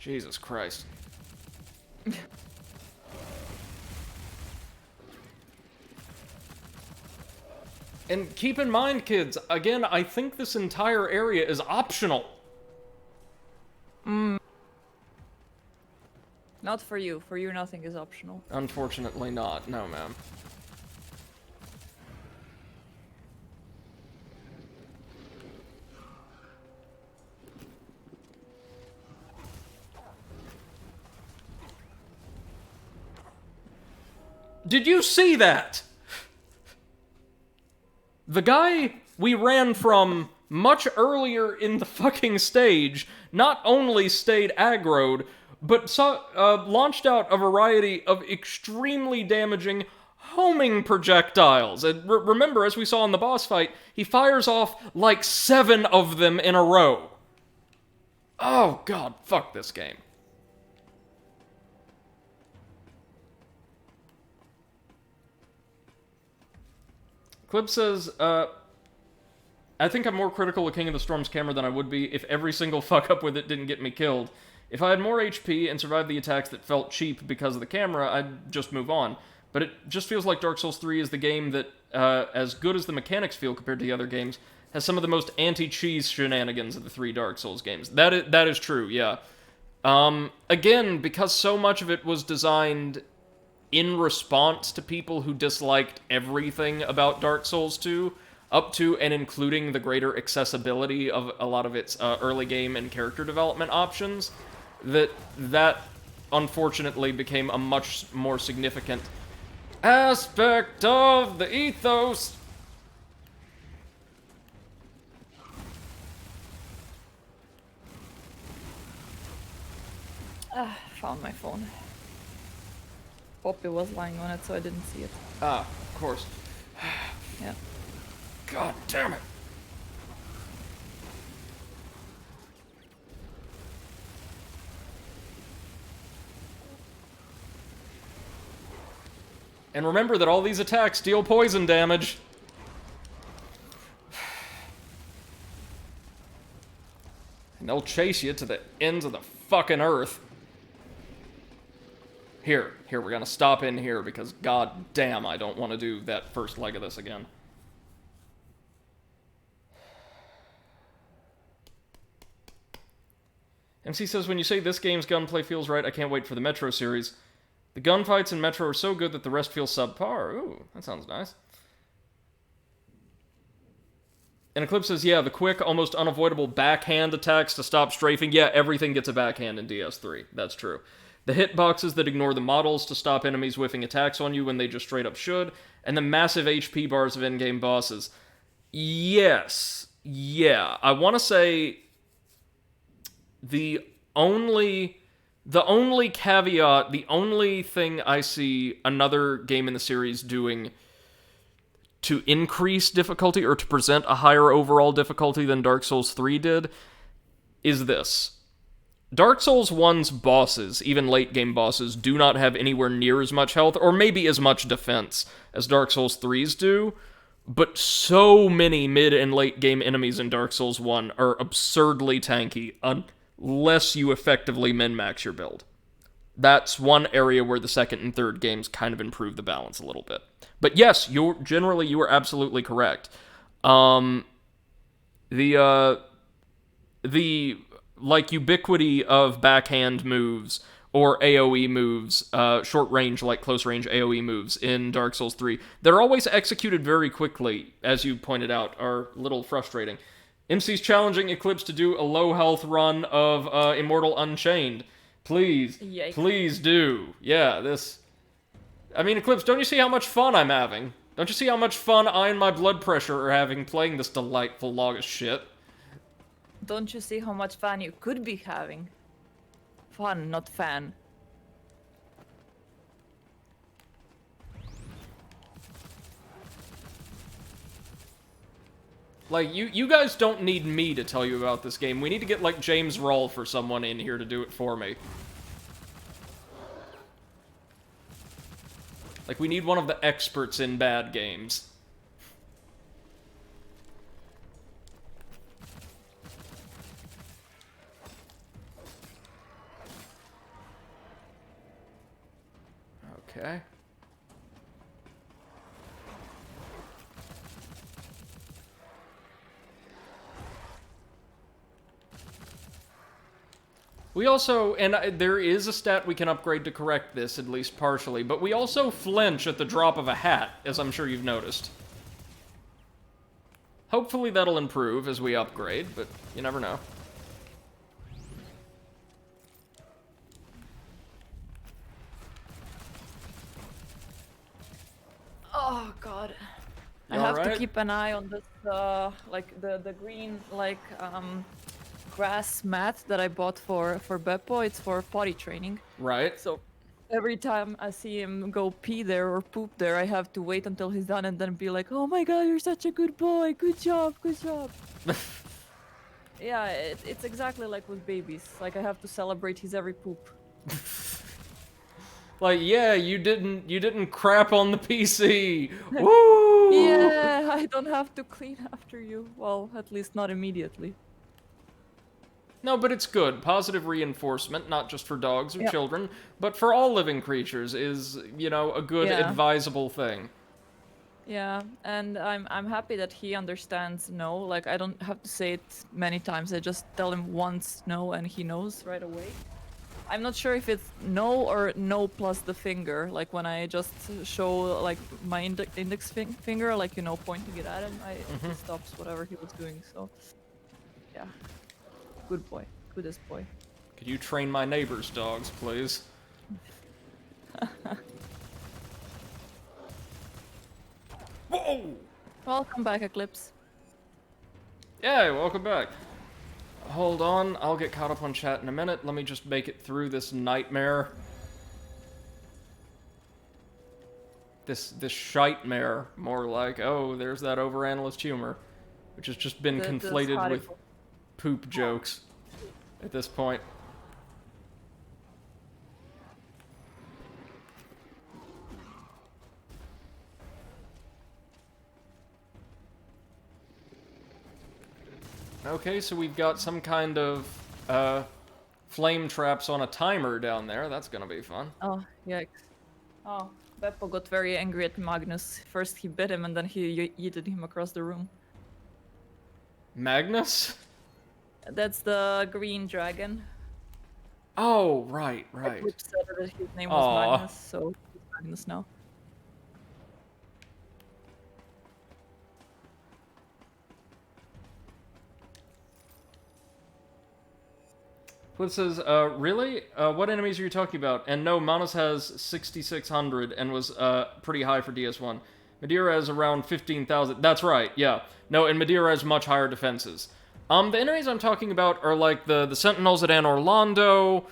Jesus Christ. And keep in mind, kids, again, I think this entire area is optional. Not for you. For you, nothing is optional. Unfortunately not. No, ma'am. Did you see that? The guy we ran from much earlier in the fucking stage not only stayed aggroed, but launched out a variety of extremely damaging homing projectiles. And remember, as we saw in the boss fight, he fires off like 7 of them in a row. Oh god, fuck this game. Clip says, I think I'm more critical of King of the Storm's camera than I would be if every single fuck-up with it didn't get me killed. If I had more HP and survived the attacks that felt cheap because of the camera, I'd just move on. But it just feels like Dark Souls 3 is the game that, as good as the mechanics feel compared to the other games, has some of the most anti-cheese shenanigans of the 3 Dark Souls games. That is true, yeah. Again, because so much of it was designed in response to people who disliked everything about Dark Souls 2, up to and including the greater accessibility of a lot of its early game and character development options, that unfortunately became a much more significant aspect of the ethos. Found my phone. Poppy was lying on it, so I didn't see it. Ah, of course. Yeah. God damn it. And remember that all these attacks deal poison damage. And they'll chase you to the ends of the fucking earth. Here, we're gonna stop in here because god damn, I don't want to do that first leg of this again. MC says, when you say this game's gunplay feels right, I can't wait for the Metro series. The gunfights in Metro are so good that the rest feels subpar. Ooh, that sounds nice. And Eclipse says, yeah, the quick, almost unavoidable backhand attacks to stop strafing. Yeah, everything gets a backhand in DS3. That's true. The hitboxes that ignore the models to stop enemies whiffing attacks on you when they just straight up should. And the massive HP bars of in-game bosses. Yes. Yeah. I want to say the only caveat, the only thing I see another game in the series doing to increase difficulty or to present a higher overall difficulty than Dark Souls 3 did is this. Dark Souls 1's bosses, even late game bosses, do not have anywhere near as much health, or maybe as much defense, as Dark Souls 3's do, but so many mid and late game enemies in Dark Souls 1 are absurdly tanky, unless you effectively min-max your build. That's one area where the second and third games kind of improve the balance a little bit. But yes, you are absolutely correct. The like ubiquity of backhand moves or AoE moves, short range like close range AoE moves in Dark Souls 3, they're always executed very quickly, as you pointed out, are a little frustrating. MC's challenging Eclipse to do a low health run of Immortal Unchained. Please, Yikes. please do. Yeah, this... I mean, Eclipse, don't you see how much fun I'm having? Don't you see how much fun I and my blood pressure are having playing this delightful log of shit? Don't you see how much fun you could be having? Fun, not fan. Like, you guys don't need me to tell you about this game. We need to get, like, James Rolfe or someone in here to do it for me. Like, we need one of the experts in bad games. Okay. We also, and there is a stat we can upgrade to correct this, at least partially, but we also flinch at the drop of a hat, as I'm sure you've noticed. Hopefully that'll improve as we upgrade, but you never know. Oh god. You I have alright? to keep an eye on this, like the green, like, grass mat that I bought for Beppo. It's for potty training. Right. So every time I see him go pee there or poop there, I have to wait until he's done and then be like, oh my god, you're such a good boy. Good job, good job. Yeah, it's exactly like with babies. Like, I have to celebrate his every poop. Like, yeah, you didn't crap on the PC. Woo! Yeah, I don't have to clean after you. Well, at least not immediately. No, but it's good. Positive reinforcement, not just for dogs or Yep. children, but for all living creatures is, you know, a good, Yeah. advisable thing. Yeah, and I'm happy that he understands no. Like, I don't have to say it many times. I just tell him once no and he knows right away. I'm not sure if it's no or no plus the finger. Like when I just show like my index finger, like pointing it at him, he stops whatever he was doing. So yeah, good boy, goodest boy. Could you train my neighbor's dogs, please? Whoa! Welcome back, Eclipse. Yeah, welcome back. Hold on, I'll get caught up on chat in a minute. Let me just make it through this nightmare. This shite-mare, more like. Oh, there's that overanalyst humor, which has just been conflated with poop jokes at this point. Okay, so we've got some kind of flame traps on a timer down there. That's gonna be fun. Oh, yikes. Oh, Beppo got very angry at Magnus. First he bit him and then he yeeted him across the room. Magnus? That's the green dragon. Oh, right. Eclipse said that his name was Magnus, so he's Magnus now. Flip says, really? What enemies are you talking about? And no, Manus has 6,600 and was pretty high for DS1. Madeira has around 15,000. That's right, yeah. No, and Madeira has much higher defenses. The enemies I'm talking about are like the Sentinels at Anor Londo,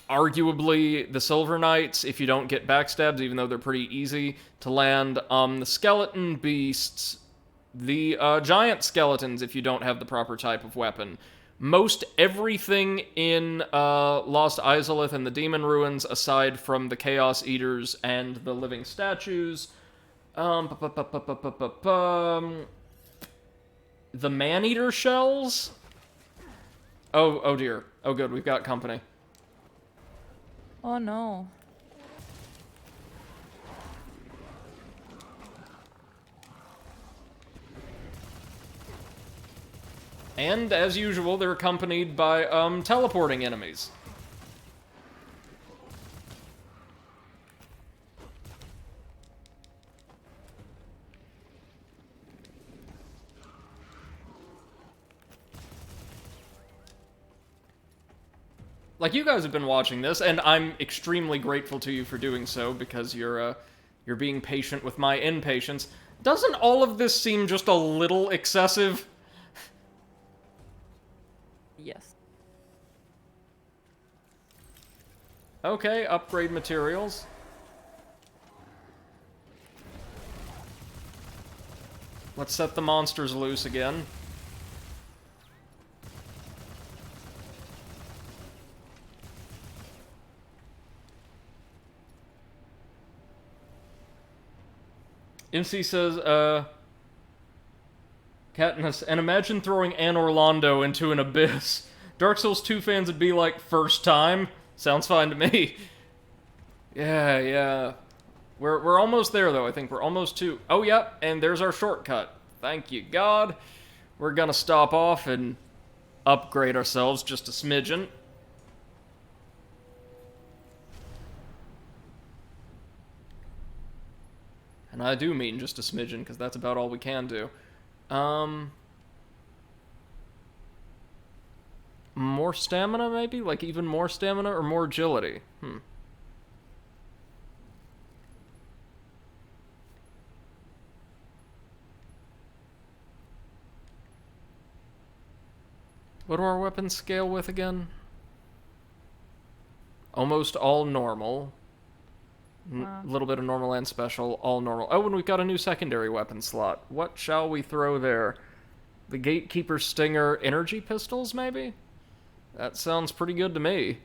arguably the Silver Knights, if you don't get backstabs, even though they're pretty easy to land. The Skeleton Beasts, the Giant Skeletons, if you don't have the proper type of weapon. Most everything in Lost Izalith and the Demon Ruins, aside from the Chaos Eaters and the Living Statues. The Man-Eater shells? Oh dear. Oh good, we've got company. Oh no. And, as usual, they're accompanied by, teleporting enemies. Like, you guys have been watching this, and I'm extremely grateful to you for doing so, because you're being patient with my impatience. Doesn't all of this seem just a little excessive? Yes. Okay, upgrade materials. Let's set the monsters loose again. MC says, Katniss, and imagine throwing Anor Londo into an abyss. Dark Souls 2 fans would be like, first time? Sounds fine to me. Yeah. We're almost there, though. I think we're almost to... Oh, yep, and there's our shortcut. Thank you, God. We're gonna stop off and upgrade ourselves just a smidgen. And I do mean just a smidgen, because that's about all we can do. More stamina, maybe? Like, even more stamina or more agility? What do our weapons scale with again? Almost all normal. A little bit of normal and special, all normal. Oh, and we've got a new secondary weapon slot. What shall we throw there? The Gatekeeper Stinger energy pistols, maybe? That sounds pretty good to me.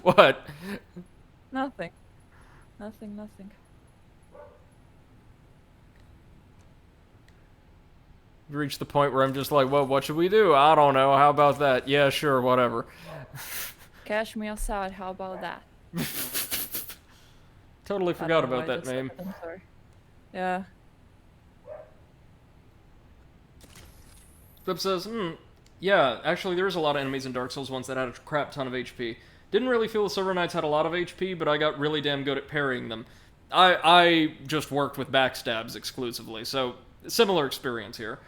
What? Nothing. Nothing. We've reached the point where I'm just like, well, what should we do? I don't know. How about that? Yeah, sure, whatever. Cash me outside, how about that? Totally forgot about that name. I'm sorry. Yeah. Flip says, Yeah, actually, there's a lot of enemies in Dark Souls ones that had a crap ton of HP. Didn't really feel the Silver Knights had a lot of HP, but I got really damn good at parrying them. I just worked with backstabs exclusively, so similar experience here.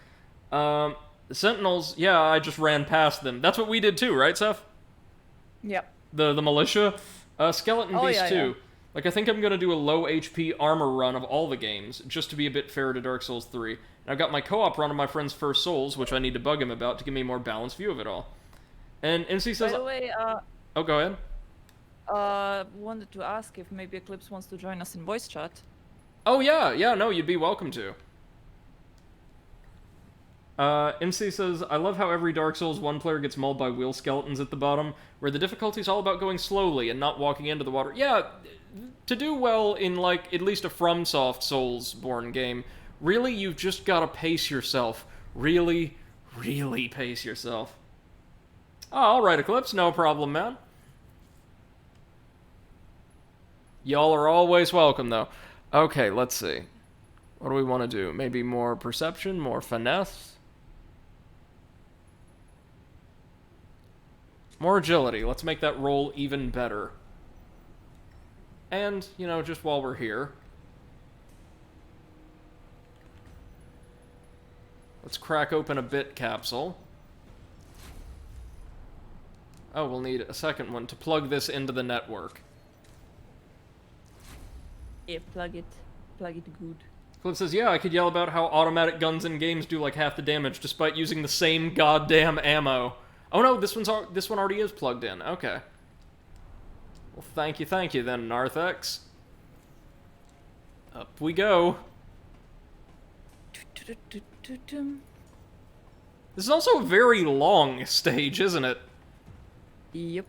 The Sentinels, yeah, I just ran past them. That's what we did too, right, Seth? Yep. The militia. Skeleton Oh, Beast yeah, too. yeah. Like, I think I'm gonna do a low HP armor run of all the games, just to be a bit fair to Dark Souls 3. And I've got my co-op run of my friend's First Souls, which I need to bug him about to give me a more balanced view of it all. And NC By says... the way, Oh, go ahead. wanted to ask if maybe Eclipse wants to join us in voice chat. Oh, yeah, no, you'd be welcome to. MC says, I love how every Dark Souls 1 player gets mauled by wheel skeletons at the bottom, where the difficulty's all about going slowly and not walking into the water. Yeah, to do well in, like, at least a FromSoft Soulsborne game, really, you've just gotta pace yourself. Really, really pace yourself. Oh, alright, Eclipse, no problem, man. Y'all are always welcome, though. Okay, let's see. What do we want to do? Maybe more perception, more finesse? More agility. Let's make that roll even better. And, you know, just while we're here, let's crack open a bit capsule. Oh, we'll need a second one to plug this into the network. Yeah, plug it. Plug it good. Cliff says, yeah, I could yell about how automatic guns in games do like half the damage despite using the same goddamn ammo. Oh no, this one already is plugged in. Okay. Well, thank you then, Narthex. Up we go. This is also a very long stage, isn't it? Yep.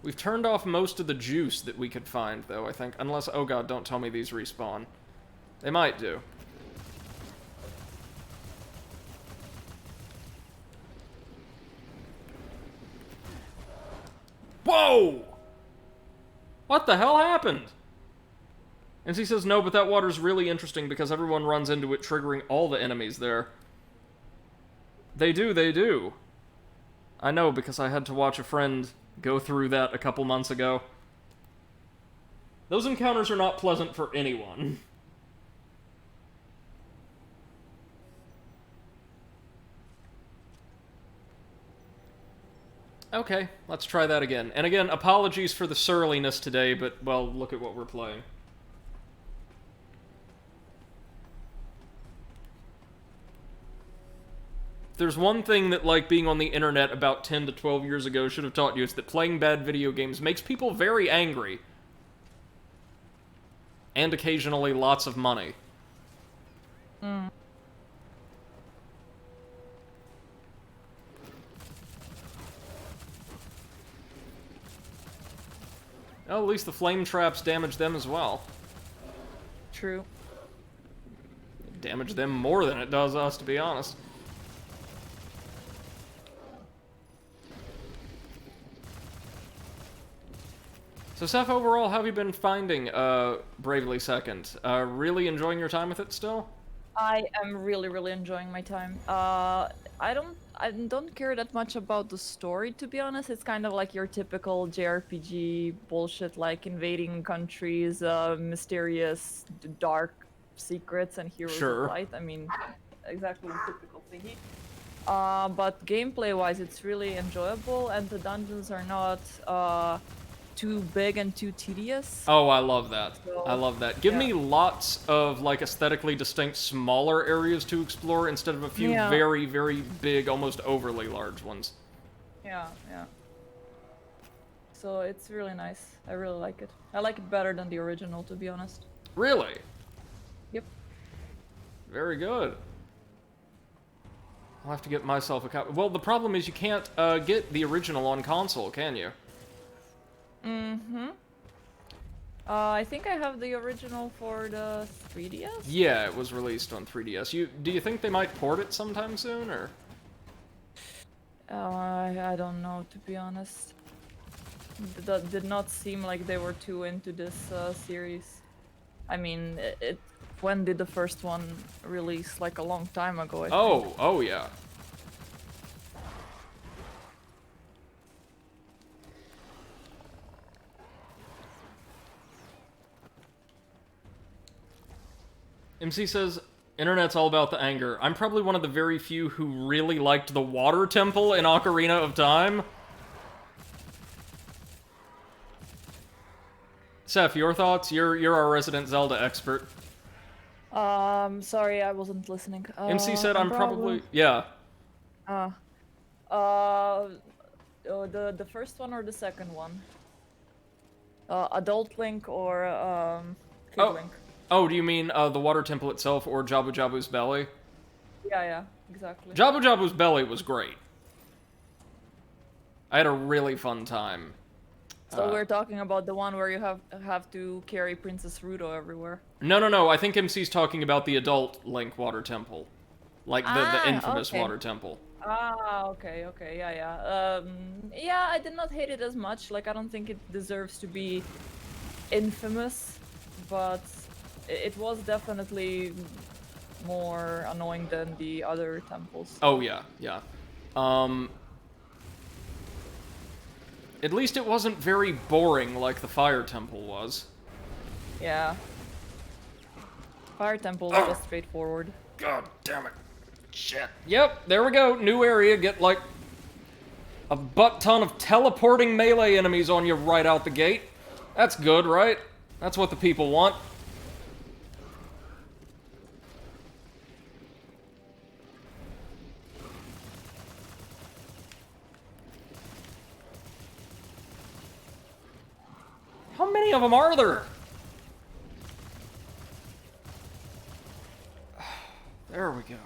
We've turned off most of the juice that we could find, though, I think. Unless, oh god, don't tell me these respawn. They might do. Whoa! What the hell happened? And he says, no, but that water's really interesting because everyone runs into it, triggering all the enemies there. They do. I know, because I had to watch a friend go through that a couple months ago. Those encounters are not pleasant for anyone. Okay, let's try that again. And again, apologies for the surliness today, but, well, look at what we're playing. There's one thing that, like, being on the internet about 10 to 12 years ago should have taught you, is that playing bad video games makes people very angry. And occasionally lots of money. Mm. Well, at least the flame traps damage them as well. True. Damage them more than it does us, to be honest. So, Seth, overall, how have you been finding Bravely Second? Really enjoying your time with it still? I am really enjoying my time. I don't care that much about the story, to be honest. It's kind of like your typical JRPG bullshit, like invading countries, mysterious, dark secrets, and heroes Sure. of light. I mean, exactly the typical thingy. But gameplay-wise, it's really enjoyable, and the dungeons are not too big and too tedious. Oh, I love that. So, I love that. Give yeah. me lots of, like, aesthetically distinct smaller areas to explore instead of a few Yeah. very, very big, almost overly large ones. Yeah. So it's really nice. I really like it. I like it better than the original, to be honest. Really? Yep. Very good. I'll have to get myself a copy. Well, the problem is you can't get the original on console, can you? Mm-hmm. I think I have the original for the 3DS? Yeah, it was released on 3DS. Do you think they might port it sometime soon, or? I don't know, to be honest. That did not seem like they were too into this series. I mean, when did the first one release? Like a long time ago, I think. Oh yeah. MC says, Internet's all about the anger. I'm probably one of the very few who really liked the water temple in Ocarina of Time. Seth, your thoughts? You're our resident Zelda expert. Sorry, I wasn't listening. MC said I'm probably... Yeah. The first one or the second one? Adult Link or Kid Link? Oh, do you mean the water temple itself or Jabu Jabu's belly? Yeah, exactly. Jabu Jabu's belly was great. I had a really fun time. So we're talking about the one where you have to carry Princess Ruto everywhere. No. I think MC's talking about the adult Link water temple. Like the infamous water temple. Okay, yeah. Yeah, I did not hate it as much. Like, I don't think it deserves to be infamous, but it was definitely more annoying than the other temples. Oh, yeah. At least it wasn't very boring like the Fire Temple was. Yeah. Fire Temple was just straightforward. God damn it. Shit. Yep, there we go. New area. Get, like, a butt ton of teleporting melee enemies on you right out the gate. That's good, right? That's what the people want. How many of them are there? There we go.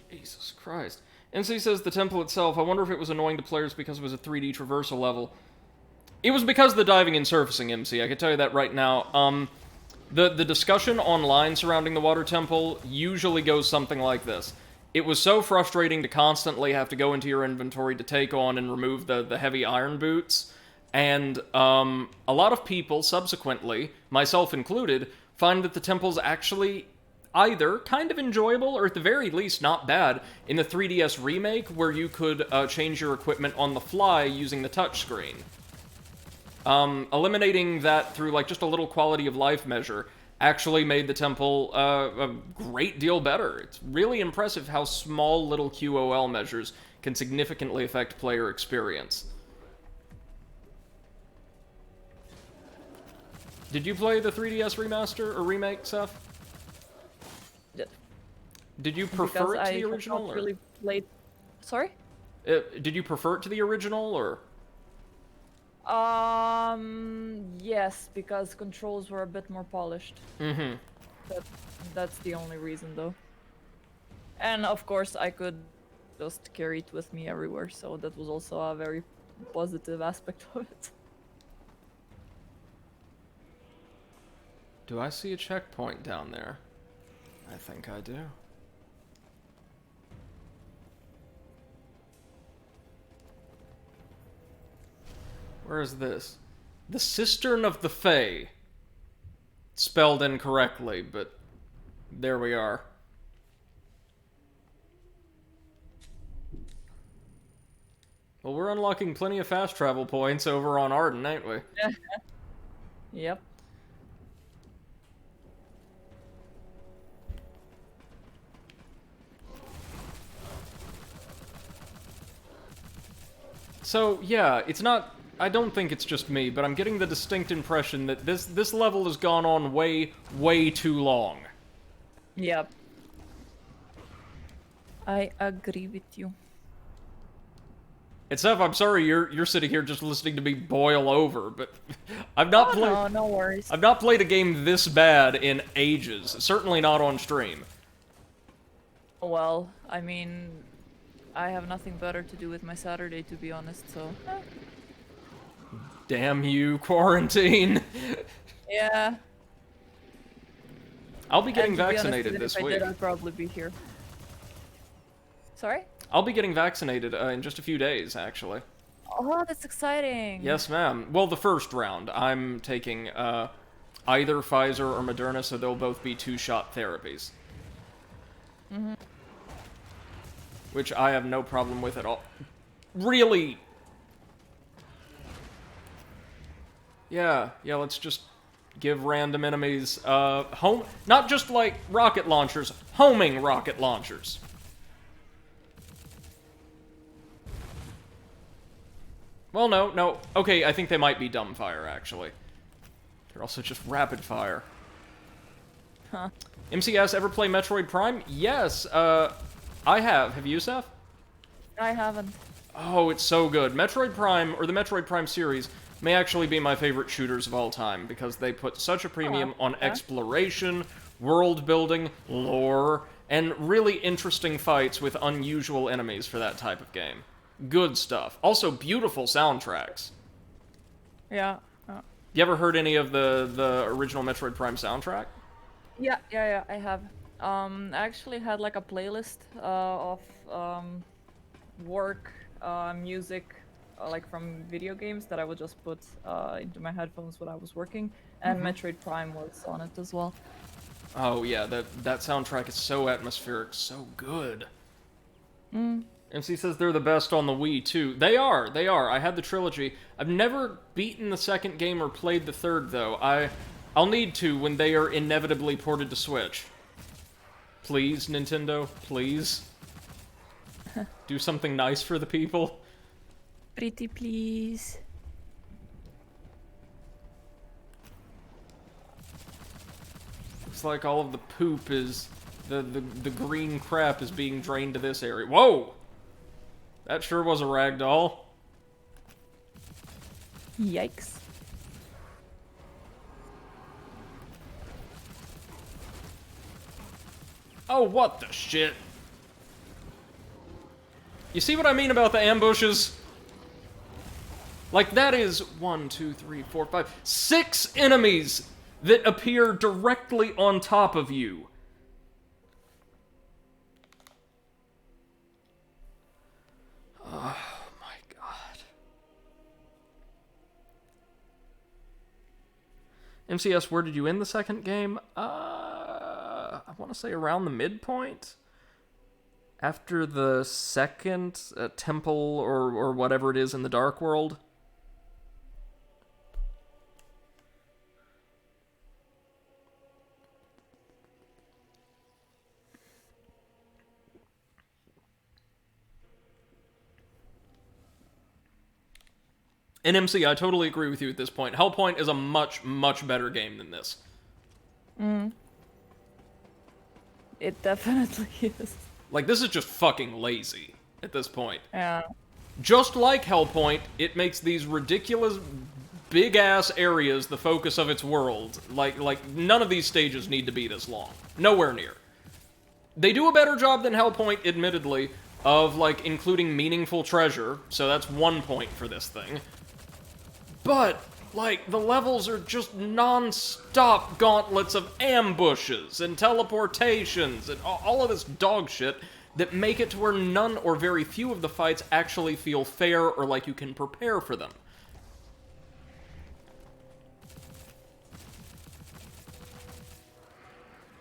Jesus Christ. NC says the temple itself, I wonder if it was annoying to players because it was a 3D traversal level. It was because of the diving and surfacing, MC. I can tell you that right now. The discussion online surrounding the water temple usually goes something like this. It was so frustrating to constantly have to go into your inventory to take on and remove the heavy iron boots. And a lot of people, subsequently, myself included, find that the temple's actually either kind of enjoyable or at the very least not bad in the 3DS remake, where you could change your equipment on the fly using the touchscreen. Eliminating that through like just a little quality of life measure actually made the temple a great deal better. It's really impressive how small little QOL measures can significantly affect player experience. Did you play the 3DS remaster or remake, Seth? Did you prefer it to the original? Not really played. Sorry? Did you prefer it to the original, or? Yes, because controls were a bit more polished. Mm-hmm. That's the only reason, though. And of course, I could just carry it with me everywhere, so that was also a very positive aspect of it. Do I see a checkpoint down there? I think I do. Where is this? The Cistern of the Fae. Spelled incorrectly, but there we are. Well, we're unlocking plenty of fast travel points over on Arden, ain't we? Yep. So, yeah, it's not... I don't think it's just me, but I'm getting the distinct impression that this level has gone on way too long. Yep. I agree with you. Except, I'm sorry, you're sitting here just listening to me boil over, but I've not played... No, no worries. I've not played a game this bad in ages. Certainly not on stream. Well, I mean, I have nothing better to do with my Saturday, to be honest, so... Damn you, quarantine. Yeah. I'll be getting vaccinated this week. If I did, I'd probably be here. Sorry? I'll be getting vaccinated in just a few days, actually. Oh, that's exciting. Yes, ma'am. Well, the first round. I'm taking either Pfizer or Moderna, so they'll both be 2-shot therapies. Mm-hmm. Which I have no problem with at all. Really? Yeah, let's just give random enemies, not just like rocket launchers, homing rocket launchers. Well, no. Okay, I think they might be dumbfire, actually. They're also just rapid fire. Huh. MCS, ever play Metroid Prime? Yes, I have. Have you, Seth? I haven't. Oh, it's so good. Metroid Prime, or the Metroid Prime series, may actually be my favorite shooters of all time, because they put such a premium on exploration, world building, lore, and really interesting fights with unusual enemies for that type of game. Good stuff. Also, beautiful soundtracks. Yeah. You ever heard any of the original Metroid Prime soundtrack? Yeah, I have. I actually had like a playlist of work music, like from video games that I would just put into my headphones when I was working, and Metroid Prime was on it as well. Oh yeah, that soundtrack is so atmospheric, so good. MC says they're the best on the Wii, too. They are. I had the trilogy. I've never beaten the second game or played the third, though. I'll need to when they are inevitably ported to Switch. Please, Nintendo, please. Do something nice for the people. Pretty please. Looks like all of the poop is... The green crap is being drained to this area. Whoa! That sure was a ragdoll. Yikes. Oh, what the shit? You see what I mean about the ambushes? Like, that is 1, 2, 3, 4, 5, 6 enemies that appear directly on top of you. Oh my god. MCS, where did you end the second game? I want to say around the midpoint? After the second temple or whatever it is in the Dark World? And MC, I totally agree with you at this point. Hellpoint is a much, much better game than this. It definitely is. Like, this is just fucking lazy at this point. Yeah. Just like Hellpoint, it makes these ridiculous, big-ass areas the focus of its world. Like, none of these stages need to be this long. Nowhere near. They do a better job than Hellpoint, admittedly, of, like, including meaningful treasure, so that's 1 point for this thing. But, like, the levels are just non-stop gauntlets of ambushes and teleportations and all of this dog shit that make it to where none or very few of the fights actually feel fair or like you can prepare for them.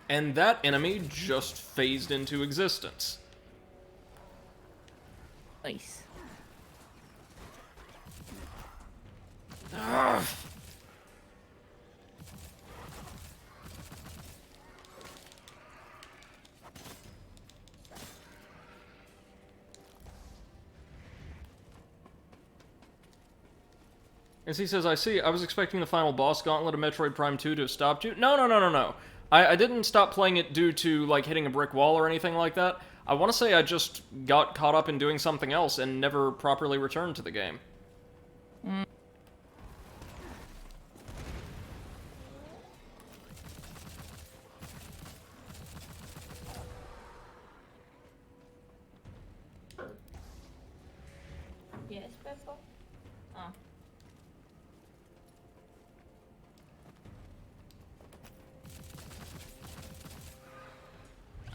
And that enemy just phased into existence. Nice. Ugh. As he says, I see, I was expecting the final boss gauntlet of Metroid Prime 2 to have stopped you. No. I didn't stop playing it due to, like, hitting a brick wall or anything like that. I want to say I just got caught up in doing something else and never properly returned to the game. Yes, Peppa? Oh.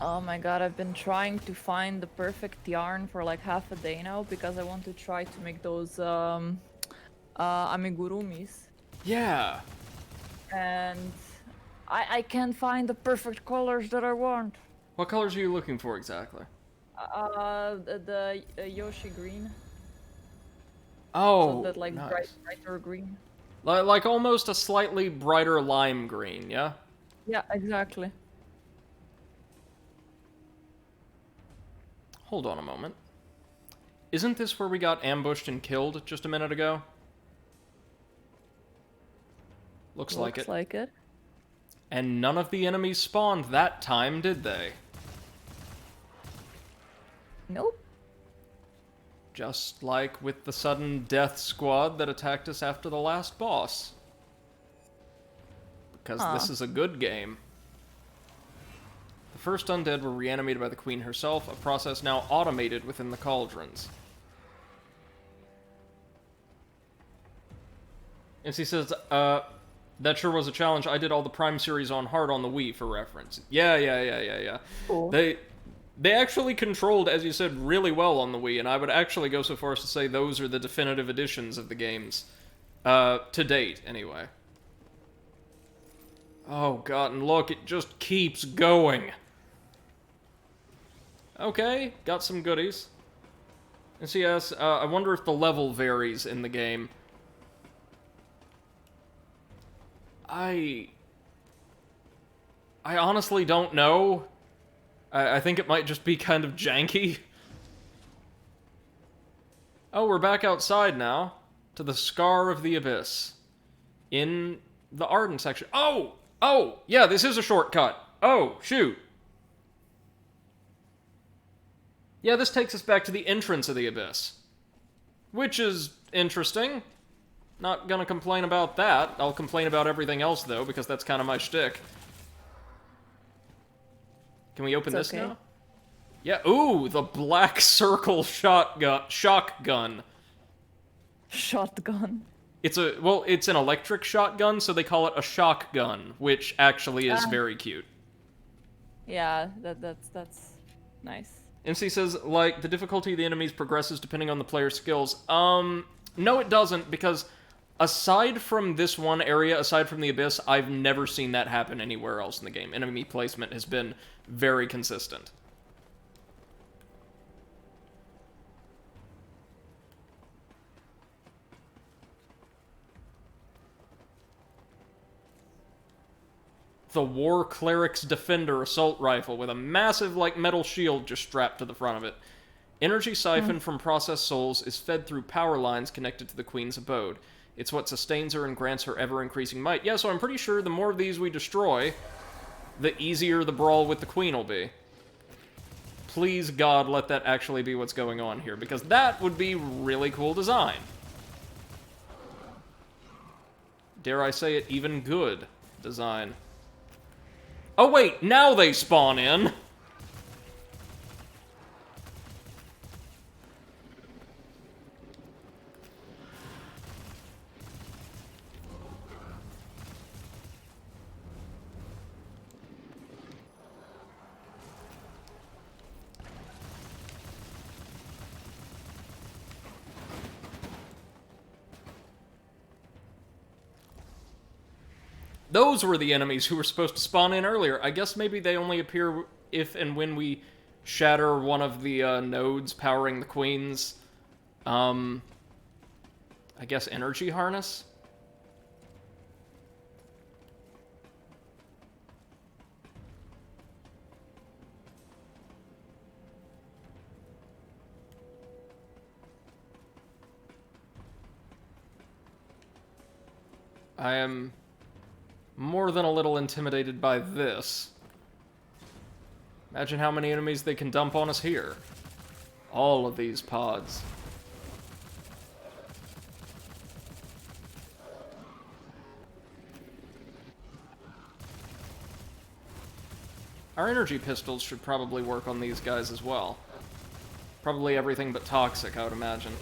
Oh my god, I've been trying to find the perfect yarn for like half a day now because I want to try to make those amigurumis. Yeah. And I can't find the perfect colors that I want. What colors are you looking for exactly? The Yoshi green. So Oh, that like nice. brighter green. Like almost a slightly brighter lime green, yeah? Yeah, exactly. Hold on a moment. Isn't this where we got ambushed and killed just a minute ago? Looks like it. Looks like it. And none of the enemies spawned that time, did they? Nope. Just like with the sudden death squad that attacked us after the last boss. Because this is a good game. The first undead were reanimated by the queen herself, a process now automated within the cauldrons. And she says, that sure was a challenge. I did all the Prime series on hard on the Wii, for reference. Yeah. Cool. They actually controlled, as you said, really well on the Wii, and I would actually go so far as to say those are the definitive editions of the games. To date, anyway. Oh god, and look, it just keeps going. Okay, got some goodies. And so yes, I wonder if the level varies in the game. I honestly don't know. I think it might just be kind of janky. Oh, we're back outside now. To the Scar of the Abyss. In the Arden section. Oh! Oh! Yeah, this is a shortcut. Oh, shoot. Yeah, this takes us back to the entrance of the Abyss. Which is interesting. Not gonna complain about that. I'll complain about everything else, though, because that's kind of my shtick. Can we open this now? Yeah, ooh, the black circle shotgun. Shotgun. Shotgun. It's an electric shotgun, so they call it a shotgun, which actually is very cute. Yeah, that's nice. MC says, like, the difficulty of the enemies progresses depending on the player's skills. No it doesn't, because aside from this one area, aside from the Abyss, I've never seen that happen anywhere else in the game. Enemy placement has been very consistent. The War Cleric's Defender assault rifle with a massive, like, metal shield just strapped to the front of it. Energy siphoned from processed souls is fed through power lines connected to the Queen's abode. It's what sustains her and grants her ever-increasing might. Yeah, so I'm pretty sure the more of these we destroy, the easier the brawl with the Queen will be. Please, God, let that actually be what's going on here, because that would be really cool design. Dare I say it, even good design. Oh wait, now they spawn in! Those were the enemies who were supposed to spawn in earlier. I guess maybe they only appear if and when we shatter one of the nodes powering the Queen's, I guess energy harness? I am more than a little intimidated by this. Imagine how many enemies they can dump on us here. All of these pods. Our energy pistols should probably work on these guys as well. Probably everything but toxic, I would imagine.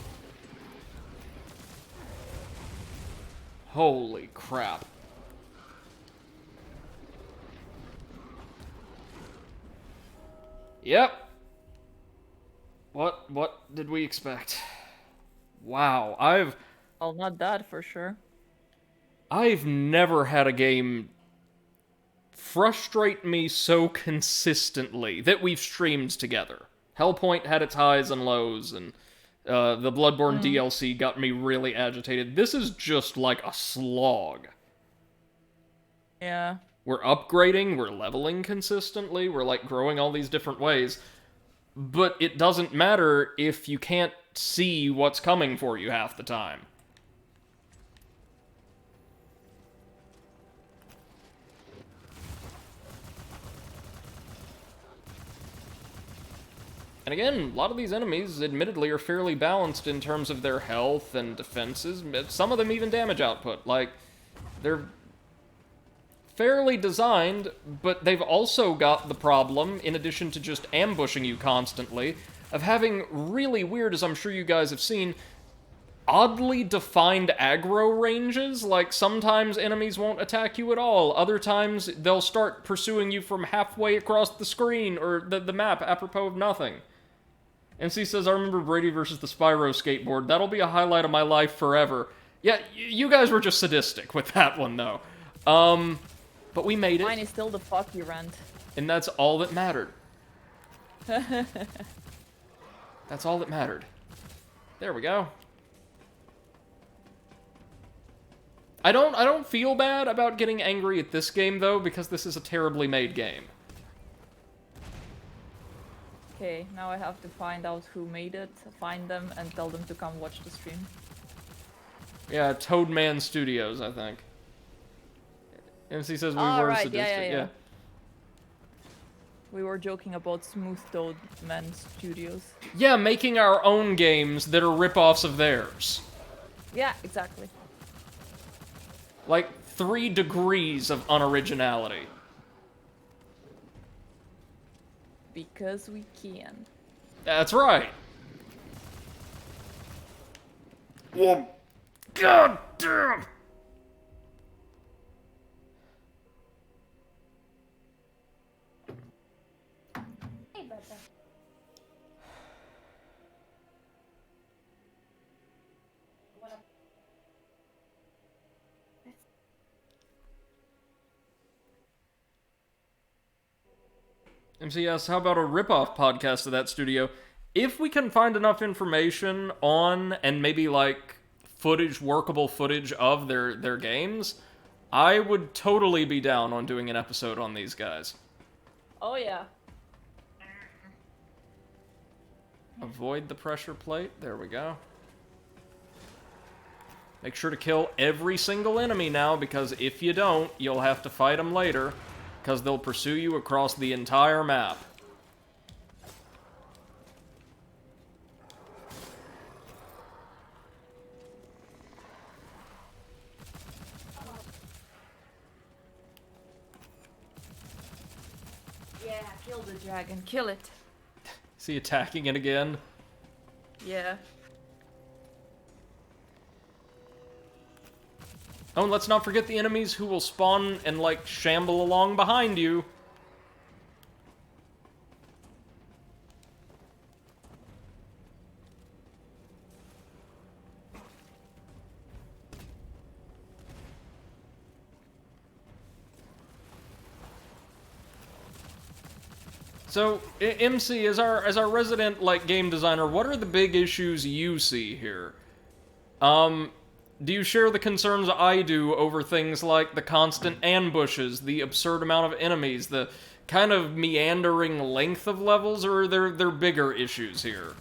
Holy crap. Yep. What did we expect? Wow, Well, not that for sure. I've never had a game frustrate me so consistently that we've streamed together. Hellpoint had its highs and lows, and the Bloodborne DLC got me really agitated. This is just like a slog. Yeah. We're upgrading, we're leveling consistently, we're like growing all these different ways, but it doesn't matter if you can't see what's coming for you half the time. And again, a lot of these enemies, admittedly, are fairly balanced in terms of their health and defenses. Some of them even damage output. Like, they're fairly designed, but they've also got the problem, in addition to just ambushing you constantly, of having really weird, as I'm sure you guys have seen, oddly defined aggro ranges. Like, sometimes enemies won't attack you at all. Other times, they'll start pursuing you from halfway across the screen, or the map, apropos of nothing. MC says, I remember Brady versus the Spyro skateboard. That'll be a highlight of my life forever. Yeah, you guys were just sadistic with that one, though. But we made it. Mine is still the fuck you rant. And that's all that mattered. That's all that mattered. There we go. I don't feel bad about getting angry at this game, though, because this is a terribly made game. Okay, now I have to find out who made it, find them, and tell them to come watch the stream. Yeah, Toadman Studios, I think. MC says we were right, sadistic. Yeah. We were joking about Smooth Toadman Studios. Yeah, making our own games that are rip-offs of theirs. Yeah, exactly. Like, 3 degrees of unoriginality. Because we can. That's right. Well, god damn. Hey, Bubba. What up? MCS, how about a rip-off podcast of that studio? If we can find enough information on, and maybe, like, footage, workable footage of their games, I would totally be down on doing an episode on these guys. Oh yeah. Avoid the pressure plate. There we go. Make sure to kill every single enemy now, because if you don't, you'll have to fight them later, because they'll pursue you across the entire map. Yeah, kill the dragon, kill it. Is he attacking it again? Yeah. Oh, and let's not forget the enemies who will spawn and, like, shamble along behind you. So, MC, as our resident, like, game designer, what are the big issues you see here? Do you share the concerns I do over things like the constant ambushes, the absurd amount of enemies, the kind of meandering length of levels, or are there bigger issues here?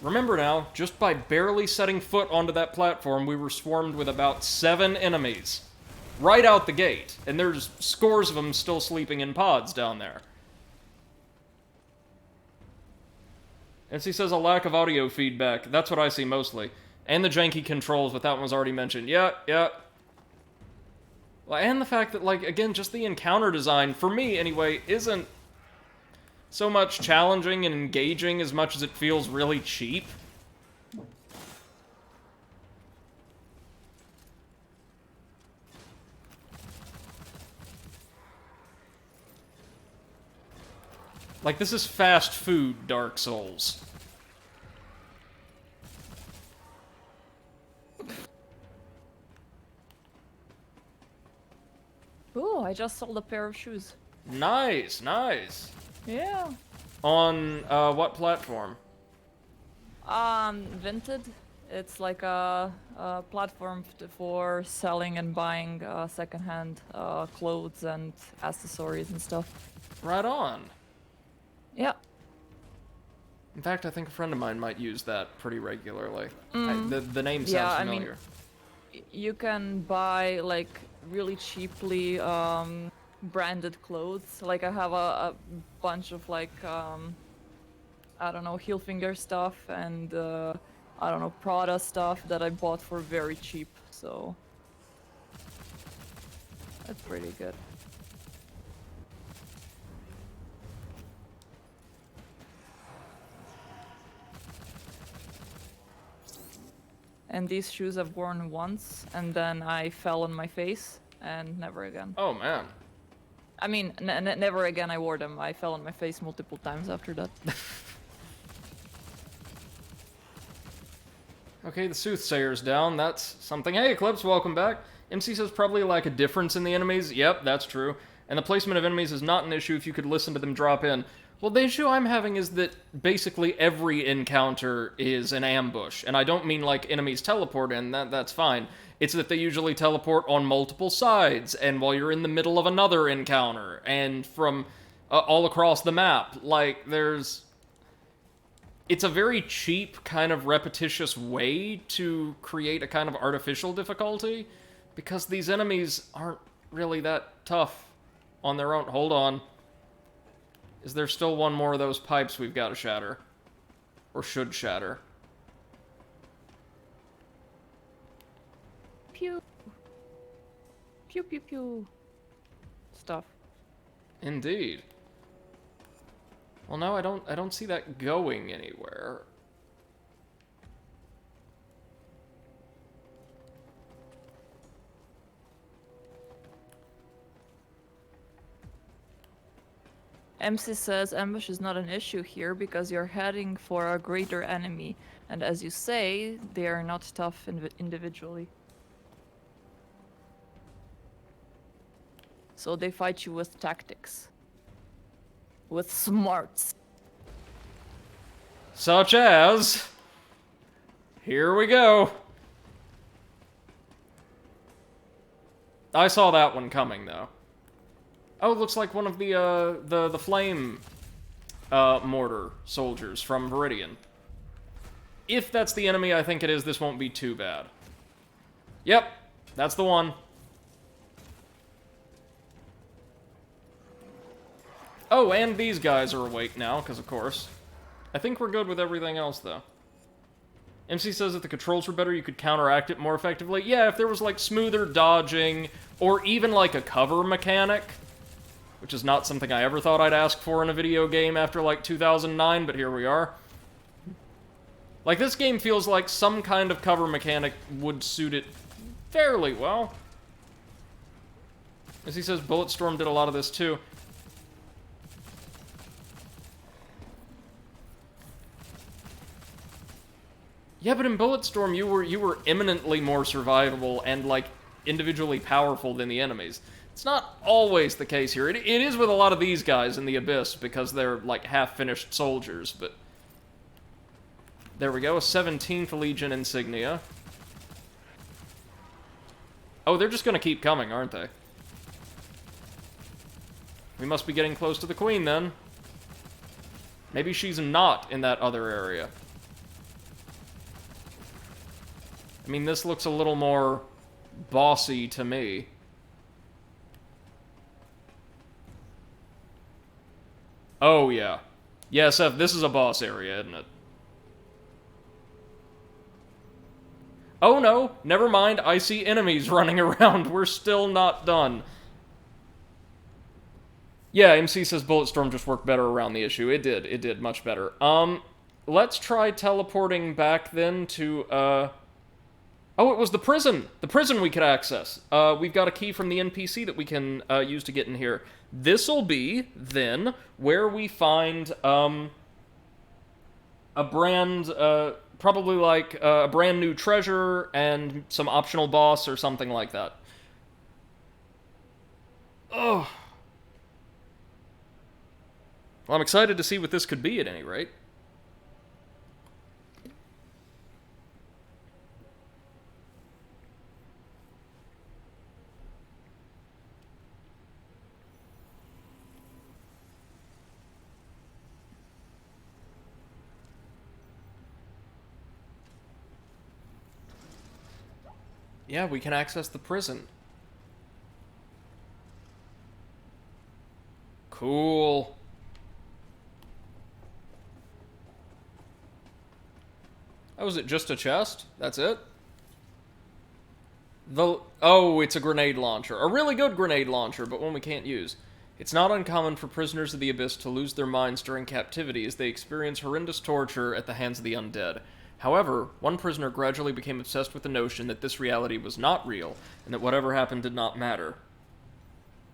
Remember now, just by barely setting foot onto that platform, we were swarmed with about 7 enemies. Right out the gate. And there's scores of them still sleeping in pods down there. And he says a lack of audio feedback. That's what I see mostly. And the janky controls, but that one was already mentioned. Yeah. Well, and the fact that, like, again, just the encounter design, for me anyway, isn't so much challenging and engaging as much as it feels really cheap. Like, this is fast food Dark Souls. Ooh, I just sold a pair of shoes. Nice, nice. Yeah. On, what platform? Vinted. It's like a platform for selling and buying secondhand clothes and accessories and stuff. Right on. Yeah. In fact, I think a friend of mine might use that pretty regularly. The name sounds Yeah, familiar. You can buy like really cheaply branded clothes. Like I have a bunch of like I don't know, Hilfiger stuff and I don't know, Prada stuff that I bought for very cheap. So that's pretty good. And these shoes I've worn once, and then I fell on my face, and never again. Oh, man. I mean, never again I wore them. I fell on my face multiple times after that. Okay, the Soothsayer's down. That's something. Hey, Eclipse, welcome back. MC says probably like a difference in the enemies. Yep, that's true. And the placement of enemies is not an issue if you could listen to them drop in. Well, the issue I'm having is that basically every encounter is an ambush. And I don't mean like enemies teleport in, that's fine. It's that they usually teleport on multiple sides, and while you're in the middle of another encounter, and from all across the map. Like, there's... It's a very cheap, kind of repetitious way to create a kind of artificial difficulty, because these enemies aren't really that tough on their own. Hold on. Is there still one more of those pipes we've got to shatter? Or should shatter? Pew. Pew pew pew. Stuff. Indeed. Well, no, I don't see that going anywhere. MC says ambush is not an issue here because you're heading for a greater enemy, and as you say, they are not tough individually. So they fight you with tactics. With smarts. Such as... Here we go. I saw that one coming, though. Oh, it looks like one of the flame mortar soldiers from Viridian. If that's the enemy I think it is, this won't be too bad. Yep, that's the one. Oh, and these guys are awake now, because of course. I think we're good with everything else, though. MC says if the controls were better, you could counteract it more effectively. Yeah, if there was, like, smoother dodging, or even, like, a cover mechanic, which is not something I ever thought I'd ask for in a video game after, like, 2009, but here we are. Like, this game feels like some kind of cover mechanic would suit it fairly well. As he says, Bulletstorm did a lot of this, too. Yeah, but in Bulletstorm, you were eminently more survivable and, like, individually powerful than the enemies. It's not always the case here. It is with a lot of these guys in the Abyss, because they're, like, half-finished soldiers, but... There we go, a 17th Legion insignia. Oh, they're just gonna keep coming, aren't they? We must be getting close to the Queen, then. Maybe she's not in that other area. I mean, this looks a little more bossy to me. Oh, yeah. Yeah, Seth, this is a boss area, isn't it? Oh no, never mind, I see enemies running around. We're still not done. Yeah, MC says Bulletstorm just worked better around the issue. It did much better. Let's try teleporting back then to, Oh, it was the prison! The prison we could access. We've got a key from the NPC that we can, use to get in here. This'll be, then, where we find, a brand, probably like, a brand new treasure and some optional boss or something like that. Oh. Well, I'm excited to see what this could be, at any rate. Yeah, we can access the prison. Cool. Oh, is it just a chest? That's it? Oh, it's a grenade launcher. A really good grenade launcher, but one we can't use. It's not uncommon for prisoners of the Abyss to lose their minds during captivity as they experience horrendous torture at the hands of the undead. However, one prisoner gradually became obsessed with the notion that this reality was not real, and that whatever happened did not matter.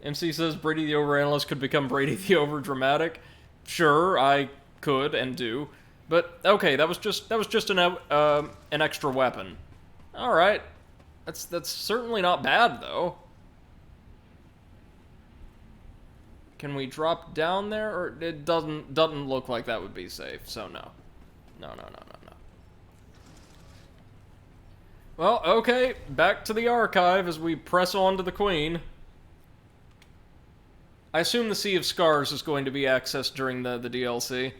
MC says Brady the Overanalyst could become Brady the Overdramatic. Sure, I could and do. But, okay, that was just an extra weapon. Alright. That's certainly not bad, though. Can we drop down there? Or it doesn't look like that would be safe, so no. No. Well, okay, back to the archive as we press on to the Queen. I assume the Sea of Scars is going to be accessed during the DLC.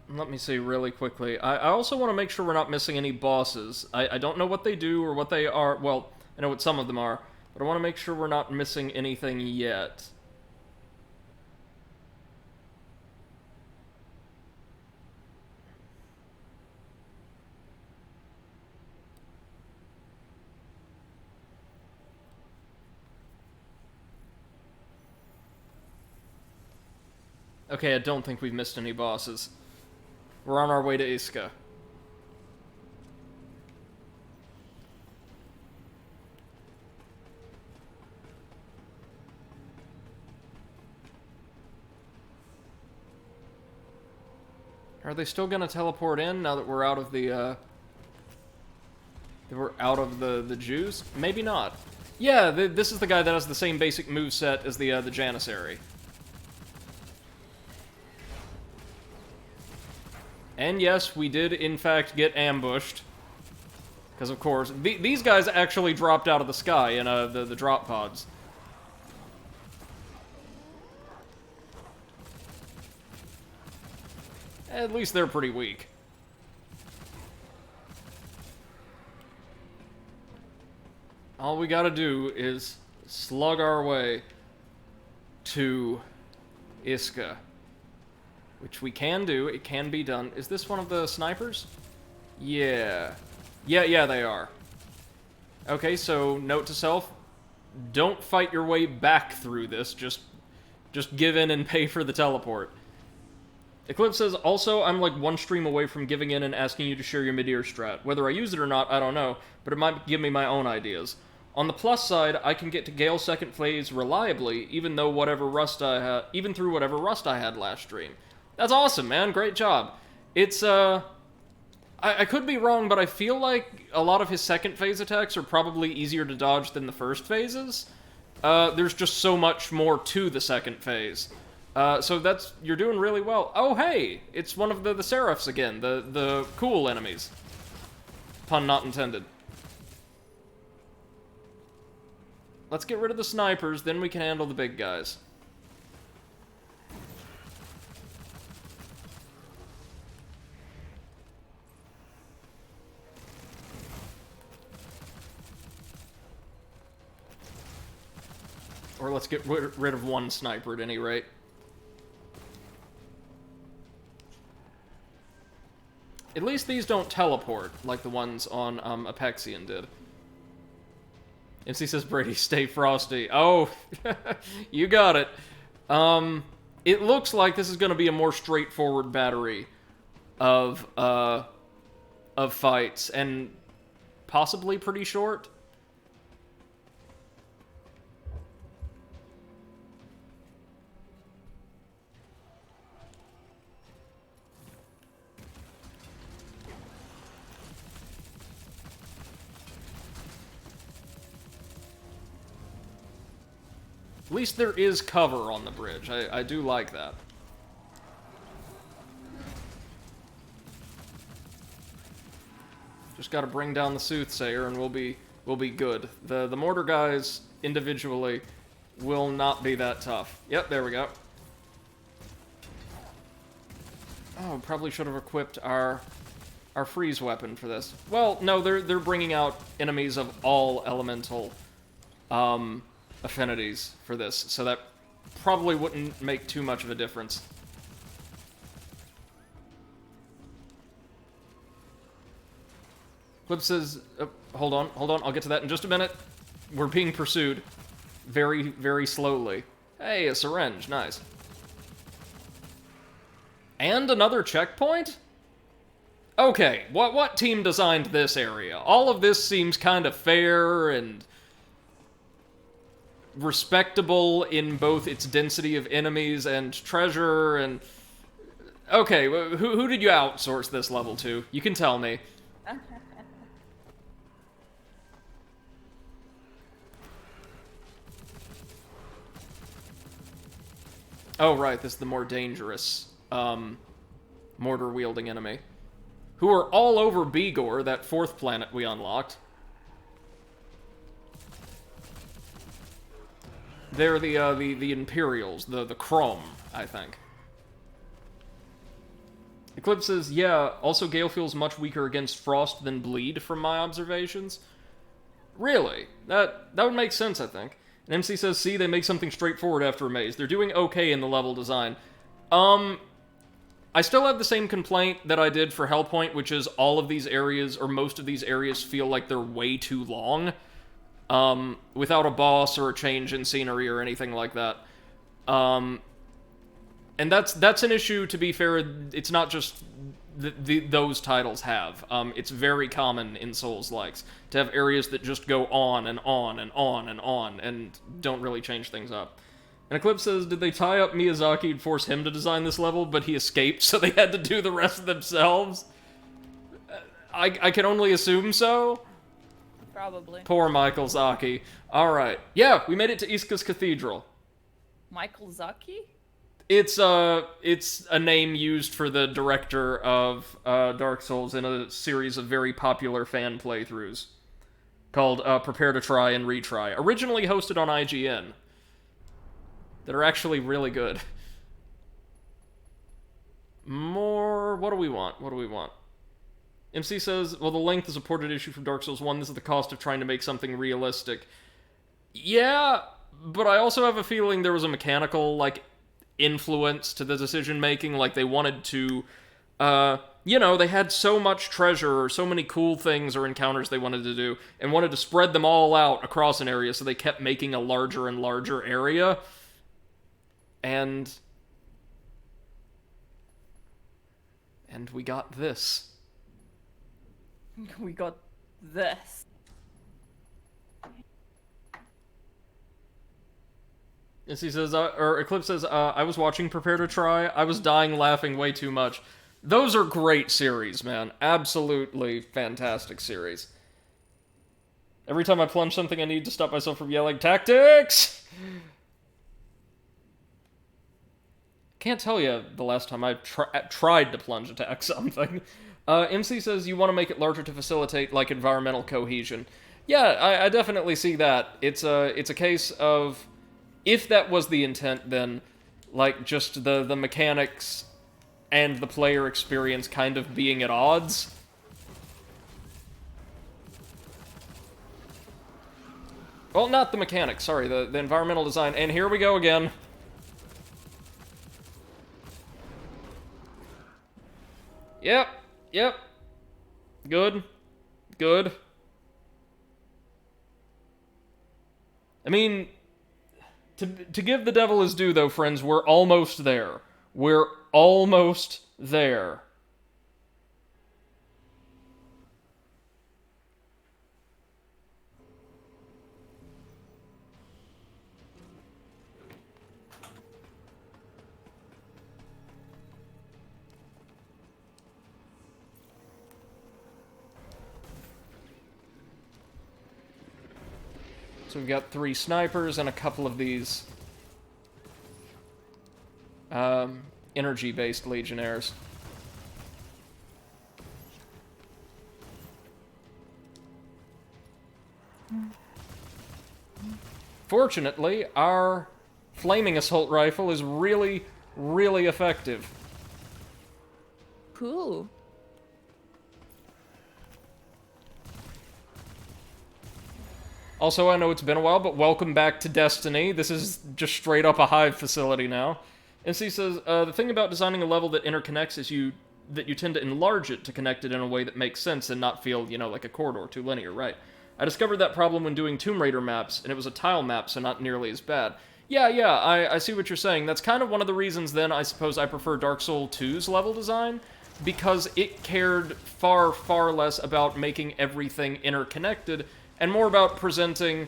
Let me see really quickly. I also want to make sure we're not missing any bosses. I don't know what they do or what they are. Well, I know what some of them are. But I want to make sure we're not missing anything yet. Okay, I don't think we've missed any bosses. We're on our way to Iska. Are they still gonna teleport in now that we're out of the, the Jews? Maybe not. Yeah, this is the guy that has the same basic moveset as the Janissary. And yes, we did in fact get ambushed. Because of course, these guys actually dropped out of the sky in the drop pods. At least they're pretty weak. All we gotta do is slug our way to Iska. Which we can do. It can be done. Is this one of the snipers? Yeah. Yeah, they are. Okay, so note to self. Don't fight your way back through this. Just give in and pay for the teleport. Eclipse says, also, I'm like one stream away from giving in and asking you to share your mid-ear strat. Whether I use it or not, I don't know, but it might give me my own ideas. On the plus side, I can get to Gale's second phase reliably, even through whatever rust I had last stream. That's awesome, man. Great job. It's, I could be wrong, but I feel like a lot of his second phase attacks are probably easier to dodge than the first phases. There's just so much more to the second phase. So you're doing really well. Oh, hey! It's one of the Seraphs again, the cool enemies. Pun not intended. Let's get rid of the snipers, then we can handle the big guys. Or let's get rid of one sniper at any rate. At least these don't teleport like the ones on Apexian did. MC says, Brady, stay frosty. Oh, you got it. It looks like this is going to be a more straightforward battery of fights, and possibly pretty short. At least there is cover on the bridge. I do like that. Just gotta bring down the Soothsayer and we'll be good. The mortar guys individually will not be that tough. Yep, there we go. Oh, probably should have equipped our freeze weapon for this. Well, no, they're bringing out enemies of all elemental affinities for this, so that probably wouldn't make too much of a difference. Clip says, hold on, I'll get to that in just a minute. We're being pursued very, very slowly. Hey, a syringe, nice. And another checkpoint? Okay, what team designed this area? All of this seems kind of fair and respectable in both its density of enemies and treasure, and... Okay, who did you outsource this level to? You can tell me. Oh, right, this is the more dangerous, mortar-wielding enemy. Who are all over Bigor, that fourth planet we unlocked. They're the Imperials, the Chrome, I think. Eclipse says, yeah, also Gale feels much weaker against Frost than Bleed from my observations. Really? That would make sense, I think. And MC says, see, they make something straightforward after a maze. They're doing okay in the level design. I still have the same complaint that I did for Hellpoint, which is all of these areas, or most of these areas, feel like they're way too long. Without a boss or a change in scenery or anything like that. And that's an issue, to be fair. It's not just those titles have. It's very common in Souls-likes to have areas that just go on and on and on and on and don't really change things up. And Eclipse says, did they tie up Miyazaki and force him to design this level, but he escaped, so they had to do the rest themselves? I can only assume so. Probably. Poor Michael Zaki. Alright. Yeah, we made it to Iska's Cathedral. Michael Zaki? It's a name used for the director of Dark Souls in a series of very popular fan playthroughs called Prepare to Try and Retry. Originally hosted on IGN. That are actually really good. More... What do we want? MC says, well, the length is a ported issue from Dark Souls 1. This is the cost of trying to make something realistic. Yeah, but I also have a feeling there was a mechanical, influence to the decision-making. They wanted to, they had so much treasure or so many cool things or encounters they wanted to do and wanted to spread them all out across an area, so they kept making a larger and larger area. And we got this. We got this. Yes, he says, or Eclipse says, I was watching Prepare to Try. I was dying laughing way too much. Those are great series, man. Absolutely fantastic series. Every time I plunge something, I need to stop myself from yelling, "Tactics!" Can't tell you the last time I tried to plunge attack something. MC says, you want to make it larger to facilitate, environmental cohesion. Yeah, I definitely see that. It's a case of, if that was the intent, then, just the mechanics and the player experience kind of being at odds. Well, not the mechanics, sorry, the environmental design. And here we go again. Yep, yep. Good. Good. I mean, to give the devil his due, though, friends, we're almost there. We're almost there. So we've got 3 snipers and a couple of these energy-based legionnaires. Fortunately, our flaming assault rifle is really, really effective. Cool. Also, I know it's been a while, but welcome back to Destiny. This is just straight up a hive facility now. NC says, the thing about designing a level that interconnects is that you tend to enlarge it to connect it in a way that makes sense and not feel, you know, like a corridor, too linear, right? I discovered that problem when doing Tomb Raider maps, and it was a tile map, so not nearly as bad. Yeah, I see what you're saying. That's kind of one of the reasons, then, I suppose I prefer Dark Souls 2's level design, because it cared far, far less about making everything interconnected, and more about presenting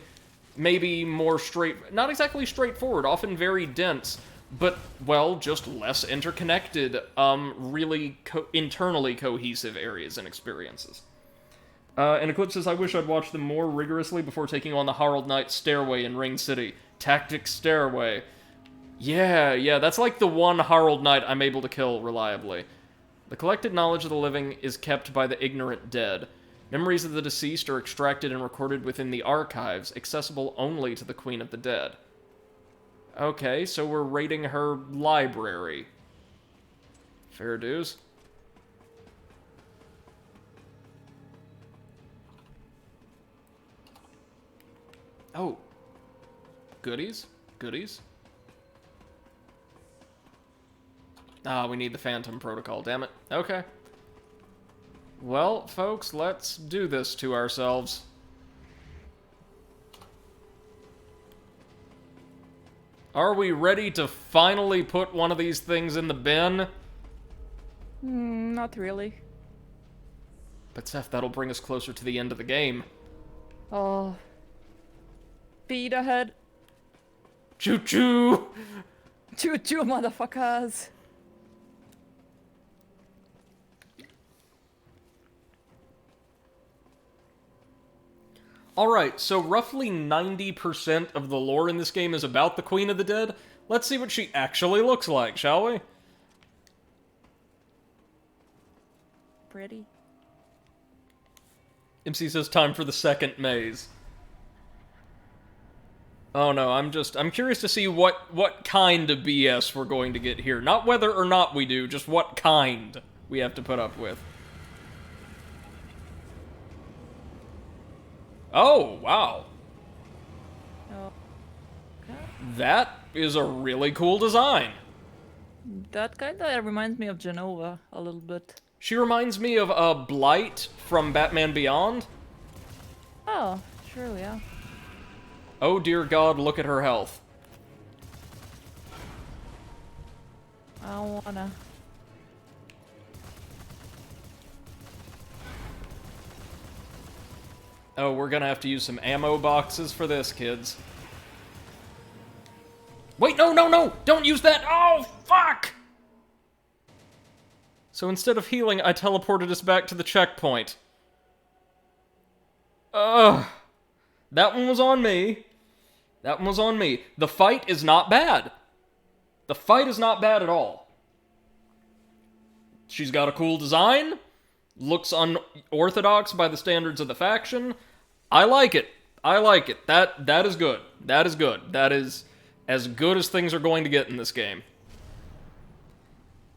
maybe more not exactly straightforward, often very dense, but, well, just less interconnected, really internally cohesive areas and experiences. And Eclipse says, I wish I'd watched them more rigorously before taking on the Harald Knight Stairway in Ring City. Tactic Stairway. Yeah, that's like the one Harald Knight I'm able to kill reliably. The collected knowledge of the living is kept by the ignorant dead. Memories of the deceased are extracted and recorded within the archives, accessible only to the Queen of the Dead. Okay, so we're raiding her library. Fair dues. Oh. Goodies? Goodies? Ah, we need the Phantom Protocol, damn it. Okay. Well, folks, let's do this to ourselves. Are we ready to finally put one of these things in the bin? Not really. But Seth, that'll bring us closer to the end of the game. Oh. Speed ahead. Choo-choo! Choo-choo, motherfuckers. Alright, so roughly 90% of the lore in this game is about the Queen of the Dead. Let's see what she actually looks like, shall we? Pretty. MC says time for the second maze. Oh no, I'm curious to see what kind of BS we're going to get here. Not whether or not we do, just what kind we have to put up with. Oh, wow. Oh. Okay. That is a really cool design. That kinda reminds me of Genova a little bit. She reminds me of Blight from Batman Beyond. Oh, surely, yeah. Oh dear God, look at her health. I don't wanna. Oh, we're gonna have to use some ammo boxes for this, kids. Wait, no! Don't use that! Oh, fuck! So instead of healing, I teleported us back to the checkpoint. Ugh. That one was on me. That one was on me. The fight is not bad. The fight is not bad at all. She's got a cool design. Looks unorthodox by the standards of the faction. I like it. I like it. That is good. That is good. That is as good as things are going to get in this game.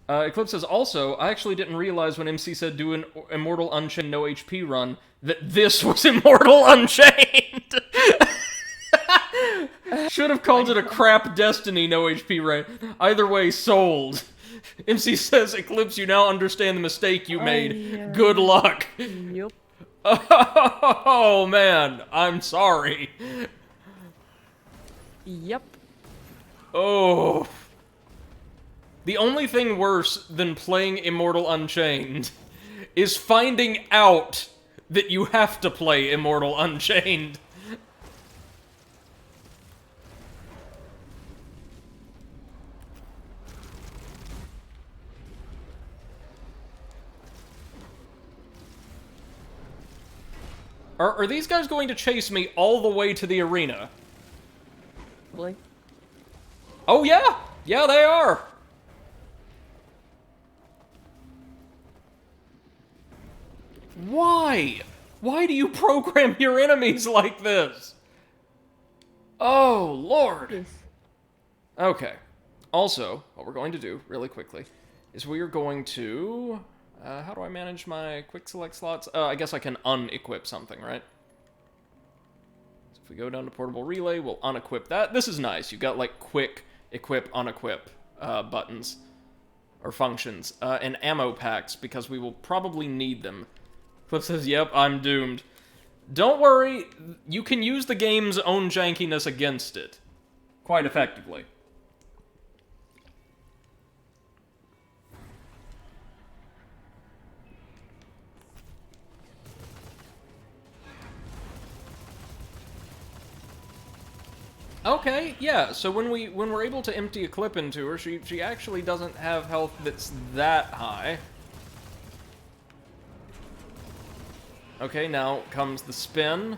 Eclipse says, also, I actually didn't realize when MC said do an Immortal Unchained no HP run, that this was Immortal Unchained! Should have called it a crap Destiny no HP rate. Either way, sold. MC says, Eclipse, you now understand the mistake you made. Good luck. Yup. Oh, man. I'm sorry. Yep. Oh. The only thing worse than playing Immortal Unchained is finding out that you have to play Immortal Unchained. Are these guys going to chase me all the way to the arena? Probably. Oh, yeah! Yeah, they are! Why? Why do you program your enemies like this? Oh, Lord. Yes. Okay. Also, what we're going to do, really quickly, is we are going to... how do I manage my quick select slots? I guess I can unequip something, right? So if we go down to portable relay, we'll unequip that. This is nice. You've got, like, quick, equip, unequip buttons. Or functions. And ammo packs, because we will probably need them. Flip says, yep, I'm doomed. Don't worry, you can use the game's own jankiness against it. Quite effectively. Okay, yeah, so when we're able to empty a clip into her, she actually doesn't have health that's that high. Okay, now comes the spin.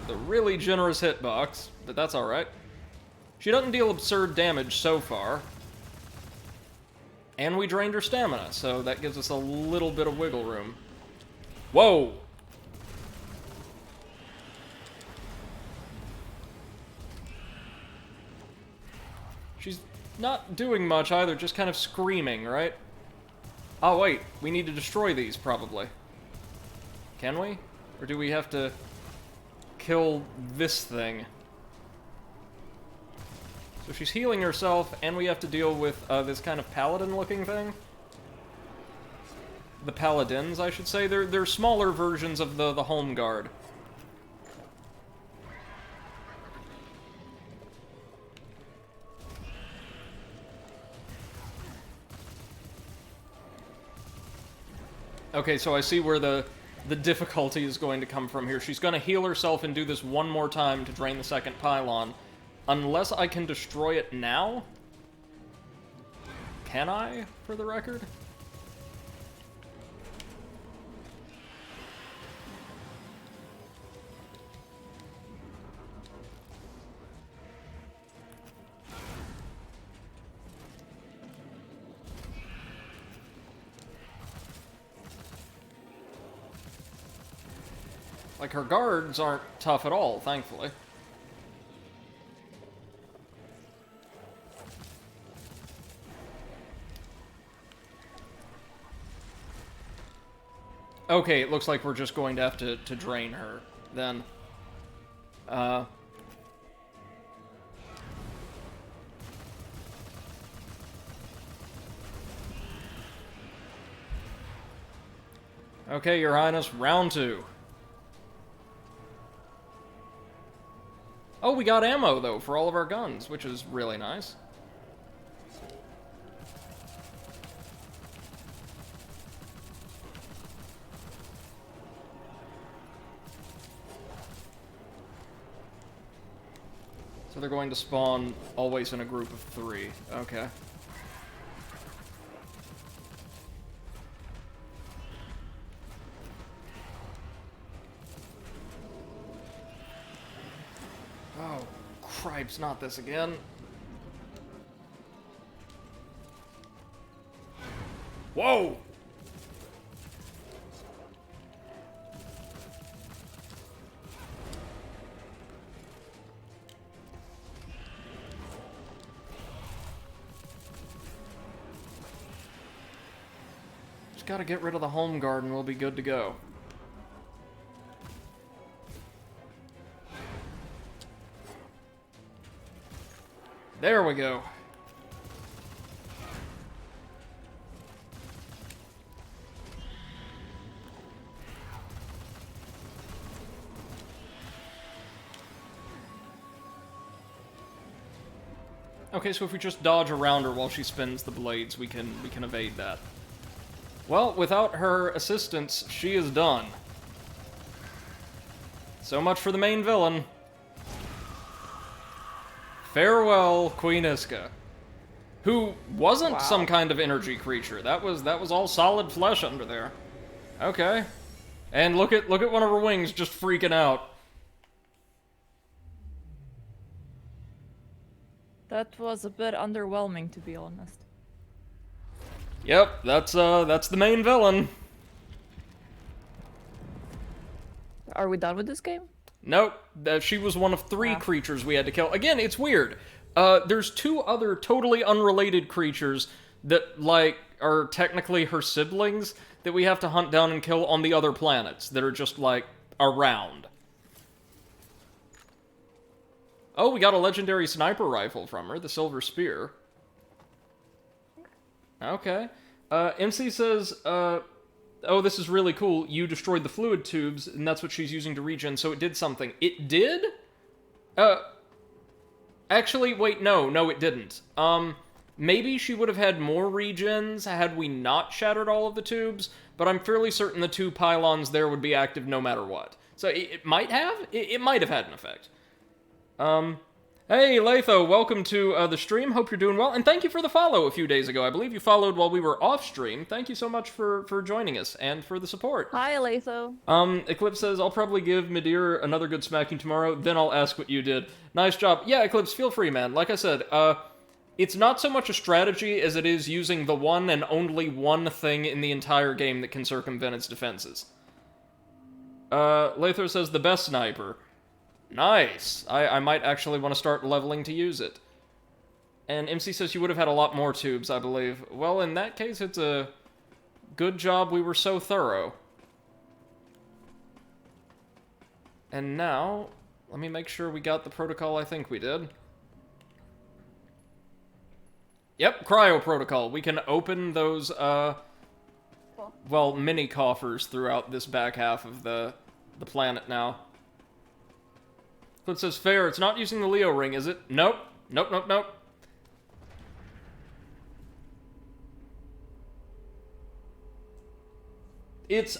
The really generous hitbox, but that's alright. She doesn't deal absurd damage so far. And we drained her stamina, so that gives us a little bit of wiggle room. Whoa! She's not doing much either, just kind of screaming, right? Oh wait, we need to destroy these, probably. Can we? Or do we have to kill this thing? So she's healing herself, and we have to deal with this kind of paladin-looking thing. The paladins, I should say. They're smaller versions of the home guard. Okay, so I see where the difficulty is going to come from here. She's going to heal herself and do this one more time to drain the second pylon. Unless I can destroy it now? Can I, for the record? Like, her guards aren't tough at all, thankfully. Okay, it looks like we're just going to have to drain her, then. Okay, Your Highness, round 2. Oh, we got ammo, though, for all of our guns, which is really nice. So they're going to spawn always in a group of 3. Okay. Oh, cripes, not this again. Whoa! Just gotta get rid of the home guard and we'll be good to go. There we go. Okay, so if we just dodge around her while she spins the blades, we can evade that. Well, without her assistance, she is done. So much for the main villain. Farewell, Queen Iska. Who wasn't some kind of energy creature. That was all solid flesh under there. Okay. And look at one of her wings just freaking out. That was a bit underwhelming, to be honest. Yep, that's the main villain. Are we done with this game? Nope, she was one of 3 creatures we had to kill. Again, it's weird. There's 2 other totally unrelated creatures that, like, are technically her siblings that we have to hunt down and kill on the other planets that are just, like, around. Oh, we got a legendary sniper rifle from her, the Silver Spear. Okay. MC says, oh, this is really cool. You destroyed the fluid tubes, and that's what she's using to regen, so it did something. It did? Actually, wait, no, it didn't. Maybe she would have had more regens had we not shattered all of the tubes, but I'm fairly certain the 2 pylons there would be active no matter what. So it might have? It might have had an effect. Hey, Latho, welcome to the stream. Hope you're doing well, and thank you for the follow a few days ago. I believe you followed while we were off stream. Thank you so much for joining us and for the support. Hi, Latho. Eclipse says, I'll probably give Midir another good smacking tomorrow, then I'll ask what you did. Nice job. Yeah, Eclipse, feel free, man. Like I said, it's not so much a strategy as it is using the one and only one thing in the entire game that can circumvent its defenses. Latho says, the best sniper. Nice. I might actually want to start leveling to use it. And MC says you would have had a lot more tubes, I believe. Well, in that case, it's a good job we were so thorough. And now, let me make sure we got the protocol I think we did. Yep, cryo protocol. We can open those, well, mini coffers throughout this back half of the planet now. It says, fair, it's not using the Leo ring, is it? Nope. Nope.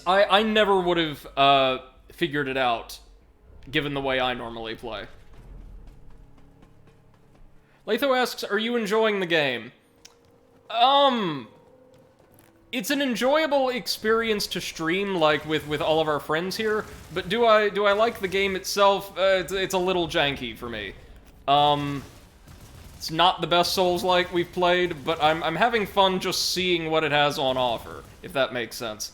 I never would have, figured it out, given the way I normally play. Latho asks, are you enjoying the game? It's an enjoyable experience to stream, like, with all of our friends here, but do I like the game itself? It's a little janky for me. It's not the best Souls-like we've played, but I'm having fun just seeing what it has on offer, if that makes sense.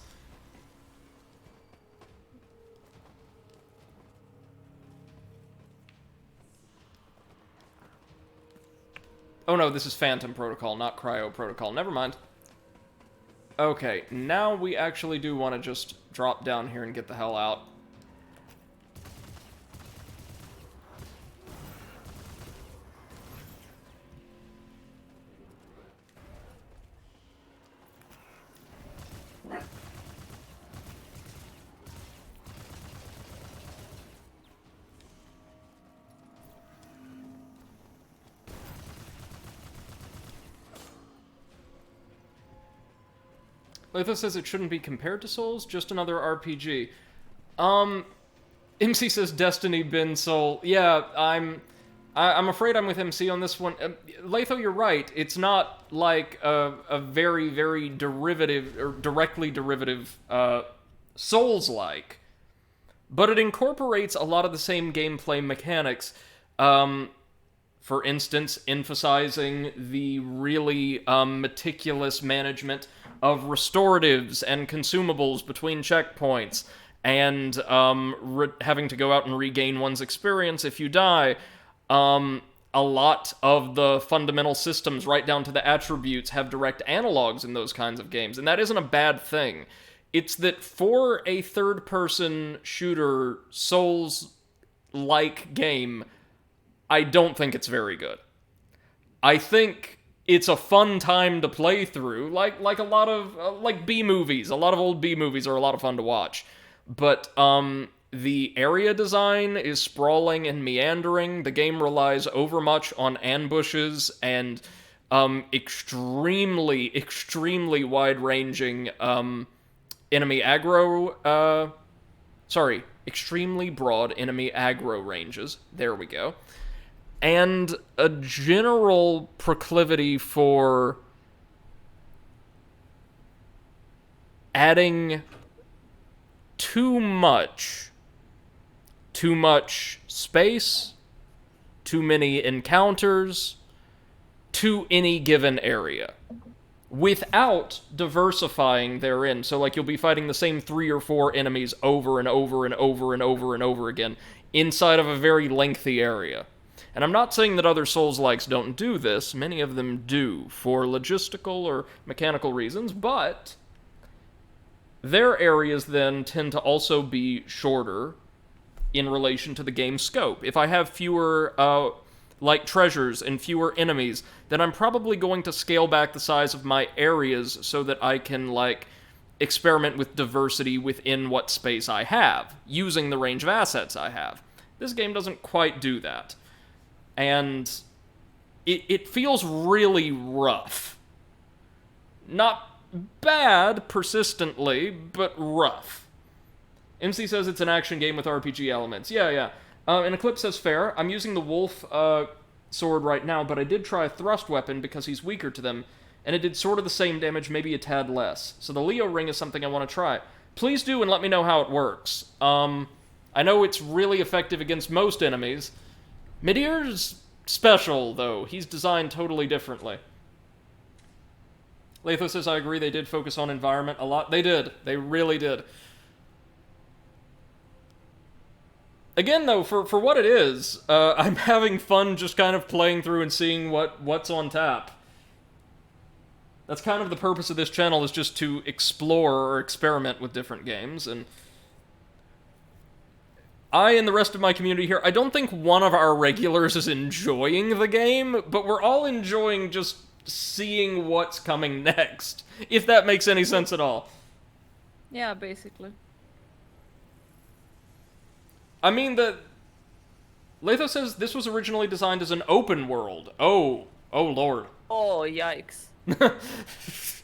Oh no, this is Phantom Protocol, not Cryo Protocol. Never mind. Okay, now we actually do want to just drop down here and get the hell out. Latho says it shouldn't be compared to Souls, just another RPG. MC says Destiny bin Soul. Yeah, I'm afraid I'm with MC on this one. Latho, you're right. It's not like a very, very derivative, or directly derivative, Souls-like. But it incorporates a lot of the same gameplay mechanics. For instance, emphasizing the really meticulous management of restoratives and consumables between checkpoints, and having to go out and regain one's experience if you die. A lot of the fundamental systems, right down to the attributes, have direct analogs in those kinds of games, and that isn't a bad thing. It's that for a third-person shooter, Souls-like game, I don't think it's very good. I think it's a fun time to play through. Like a lot of like B movies, a lot of old B movies are a lot of fun to watch. But the area design is sprawling and meandering. The game relies overmuch on ambushes and extremely wide-ranging enemy aggro. Extremely broad enemy aggro ranges. There we go. And a general proclivity for adding too much space, too many encounters to any given area without diversifying therein. So like you'll be fighting the same 3 or 4 enemies over and over and over and over and over again inside of a very lengthy area. And I'm not saying that other Souls-likes don't do this. Many of them do for logistical or mechanical reasons, but their areas then tend to also be shorter in relation to the game's scope. If I have fewer like treasures and fewer enemies, then I'm probably going to scale back the size of my areas so that I can like experiment with diversity within what space I have, using the range of assets I have. This game doesn't quite do that. And it feels really rough. Not bad persistently, but rough. MC says it's an action game with RPG elements. Yeah. And Eclipse says fair. I'm using the wolf sword right now, but I did try a thrust weapon because he's weaker to them, and it did sort of the same damage, maybe a tad less. So the Leo ring is something I want to try. Please do and let me know how it works. I know it's really effective against most enemies. Midir's special, though. He's designed totally differently. Latho says, I agree, they did focus on environment a lot. They did. They really did. Again, though, for what it is, I'm having fun just kind of playing through and seeing what's on tap. That's kind of the purpose of this channel, is just to explore or experiment with different games, and I and the rest of my community here, I don't think one of our regulars is enjoying the game, but we're all enjoying just seeing what's coming next, if that makes any sense at all. Yeah, basically. I mean, Latho says this was originally designed as an open world. Oh lord. Oh, yikes.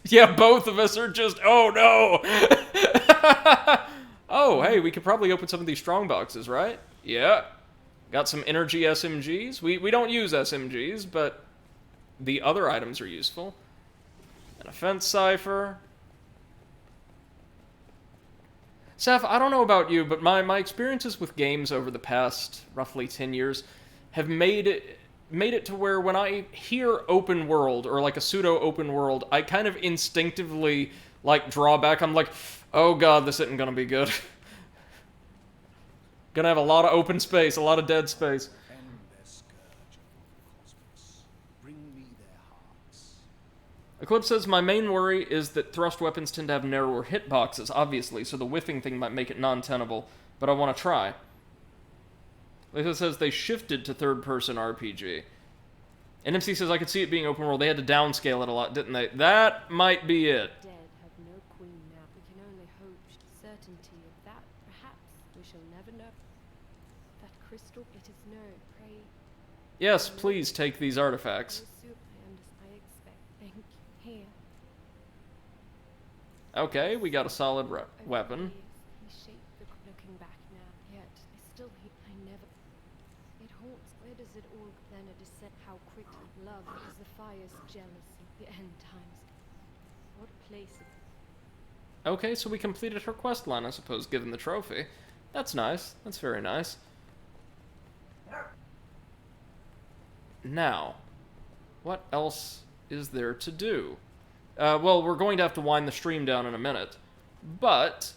Yeah, both of us are just, oh no! Oh, hey, we could probably open some of these strong boxes, right? Yeah. Got some energy SMGs. We don't use SMGs, but the other items are useful. An offense cipher. Seth, I don't know about you, but my experiences with games over the past roughly 10 years have made it to where when I hear open world, or like a pseudo-open world, I kind of instinctively, like, draw back. I'm like, oh god, this isn't gonna be good. Gonna have a lot of open space, a lot of dead space. Eclipse says, my main worry is that thrust weapons tend to have narrower hitboxes, obviously, so the whiffing thing might make it non-tenable, but I want to try. Lisa says they shifted to third-person RPG. And MC says, I could see it being open world. They had to downscale it a lot, didn't they? That might be it. Dead have no queen now. We can only hope certainty of that. Perhaps we shall never know. That crystal, it is no prey. Yes, please take these artifacts. I expect. Thank you. Here. Okay, we got a solid weapon. He shaped the looking back now. Yet I still I never. It haunts. Where does it all then a descent? How quickly love is the fire's jealousy. The end times. What place? Okay, so we completed her quest line, I suppose, given the trophy. That's nice. That's very nice. Now, what else is there to do? Well, we're going to have to wind the stream down in a minute. But,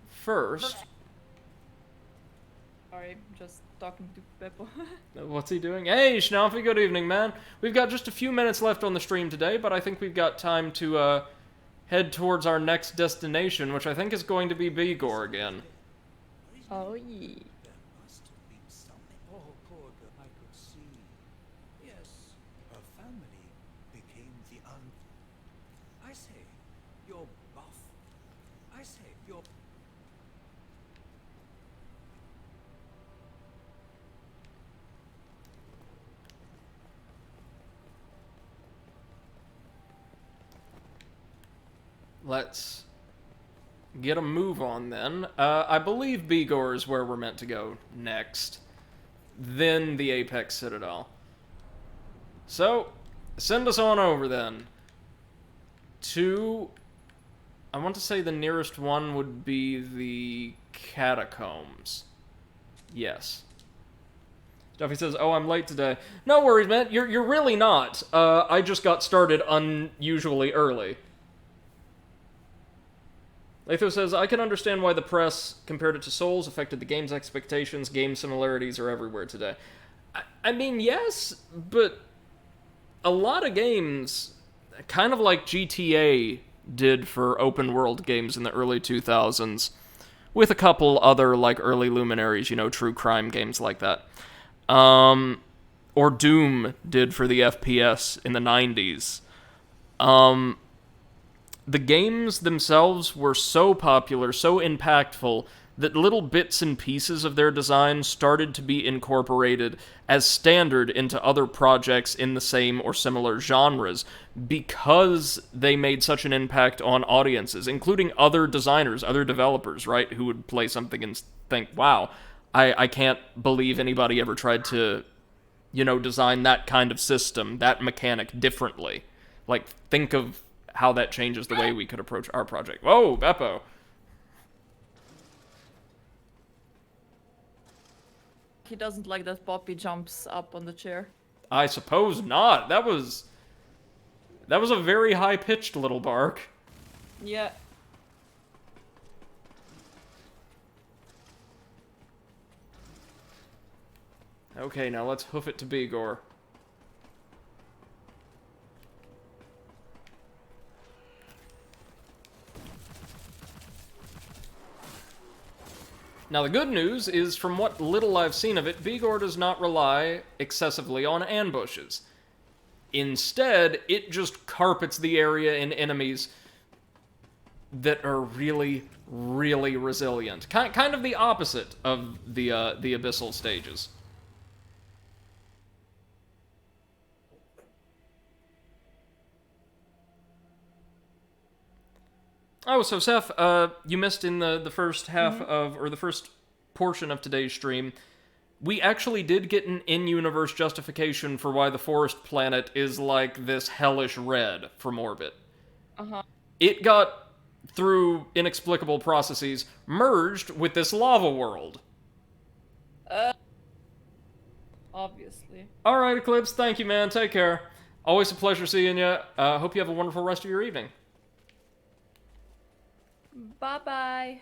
first... Sorry, just talking to Beppo. What's he doing? Hey, Schnaufy, good evening, man. We've got just a few minutes left on the stream today, but I think we've got time to, head towards our next destination, which I think is going to be Bigor again. Oh, yeah. Oh, poor girl, I could see. Yes, her let's get a move on then. I believe Bigor is where we're meant to go next. Then the Apex Citadel. So, send us on over then. To... I want to say the nearest one would be the Catacombs. Yes. Duffy says, "Oh, I'm late today." No worries, man. You're really not. I just got started unusually early. Latho says, "I can understand why the press compared it to Souls, affected the game's expectations. Game similarities are everywhere today." I mean, yes, but a lot of games, kind of like GTA did for open world games in the early 2000s, with a couple other like early luminaries, true crime games like that. Or Doom did for the FPS in the 90s. The games themselves were so popular, so impactful, that little bits and pieces of their design started to be incorporated as standard into other projects in the same or similar genres, because they made such an impact on audiences, including other designers, other developers, right, who would play something and think, wow, I can't believe anybody ever tried to, design that kind of system, that mechanic differently. Like, think of how that changes the way we could approach our project. Whoa, Beppo. He doesn't like that Poppy jumps up on the chair. I suppose not. That was a very high-pitched little bark. Yeah. Okay, now let's hoof it to Bigor. Now, the good news is, from what little I've seen of it, Bigor does not rely excessively on ambushes. Instead, it just carpets the area in enemies that are really, really resilient. Kind of the opposite of the Abyssal stages. Oh, so Seth, you missed in the first half of, or the first portion of today's stream, we actually did get an in-universe justification for why the forest planet is like this hellish red from orbit. Uh-huh. It got, through inexplicable processes, merged with this lava world. Obviously. Alright, Eclipse, thank you, man. Take care. Always a pleasure seeing you. Hope you have a wonderful rest of your evening. Bye-bye.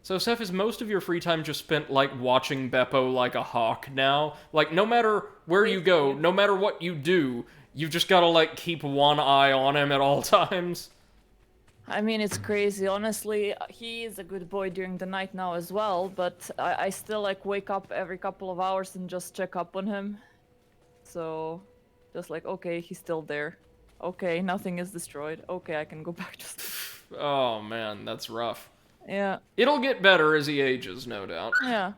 So, Seth, is most of your free time just spent, like, watching Beppo like a hawk now? Like, no matter where you go, no matter what you do, you've just gotta, like, keep one eye on him at all times? I mean, it's crazy. Honestly, he is a good boy during the night now as well, but I still, like, wake up every couple of hours and just check up on him. So, just like, okay, he's still there. Okay, nothing is destroyed. Okay, I can go back to sleep. Oh, man, that's rough. Yeah. It'll get better as he ages, no doubt. Yeah.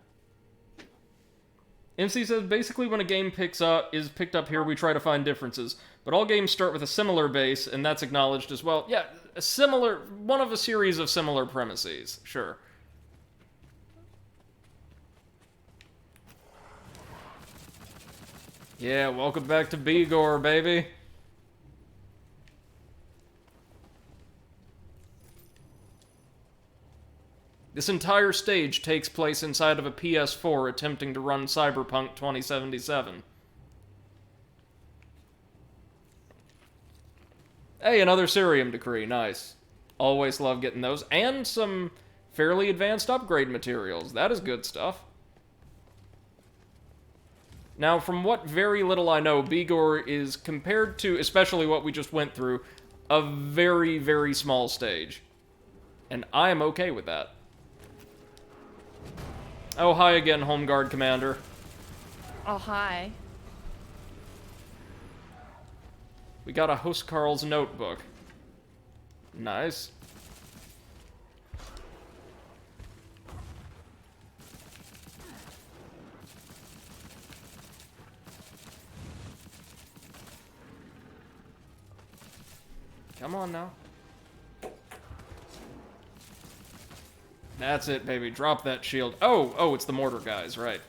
MC says, basically when a game is picked up here, we try to find differences. But all games start with a similar base, and that's acknowledged as well. Yeah, one of a series of similar premises, sure. Yeah, welcome back to Bigor, baby. This entire stage takes place inside of a PS4 attempting to run Cyberpunk 2077. Hey, another Cerium decree, nice. Always love getting those, and some fairly advanced upgrade materials. That is good stuff. Now, from what very little I know, Bigor is, compared to, especially what we just went through, a very, very small stage. And I am okay with that. Oh, hi again, Home Guard Commander. Oh, hi. We got a Huskarl's notebook. Nice. Come on now. That's it, baby. Drop that shield. Oh, it's the mortar guys, right.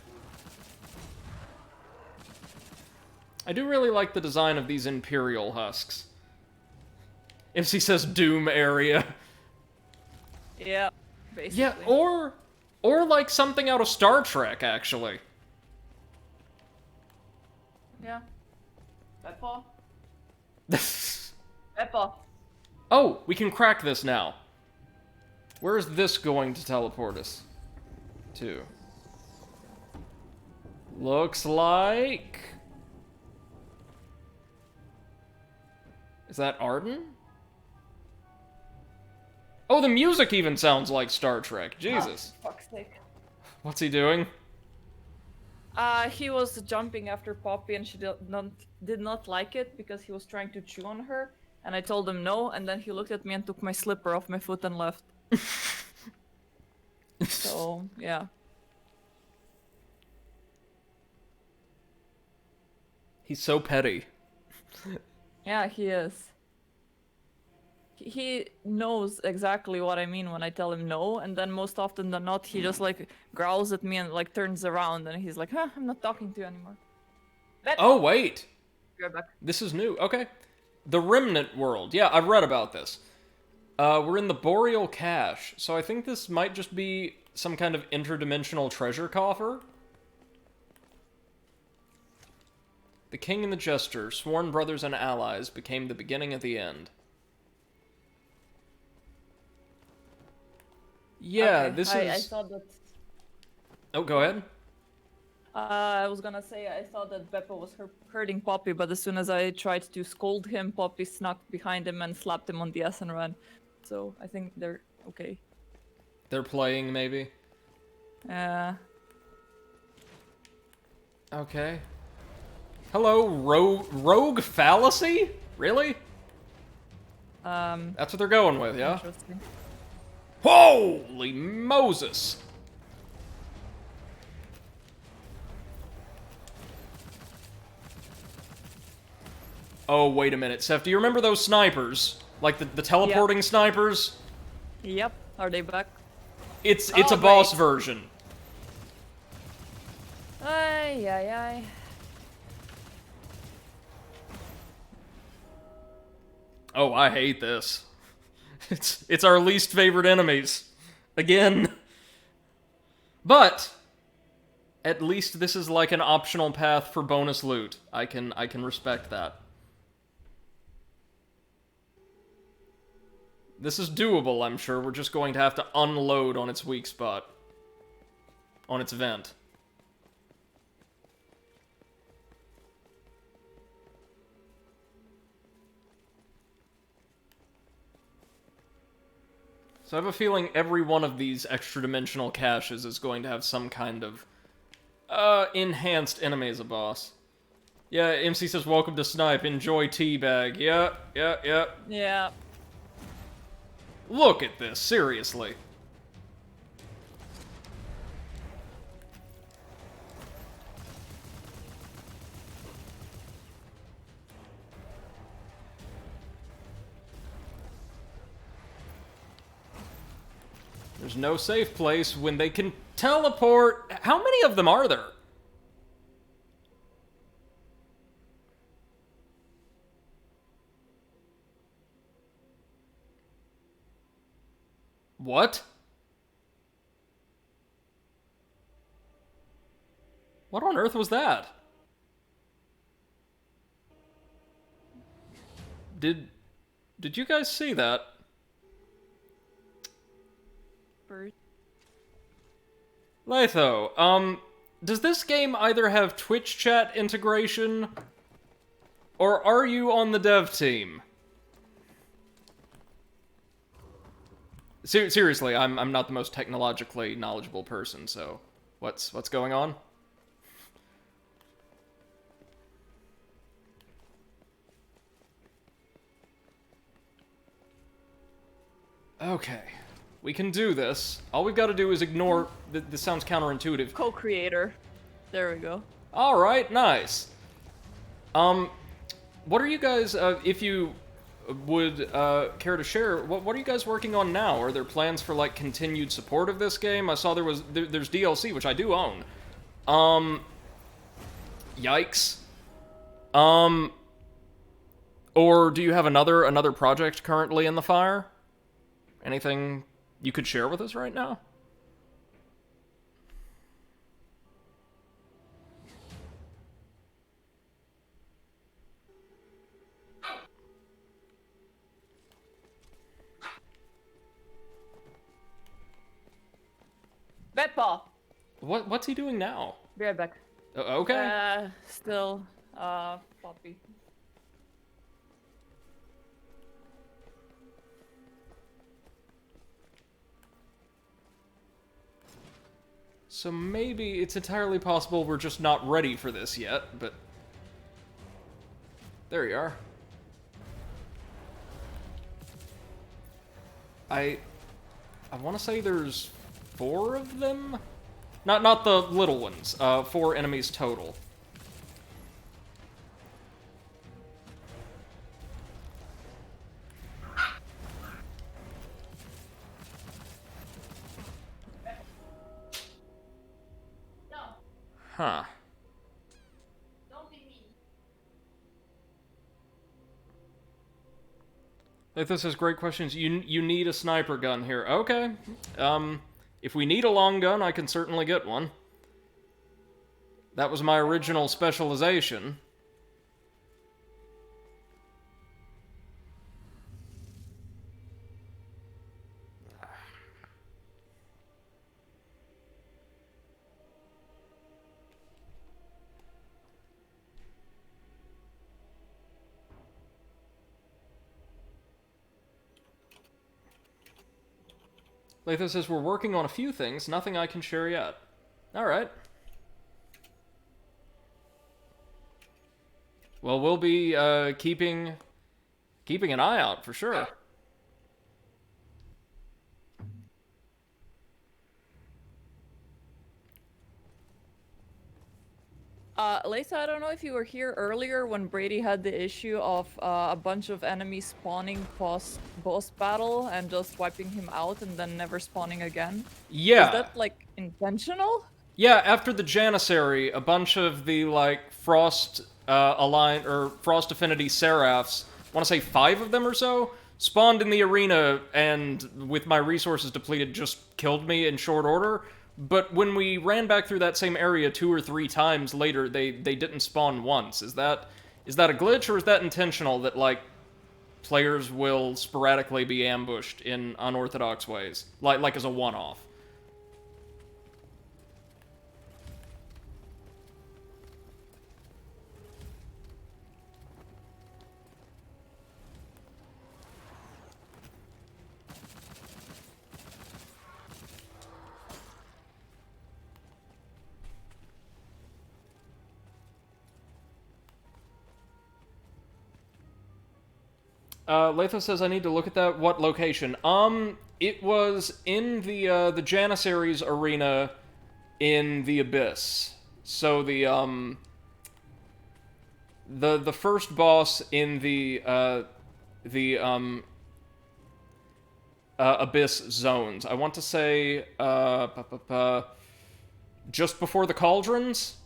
I do really like the design of these Imperial husks. If she says Doom area. Yeah, basically. Yeah, or like something out of Star Trek, actually. Yeah. Peppa. Peppa. Oh, we can crack this now. Where is this going to teleport us to? Looks like... Is that Arden? Oh, the music even sounds like Star Trek. Jesus. Oh, fuck's sake. What's he doing? He was jumping after Poppy and she did not like it because he was trying to chew on her. And I told him no, and then he looked at me and took my slipper off my foot and left. So, yeah. He's so petty. Yeah, he is. He knows exactly what I mean when I tell him no, and then most often than not, he just like growls at me and like turns around and he's like, huh, I'm not talking to you anymore. Oh, wait. Go back. This is new. Okay. The Remnant World. Yeah, I've read about this. We're in the Boreal Cache, so I think this might just be some kind of interdimensional treasure coffer. The King and the Jester, sworn brothers and allies, became the beginning of the end. Yeah, Okay, this I is... thought that... Oh, go ahead. I was gonna say I thought that Beppo was hurting Poppy, but as soon as I tried to scold him, Poppy snuck behind him and slapped him on the ass and ran. So I think they're okay. They're playing, maybe? Okay. Hello, rogue fallacy? Really? That's what they're going with, yeah? Interesting. Holy Moses! Oh, wait a minute. Seth, do you remember those snipers? Like the teleporting snipers? Yep. Are they back? It's Oh, a boss great. version. Ay, ay, ay. Oh, I hate this. It's our least favorite enemies. Again. But at least this is like an optional path for bonus loot. I can respect that. This is doable, I'm sure. We're just going to have to unload on its weak spot. On its vent. So I have a feeling every one of these extra-dimensional caches is going to have some kind of enhanced enemy as a boss. Yeah, MC says, welcome to Snipe, enjoy Teabag. Yeah. Yeah. Look at this, seriously. There's no safe place when they can teleport. How many of them are there? What? What on earth was that? Did you guys see that? Bird. Litho, does this game either have Twitch chat integration, or are you on the dev team? Seriously, I'm not the most technologically knowledgeable person, so what's going on? Okay. We can do this. All we've got to do is ignore... This sounds counterintuitive. Co-creator. There we go. Alright, nice. What are you guys... if you would care to share, what are you guys working on now? Are there plans for, like, continued support of this game? I saw there's DLC, which I do own. Yikes. Or do you have another project currently in the fire? Anything you could share with us right now? VIPER! What's he doing now? Be right back. Okay. Still, Poppy. So maybe it's entirely possible we're just not ready for this yet, but... There you are. I want to say there's 4 of them? Not the little ones. 4 enemies total. No, Huh. don't be mean. This has great questions. You need a sniper gun here. Okay. If we need a long gun, I can certainly get one. That was my original specialization. Latho says, we're working on a few things, nothing I can share yet. Alright. Well, we'll be, keeping an eye out, for sure. Lisa, I don't know if you were here earlier when Brady had the issue of a bunch of enemies spawning post-boss battle and just wiping him out and then never spawning again. Yeah. Is that, like, intentional? Yeah, after the Janissary, a bunch of the, like, Frost Frost Affinity Seraphs, I want to say 5 of them or so, spawned in the arena and, with my resources depleted, just killed me in short order. But when we ran back through that same area 2 or 3 times later, they didn't spawn once. Is that a glitch, or is that intentional that, like, players will sporadically be ambushed in unorthodox ways? Like as a one-off? Latho says I need to look at that. What location? It was in the Janissaries arena in the Abyss. So the first boss in the Abyss zones. I want to say just before the Cauldrons.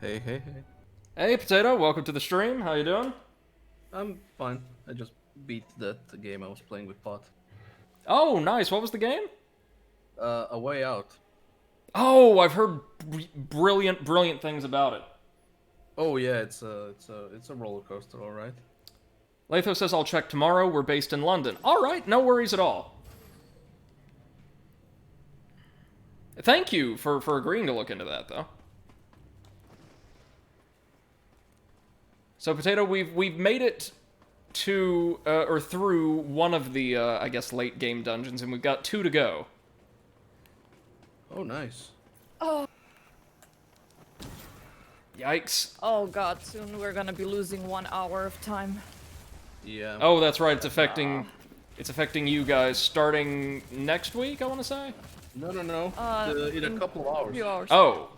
Hey. Hey, Potato, welcome to the stream. How you doing? I'm fine. I just beat that game I was playing with Pot. Oh, nice. What was the game? A Way Out. Oh, I've heard brilliant things about it. Oh yeah, it's a roller coaster, all right. Latho says I'll check tomorrow. We're based in London. All right, no worries at all. Thank you for agreeing to look into that, though. So, Potato, we've made it to or through one of the I guess late game dungeons, and we've got 2 to go. Oh, nice. Oh. Yikes. Oh god, soon we're gonna be losing 1 hour of time. Yeah. Oh, that's right. It's affecting you guys starting next week, I want to say? No. In a couple of A hours. few hours. Oh.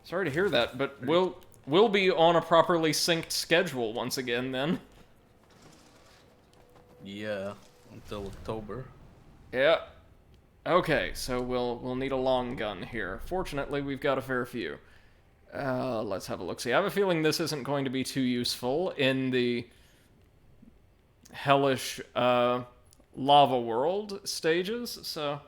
Sorry to hear that, but we'll be on a properly synced schedule once again then. Yeah, until October. Yeah. Okay, so we'll need a long gun here. Fortunately, we've got a fair few. Let's have a look. See, I have a feeling this isn't going to be too useful in the hellish lava world stages, so...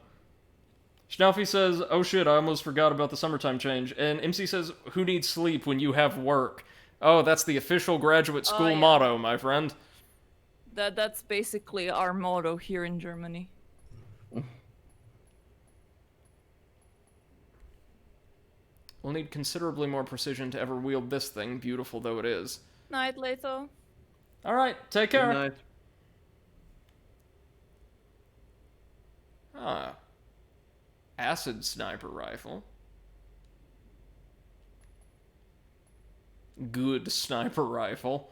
Schnaufy says, oh shit, I almost forgot about the summertime change. And MC says, who needs sleep when you have work? Oh, that's the official graduate school yeah. motto, my friend. That's basically our motto here in Germany. We'll need considerably more precision to ever wield this thing, beautiful though it is. Night, Leto. Alright, take care. Good night. Ah. Acid sniper rifle. Good sniper rifle.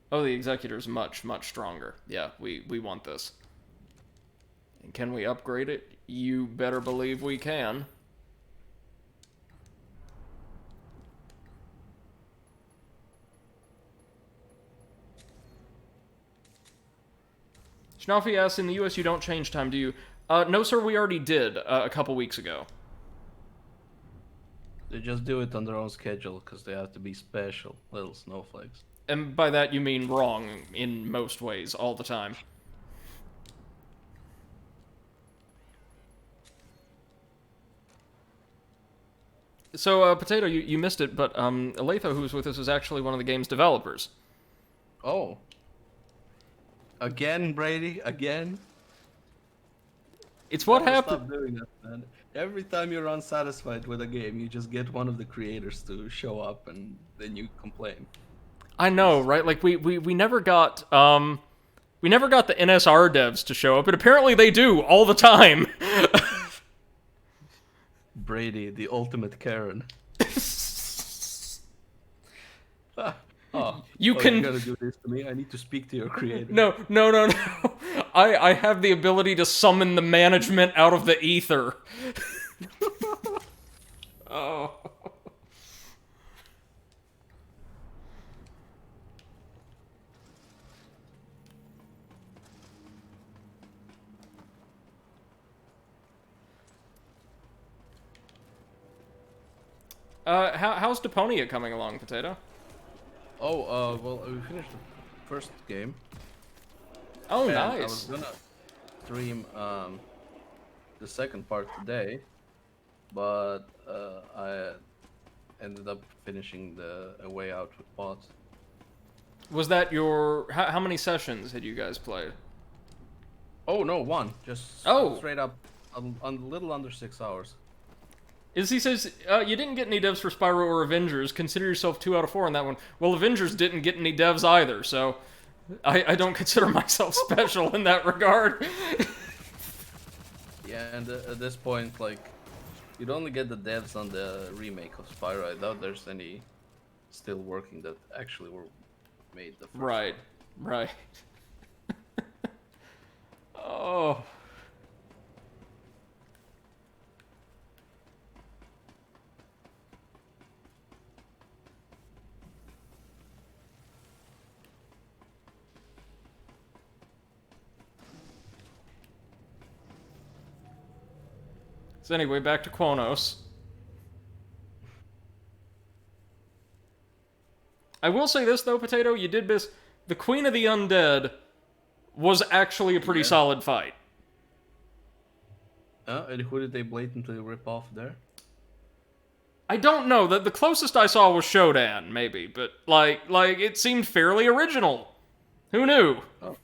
Oh, the Executor's much, much stronger. Yeah, we want this. And can we upgrade it? You better believe we can. Schnaufy asks, in the US you don't change time, do you? No sir, we already did a couple weeks ago. They just do it on their own schedule because they have to be special little snowflakes. And by that you mean wrong in most ways, all the time. So, Potato, you missed it, but Aletho, who's with us, is actually one of the game's developers. Oh. Again, Brady? Again? It's what Stop happened. doing that, man. Every time you're unsatisfied with a game, you just get one of the creators to show up and then you complain. I know, right? Like, we never got, we never got the NSR devs to show up, but apparently they do, all the time. Brady, the ultimate Karen. You can... You're gonna do this to me? I need to speak to your creator. No. I have the ability to summon the management out of the ether. Oh. How's Deponia coming along, Potato? Oh, well, we finished the first game. Oh, And nice. I was gonna stream the second part today, but I ended up finishing the A Way Out with bots. Was that your... How many sessions had you guys played? Oh no, one. Just straight up, a little under 6 hours. He says, you didn't get any devs for Spyro or Avengers. Consider yourself 2 out of 4 on that one. Well, Avengers didn't get any devs either, so I don't consider myself special in that regard. Yeah, and at this point, like, you'd only get the devs on the remake of Spyro. I doubt there's any still working that actually were made the first Right. Oh. So anyway, back to Quonos. I will say this, though, Potato, you did miss... The Queen of the Undead was actually a pretty solid fight. And who did they blatantly rip off there? I don't know. The closest I saw was Shodan, maybe, but, like, it seemed fairly original. Who knew? Oh,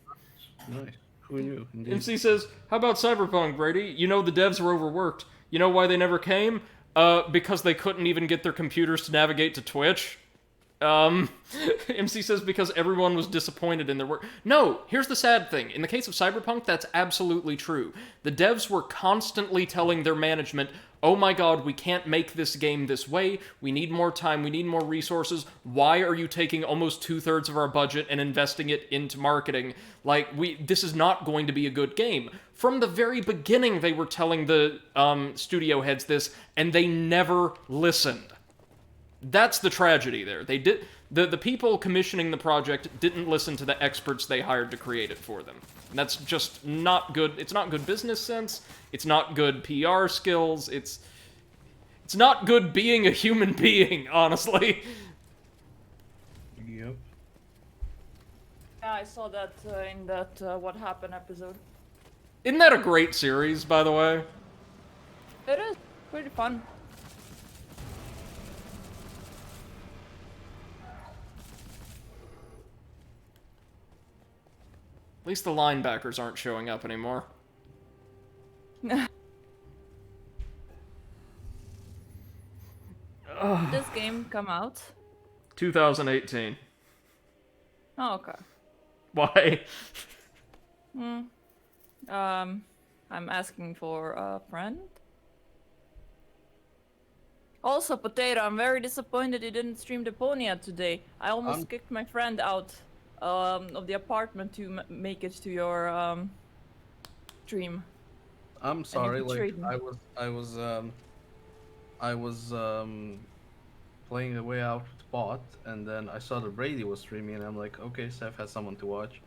nice. Who knew? Indeed. MC says, how about Cyberpunk, Brady? You know the devs were overworked. You know why they never came? Because they couldn't even get their computers to navigate to Twitch. MC says because everyone was disappointed in their work. No, here's the sad thing. In the case of Cyberpunk, that's absolutely true. The devs were constantly telling their management, oh my god, we can't make this game this way. We need more time. We need more resources. Why are you taking almost 2/3 of our budget and investing it into marketing? Like, this is not going to be a good game. From the very beginning, they were telling the studio heads this, and they never listened. That's the tragedy there. They did the people commissioning the project didn't listen to the experts they hired to create it for them. And that's just not good. It's not good business sense. It's not good PR skills. It's not good being a human being, honestly. Yep. Yeah, I saw that in that What Happened episode. Isn't that a great series, by the way? It is pretty fun. At least the linebackers aren't showing up anymore. Did this game come out? 2018. Oh, okay. Why? I'm asking for a friend. Also, Potato, I'm very disappointed you didn't stream Deponia today. I almost kicked my friend out of the apartment to make it to your stream. I'm sorry, like betrayed me. I was playing the way out with bot, and then I saw that Brady was streaming, and I'm like, okay, Seth has someone to watch.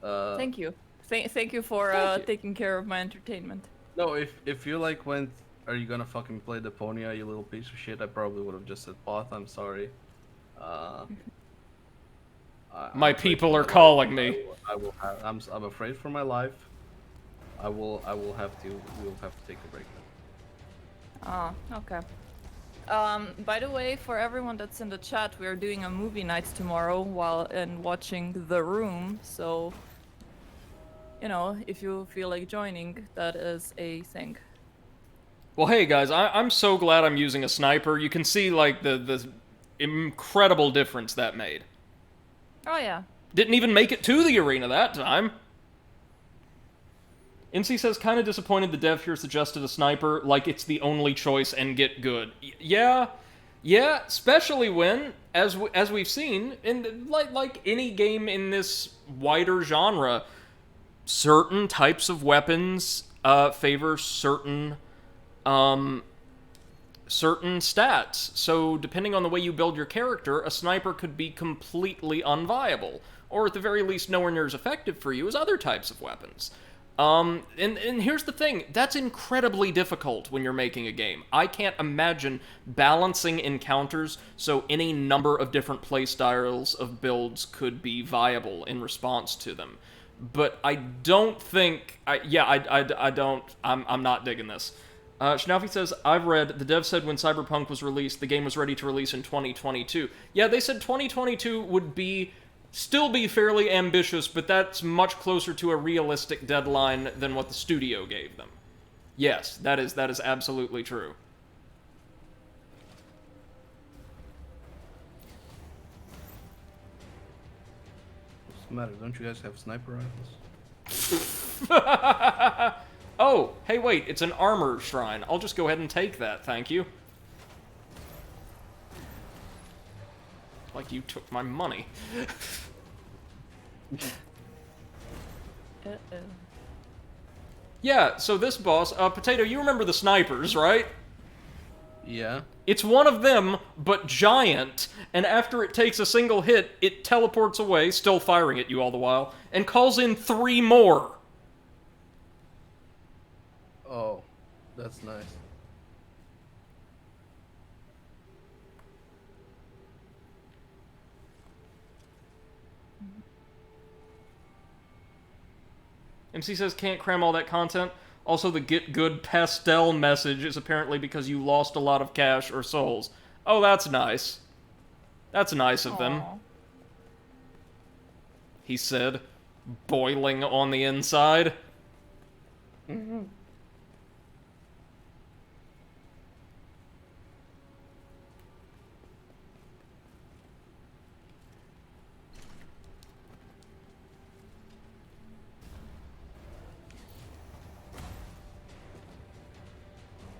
Thank you. Thank you for Thank you. taking care of my entertainment. No, if you like went, are you gonna fucking play Deponia, you little piece of shit? I probably would have just said bot. I'm sorry. My I'm afraid people for are my calling life. me. I'm afraid for my life. I will have to. We'll have to take a break now. Oh, okay. By the way, for everyone that's in the chat, we are doing a movie night tomorrow and watching The Room. So, you know, if you feel like joining, that is a thing. Well, hey guys, I'm so glad I'm using a sniper. You can see like the incredible difference that made. Oh yeah. Didn't even make it to the arena that time. NC says, kind of disappointed the dev here suggested a sniper like it's the only choice and get good. Yeah, especially when, as we've seen, in like any game in this wider genre, certain types of weapons favor certain stats. So depending on the way you build your character, a sniper could be completely unviable, or at the very least nowhere near as effective for you as other types of weapons. And here's the thing, that's incredibly difficult when you're making a game. I can't imagine balancing encounters so any number of different playstyles of builds could be viable in response to them. But I don't think, I'm not digging this. Schnaufy says, I've read, the dev said when Cyberpunk was released, the game was ready to release in 2022. Yeah, they said 2022 would still be fairly ambitious, but that's much closer to a realistic deadline than what the studio gave them. Yes, that is absolutely true. What's the matter? Don't you guys have sniper rifles? Oh, hey wait, it's an armor shrine. I'll just go ahead and take that, thank you. Like you took my money. Uh-oh. Yeah, so this boss, Potato, you remember the snipers, right? Yeah. It's one of them, but giant, and after it takes a single hit, it teleports away, still firing at you all the while, and calls in 3 more. Oh, that's nice. MC says can't cram all that content. Also, the get good pastel message is apparently because you lost a lot of cash or souls. Oh, that's nice. That's nice of them. Aw. He said, boiling on the inside. Mm-hmm.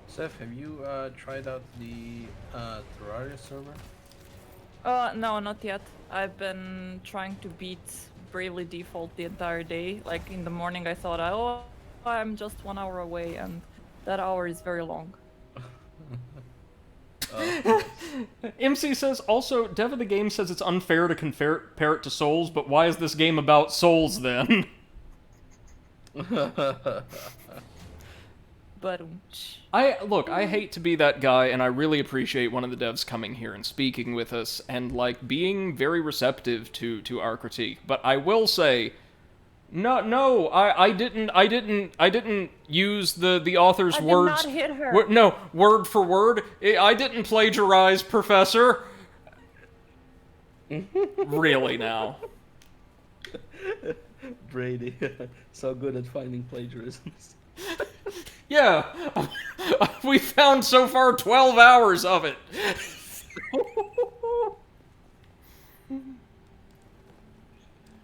Seth, have you tried out the Terraria server? No, not yet. I've been trying to beat Bravely Default the entire day. Like in the morning, I thought, oh, I'm just 1 hour away, and that hour is very long. MC says, also, dev of the game says it's unfair to compare it to Souls, but why is this game about Souls then? But I hate to be that guy, and I really appreciate one of the devs coming here and speaking with us and like being very receptive to our critique. But I will say, no, I didn't use the author's I did words. not hit her. No, word for word. I didn't plagiarize, Professor. Really now. Brady, so good at finding plagiarisms. Yeah, we found so far 12 hours of it.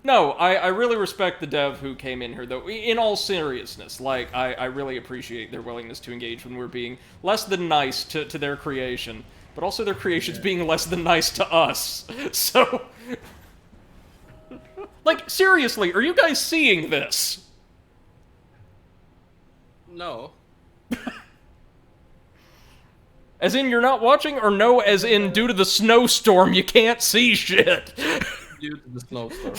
No, I really respect the dev who came in here, though. In all seriousness, like, I really appreciate their willingness to engage when we're being less than nice to their creation, but also their creations being less than nice to us. So, like, seriously, are you guys seeing this? No. As in, you're not watching, or no, as in, due to the snowstorm, you can't see shit? Due to the snowstorm.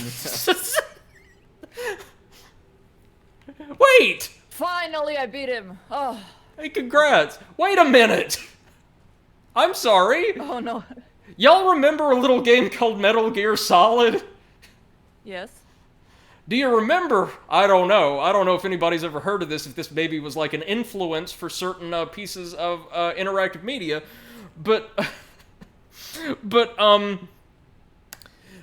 Wait! finally, I beat him. Oh, Hey, congrats! Wait a minute! I'm sorry! oh no. Y'all remember a little game called Metal Gear Solid? Yes. Do you remember? I don't know. I don't know if anybody's ever heard of this, if this maybe was like an influence for certain pieces of interactive media, but...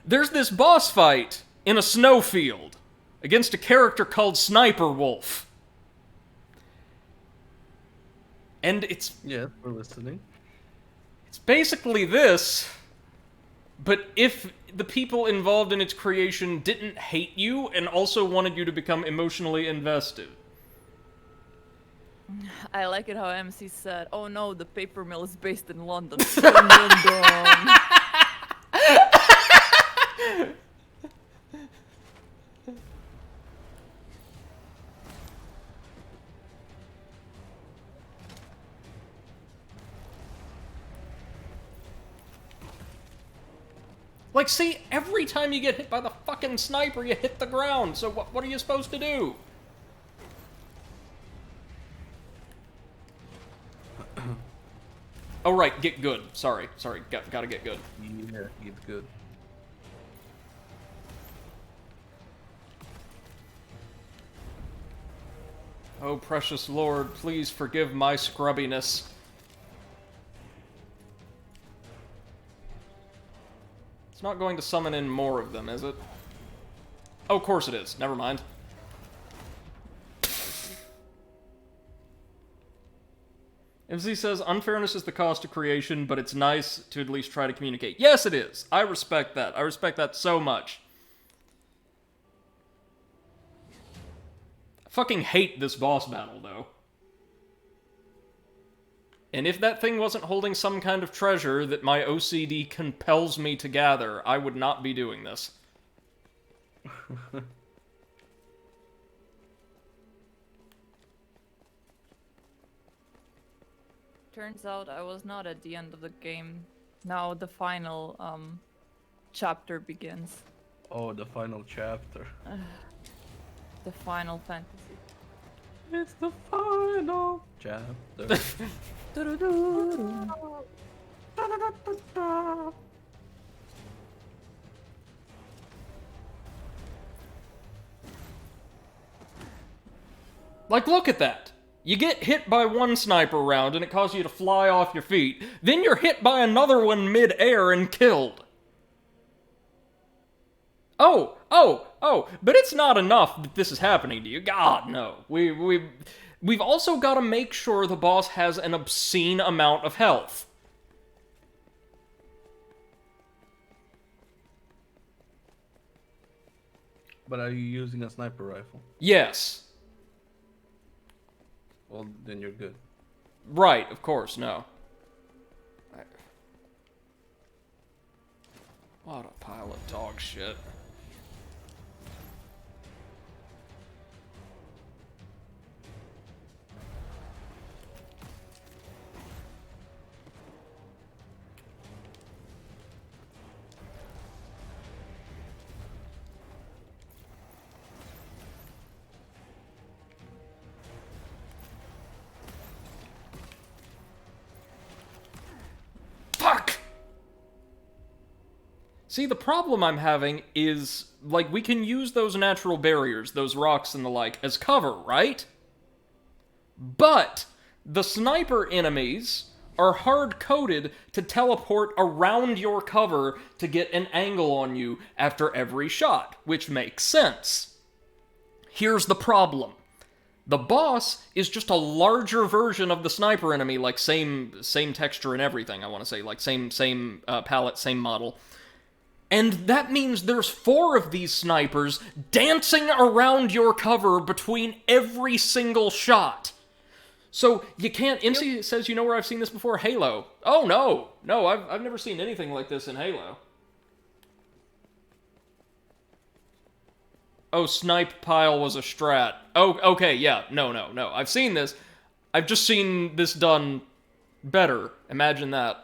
there's this boss fight in a snowfield against a character called Sniper Wolf. And it's Yes, we're listening. basically this, but if the people involved in its creation didn't hate you and also wanted you to become emotionally invested. I like it how MC said, oh no, the paper mill is based in London. Dun, dun, dun. Like, see, every time you get hit by the fucking sniper, you hit the ground, so what are you supposed to do? Oh, right, get good. Sorry, gotta get good. Yeah, he's good. Oh, precious Lord, please forgive my scrubbiness. It's not going to summon in more of them, is it? Oh, of course it is. Never mind. MZ says, unfairness is the cost of creation, but it's nice to at least try to communicate. Yes, it is. I respect that. I respect that so much. I fucking hate this boss battle, though. And if that thing wasn't holding some kind of treasure that my OCD compels me to gather, I would not be doing this. Turns out I was not at the end of the game. Now the final chapter begins. Oh, the final chapter. The final fantasy. It's the final chapter. Like, look at that. You get hit by one sniper round and it causes you to fly off your feet. Then you're hit by another one mid-air and killed. Oh, but it's not enough that this is happening to you. God, no. We've also got to make sure the boss has an obscene amount of health. But are you using a sniper rifle? Yes. Well, then you're good. Right, of course, no. What a pile of dog shit. Fuck! See, the problem I'm having is, like, we can use those natural barriers, those rocks and the like, as cover, right? But the sniper enemies are hard-coded to teleport around your cover to get an angle on you after every shot, which makes sense. Here's the problem. The boss is just a larger version of the sniper enemy, like same texture and everything, I want to say, like same palette, same model. And that means there's 4 of these snipers dancing around your cover between every single shot. So you can't. MC says, you know where I've seen this before? Halo. Oh no, I've never seen anything like this in Halo. Oh, snipe pile was a strat. Oh, okay, yeah, no. I've seen this. I've just seen this done better. Imagine that.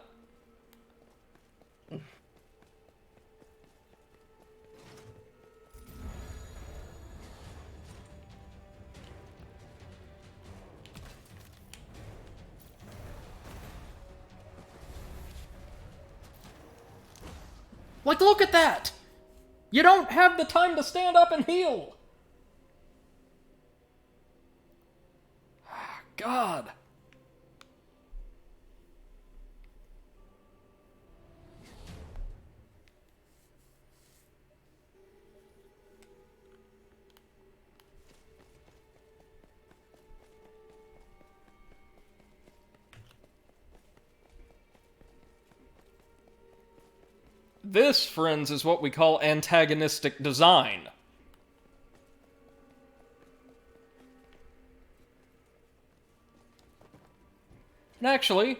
Like, look at that! You don't have the time to stand up and heal! God. This, friends, is what we call antagonistic design. And actually,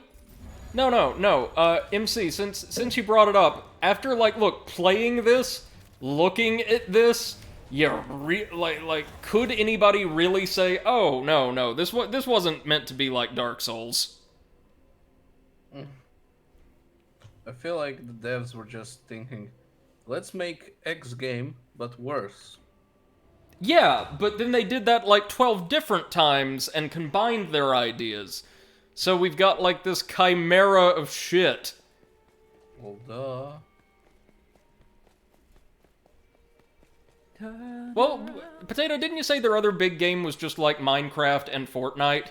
no, MC, since you brought it up, after, like, look, playing this, looking at this, could anybody really say, oh, no, this wasn't meant to be like Dark Souls? I feel like the devs were just thinking, let's make X game, but worse. Yeah, but then they did that like 12 different times and combined their ideas. So we've got like this chimera of shit. Well, duh. Well, Potato, didn't you say their other big game was just like Minecraft and Fortnite?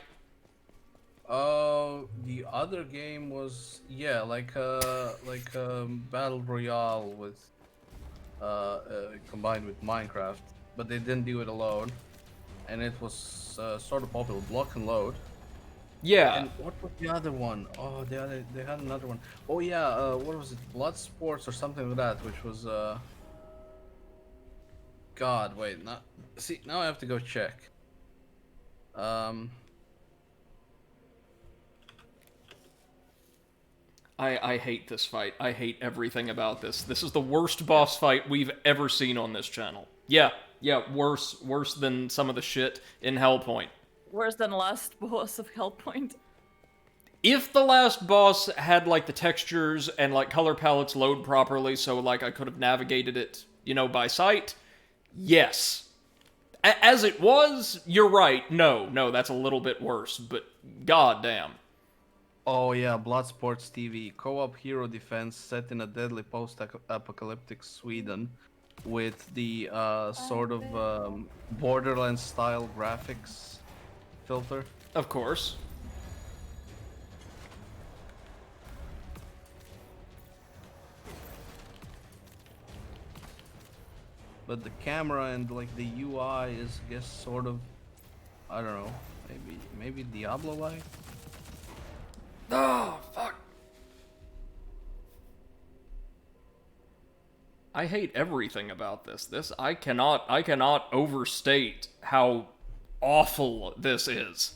The other game was, yeah, like Battle Royale with, combined with Minecraft, but they didn't do it alone, and it was sort of popular. Block and Load. Yeah. And what was the other one? Oh, they had another one. Oh yeah, what was it? Blood Sports or something like that, which was God, wait, not see. Now I have to go check. I hate this fight. I hate everything about this. This is the worst boss fight we've ever seen on this channel. Yeah, worse than some of the shit in Hellpoint. Worse than last boss of Hellpoint. If the last boss had, like, the textures and, like, color palettes load properly so, like, I could have navigated it, you know, by sight, yes. As it was, you're right. No, that's a little bit worse, but goddamn. Oh yeah, Bloodsports TV, co-op hero defense set in a deadly post-apocalyptic Sweden with the sort of Borderlands-style graphics filter. Of course. But the camera and like the UI is, I guess, sort of, I don't know, maybe Diablo-like. Oh, fuck. I hate everything about this. I cannot overstate how awful this is.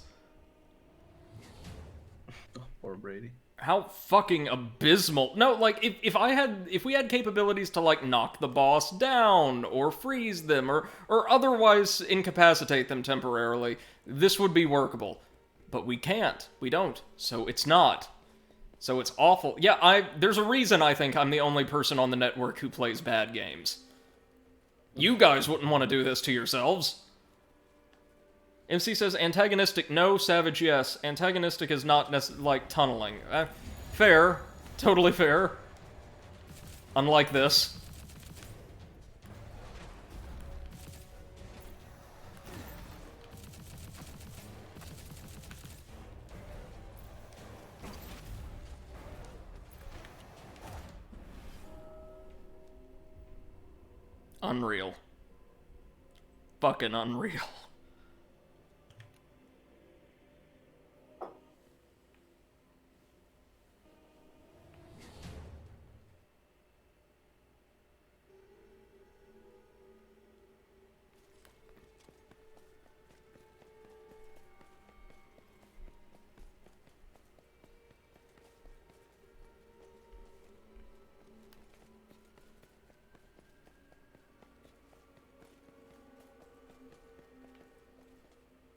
Poor Brady. How fucking abysmal. No, like, if we had capabilities to, like, knock the boss down, or freeze them, or otherwise incapacitate them temporarily, this would be workable. But we can't. We don't. So it's not. So it's awful. Yeah, there's a reason I think I'm the only person on the network who plays bad games. You guys wouldn't want to do this to yourselves. MC says, antagonistic no, savage yes. Antagonistic is not like tunneling. Fair. Totally fair. Unlike this. Unreal. Fucking unreal.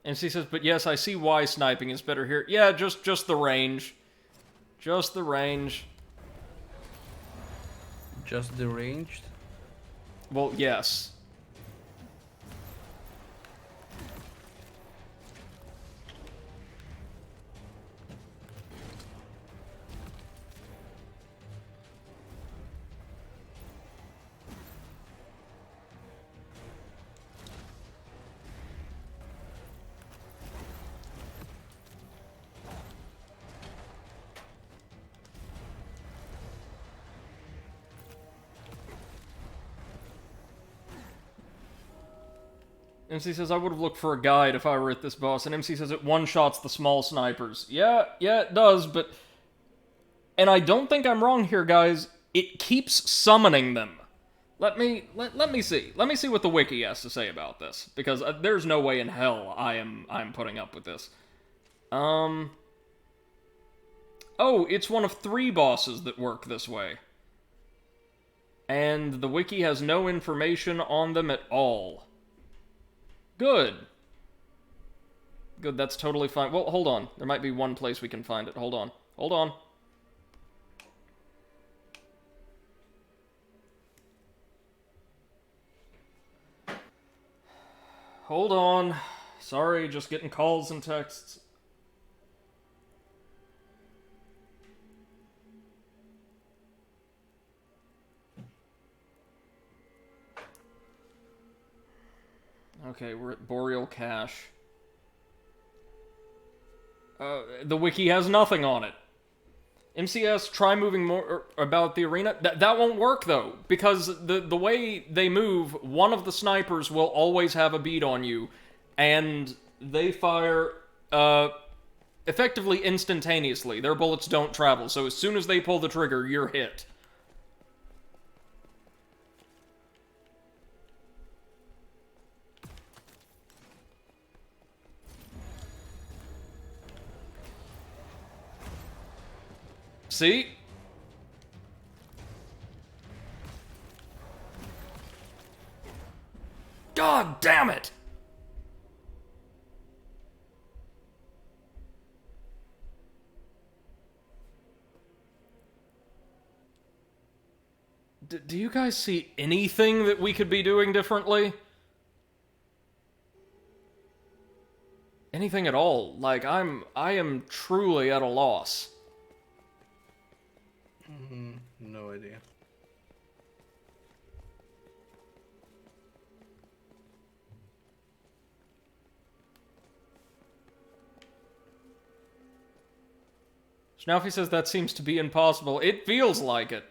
And she says, but yes, I see why sniping is better here. Yeah, just the range. Just the range. Just deranged? Well, yes. MC says, I would have looked for a guide if I were at this boss, and MC says it one-shots the small snipers. Yeah, it does, but... And I don't think I'm wrong here, guys. It keeps summoning them. Let me see. Let me see what the wiki has to say about this, because there's no way in hell I'm putting up with this. Oh, it's one of 3 bosses that work this way. And the wiki has no information on them at all. Good. Good, that's totally fine. Well, hold on. There might be one place we can find it. Hold on. Hold on. Hold on. Sorry, just getting calls and texts. Okay, we're at Boreal Cache. The wiki has nothing on it. MCS, try moving more about the arena. That won't work, though, because the way they move, one of the snipers will always have a bead on you, and they fire, effectively instantaneously. Their bullets don't travel, so as soon as they pull the trigger, you're hit. See? God damn it! Do you guys see anything that we could be doing differently? Anything at all? Like, I am truly at a loss. No idea. Schnaufy says that seems to be impossible. It feels like it.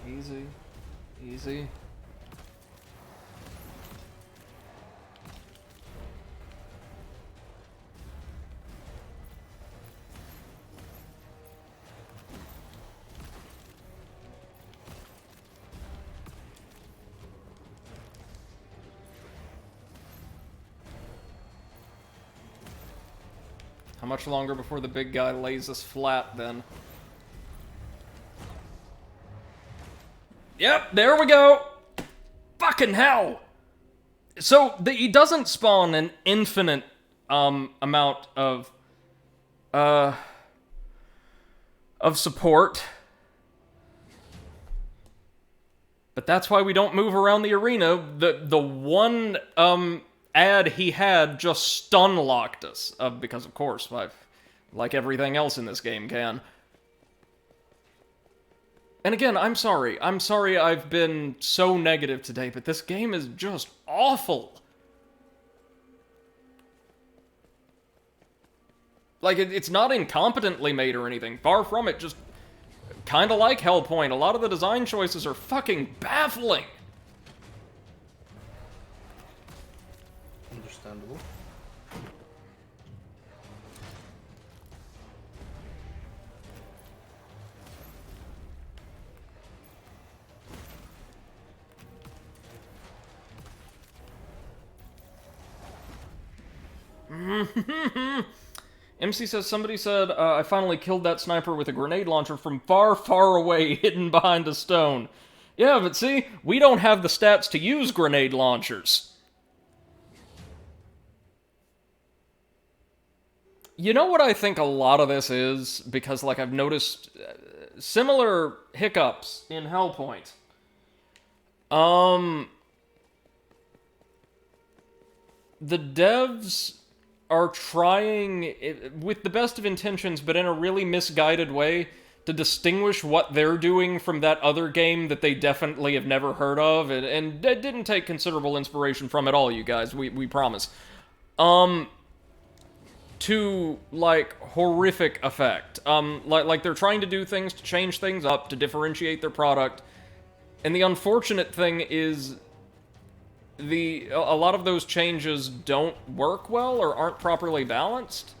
Easy. Easy. How much longer before the big guy lays us flat, then? Yep, there we go! Fucking hell! So, he doesn't spawn an infinite, amount of support. But that's why we don't move around the arena. The one, ad he had just stun-locked us. Because, of course, like everything else in this game can. And again, I'm sorry. I'm sorry I've been so negative today, but this game is just awful. Like, it's not incompetently made or anything. Far from it, just kind of like Hellpoint. A lot of the design choices are fucking baffling. Understandable. MC says, somebody said, I finally killed that sniper with a grenade launcher from far, far away, hidden behind a stone. Yeah, but see, we don't have the stats to use grenade launchers. You know what I think a lot of this is? Because, like, I've noticed similar hiccups in Hellpoint. The devs are trying, with the best of intentions, but in a really misguided way, to distinguish what they're doing from that other game that they definitely have never heard of, and didn't take considerable inspiration from at all, you guys, we promise. To, like, horrific effect. Like they're trying to do things to change things up, to differentiate their product, and the unfortunate thing is a lot of those changes don't work well or aren't properly balanced.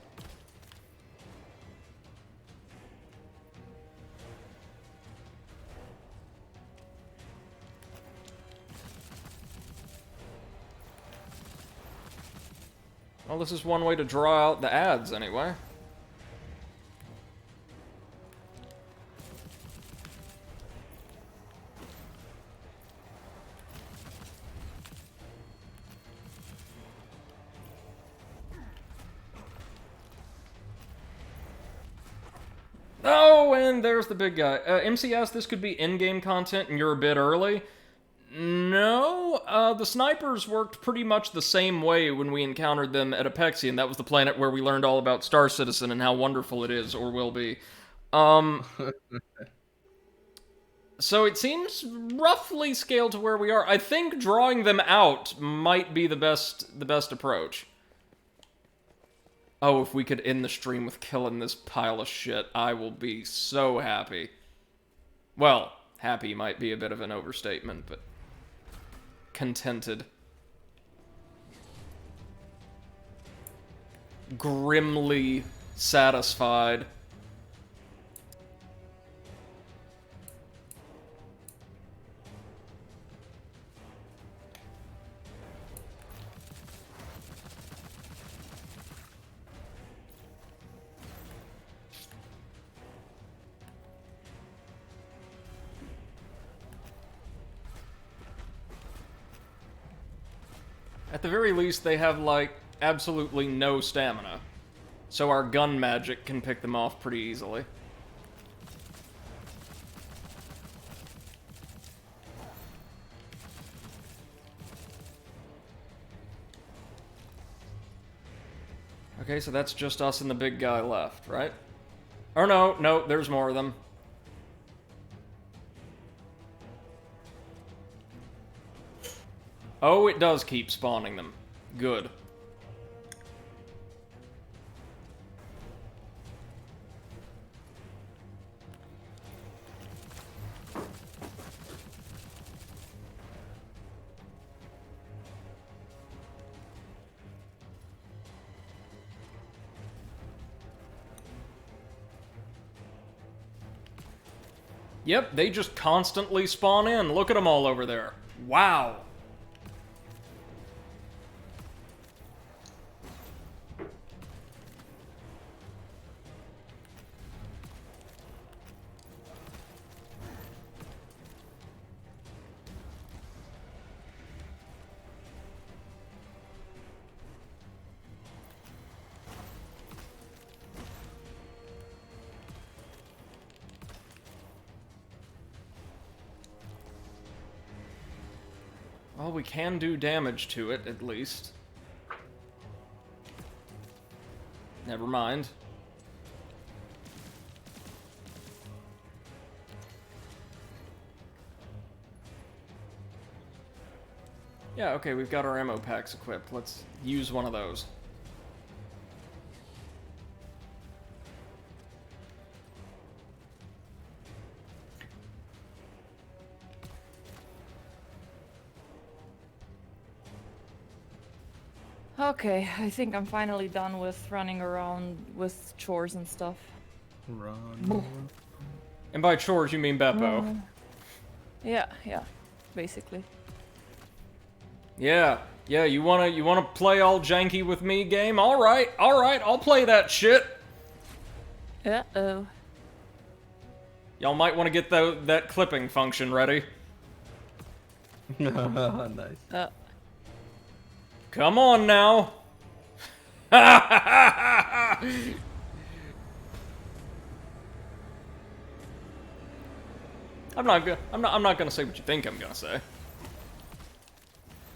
Well, this is one way to draw out the ads, anyway. Oh, and there's the big guy. MC asked, this could be in-game content and you're a bit early. No, the snipers worked pretty much the same way when we encountered them at Apexian. That was the planet where we learned all about Star Citizen and how wonderful it is, or will be. So it seems roughly scaled to where we are. I think drawing them out might be the best approach. Oh, if we could end the stream with killing this pile of shit, I will be so happy. Well, happy might be a bit of an overstatement, but contented. Grimly satisfied. At the very least, they have, like, absolutely no stamina. So our gun magic can pick them off pretty easily. Okay, so that's just us and the big guy left, right? Or no, there's more of them. Oh, it does keep spawning them. Good. Yep, they just constantly spawn in. Look at them all over there. Wow. Well, we can do damage to it, at least. Never mind. Yeah, okay, we've got our ammo packs equipped. Let's use one of those. Okay, I think I'm finally done with running around with chores and stuff. Run. And by chores, you mean Beppo. Yeah, basically. Yeah, you wanna play all janky with me game? Alright, I'll play that shit. Uh-oh. Y'all might want to get that clipping function ready. Nice. Come on now. I'm not gonna say what you think I'm gonna say.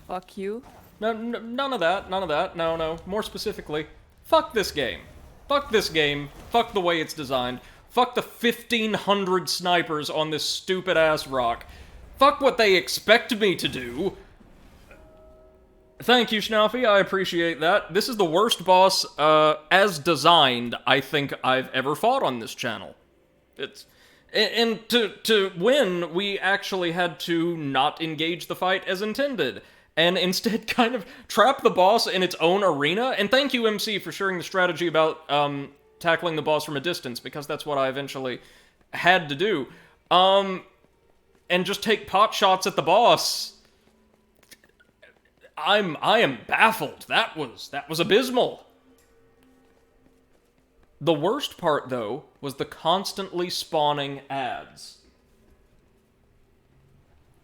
Fuck you. No, none of that. No. More specifically, fuck this game. Fuck this game. Fuck the way it's designed. Fuck the 1,500 snipers on this stupid-ass rock. Fuck what they expect me to do. Thank you, Schnaufy. I appreciate that. This is the worst boss, as designed, I think I've ever fought on this channel. And to win, we actually had to not engage the fight as intended, and instead kind of trap the boss in its own arena. And thank you, MC, for sharing the strategy about tackling the boss from a distance, because that's what I eventually had to do. And just take pot shots at the boss. I am baffled. That was abysmal. The worst part, though, was the constantly spawning ads.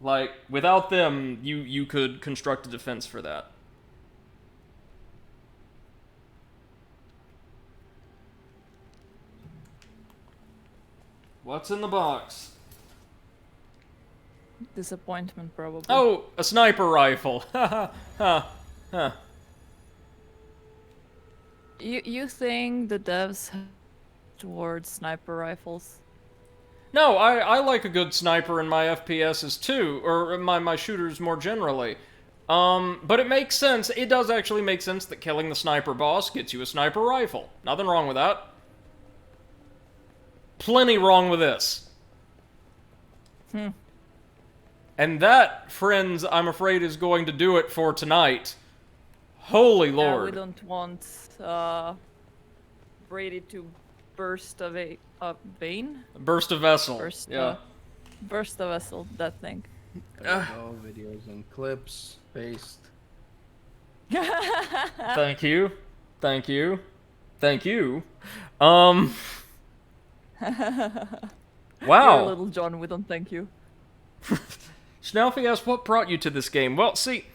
Like, without them, you could construct a defense for that. What's in the box? Disappointment, probably. Oh, a sniper rifle. Ha ha ha. You think the devs towards sniper rifles? No, I like a good sniper in my FPSs too, or my shooters more generally. But it makes sense. It does actually make sense that killing the sniper boss gets you a sniper rifle. Nothing wrong with that. Plenty wrong with this. And that, friends, I'm afraid is going to do it for tonight. Holy Lord. We don't want Brady to burst a vein? Burst a vessel. Burst a vessel, that thing. There we go. Videos and clips. Paste. Thank you. Thank you. Thank you. Wow. Dear Little John, we don't thank you. Schnaufy asks, what brought you to this game? Well, see,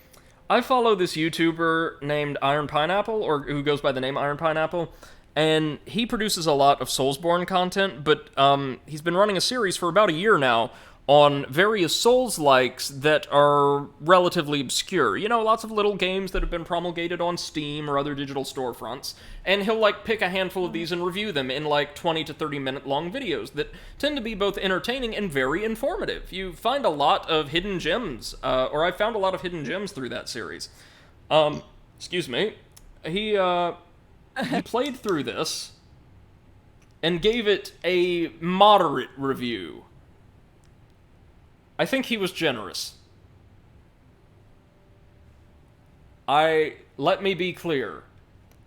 I follow this YouTuber named Iron Pineapple, or who goes by the name Iron Pineapple, and he produces a lot of Soulsborne content, but he's been running a series for about a year now on various Souls-likes that are relatively obscure. You know, lots of little games that have been promulgated on Steam or other digital storefronts, and he'll, like, pick a handful of these and review them in, like, 20 to 30-minute long videos that tend to be both entertaining and very informative. You find a lot of hidden gems, or I found a lot of hidden gems through that series. Excuse me. He played through this and gave it a moderate review. I think he was generous. Let me be clear.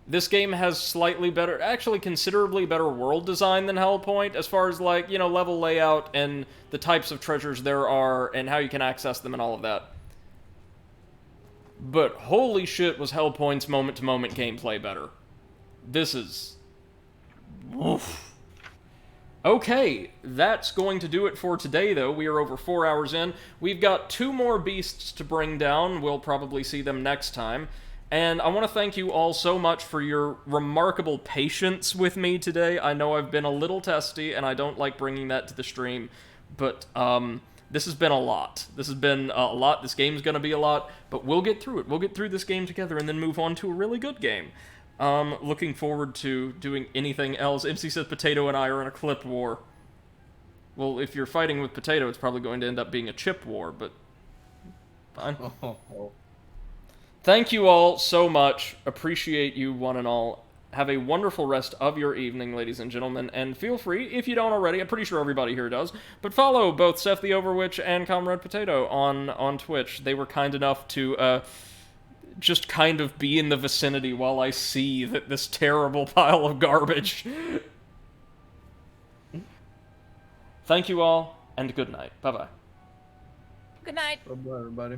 This game has slightly better, actually considerably better world design than Hellpoint, as far as, like, you know, level layout and the types of treasures there are and how you can access them and all of that. But holy shit was Hellpoint's moment-to-moment gameplay better. This is... Oof. Okay, that's going to do it for today, though. We are over 4 hours in. We've got 2 more beasts to bring down. We'll probably see them next time. And I want to thank you all so much for your remarkable patience with me today. I know I've been a little testy, and I don't like bringing that to the stream. But This has been a lot. This has been a lot. This game's gonna be a lot, but we'll get through it. We'll get through this game together and then move on to a really good game. Looking forward to doing anything else. MC says Potato and I are in a clip war. Well, if you're fighting with Potato, it's probably going to end up being a chip war, but fine. Thank you all so much. Appreciate you one and all. Have a wonderful rest of your evening, ladies and gentlemen, and feel free, if you don't already, I'm pretty sure everybody here does, but follow both Seth the Overwitch and Comrade Potato on Twitch. They were kind enough to just kind of be in the vicinity while I see that this terrible pile of garbage. Thank you all, and good night. Bye-bye. Good night. Bye-bye, everybody.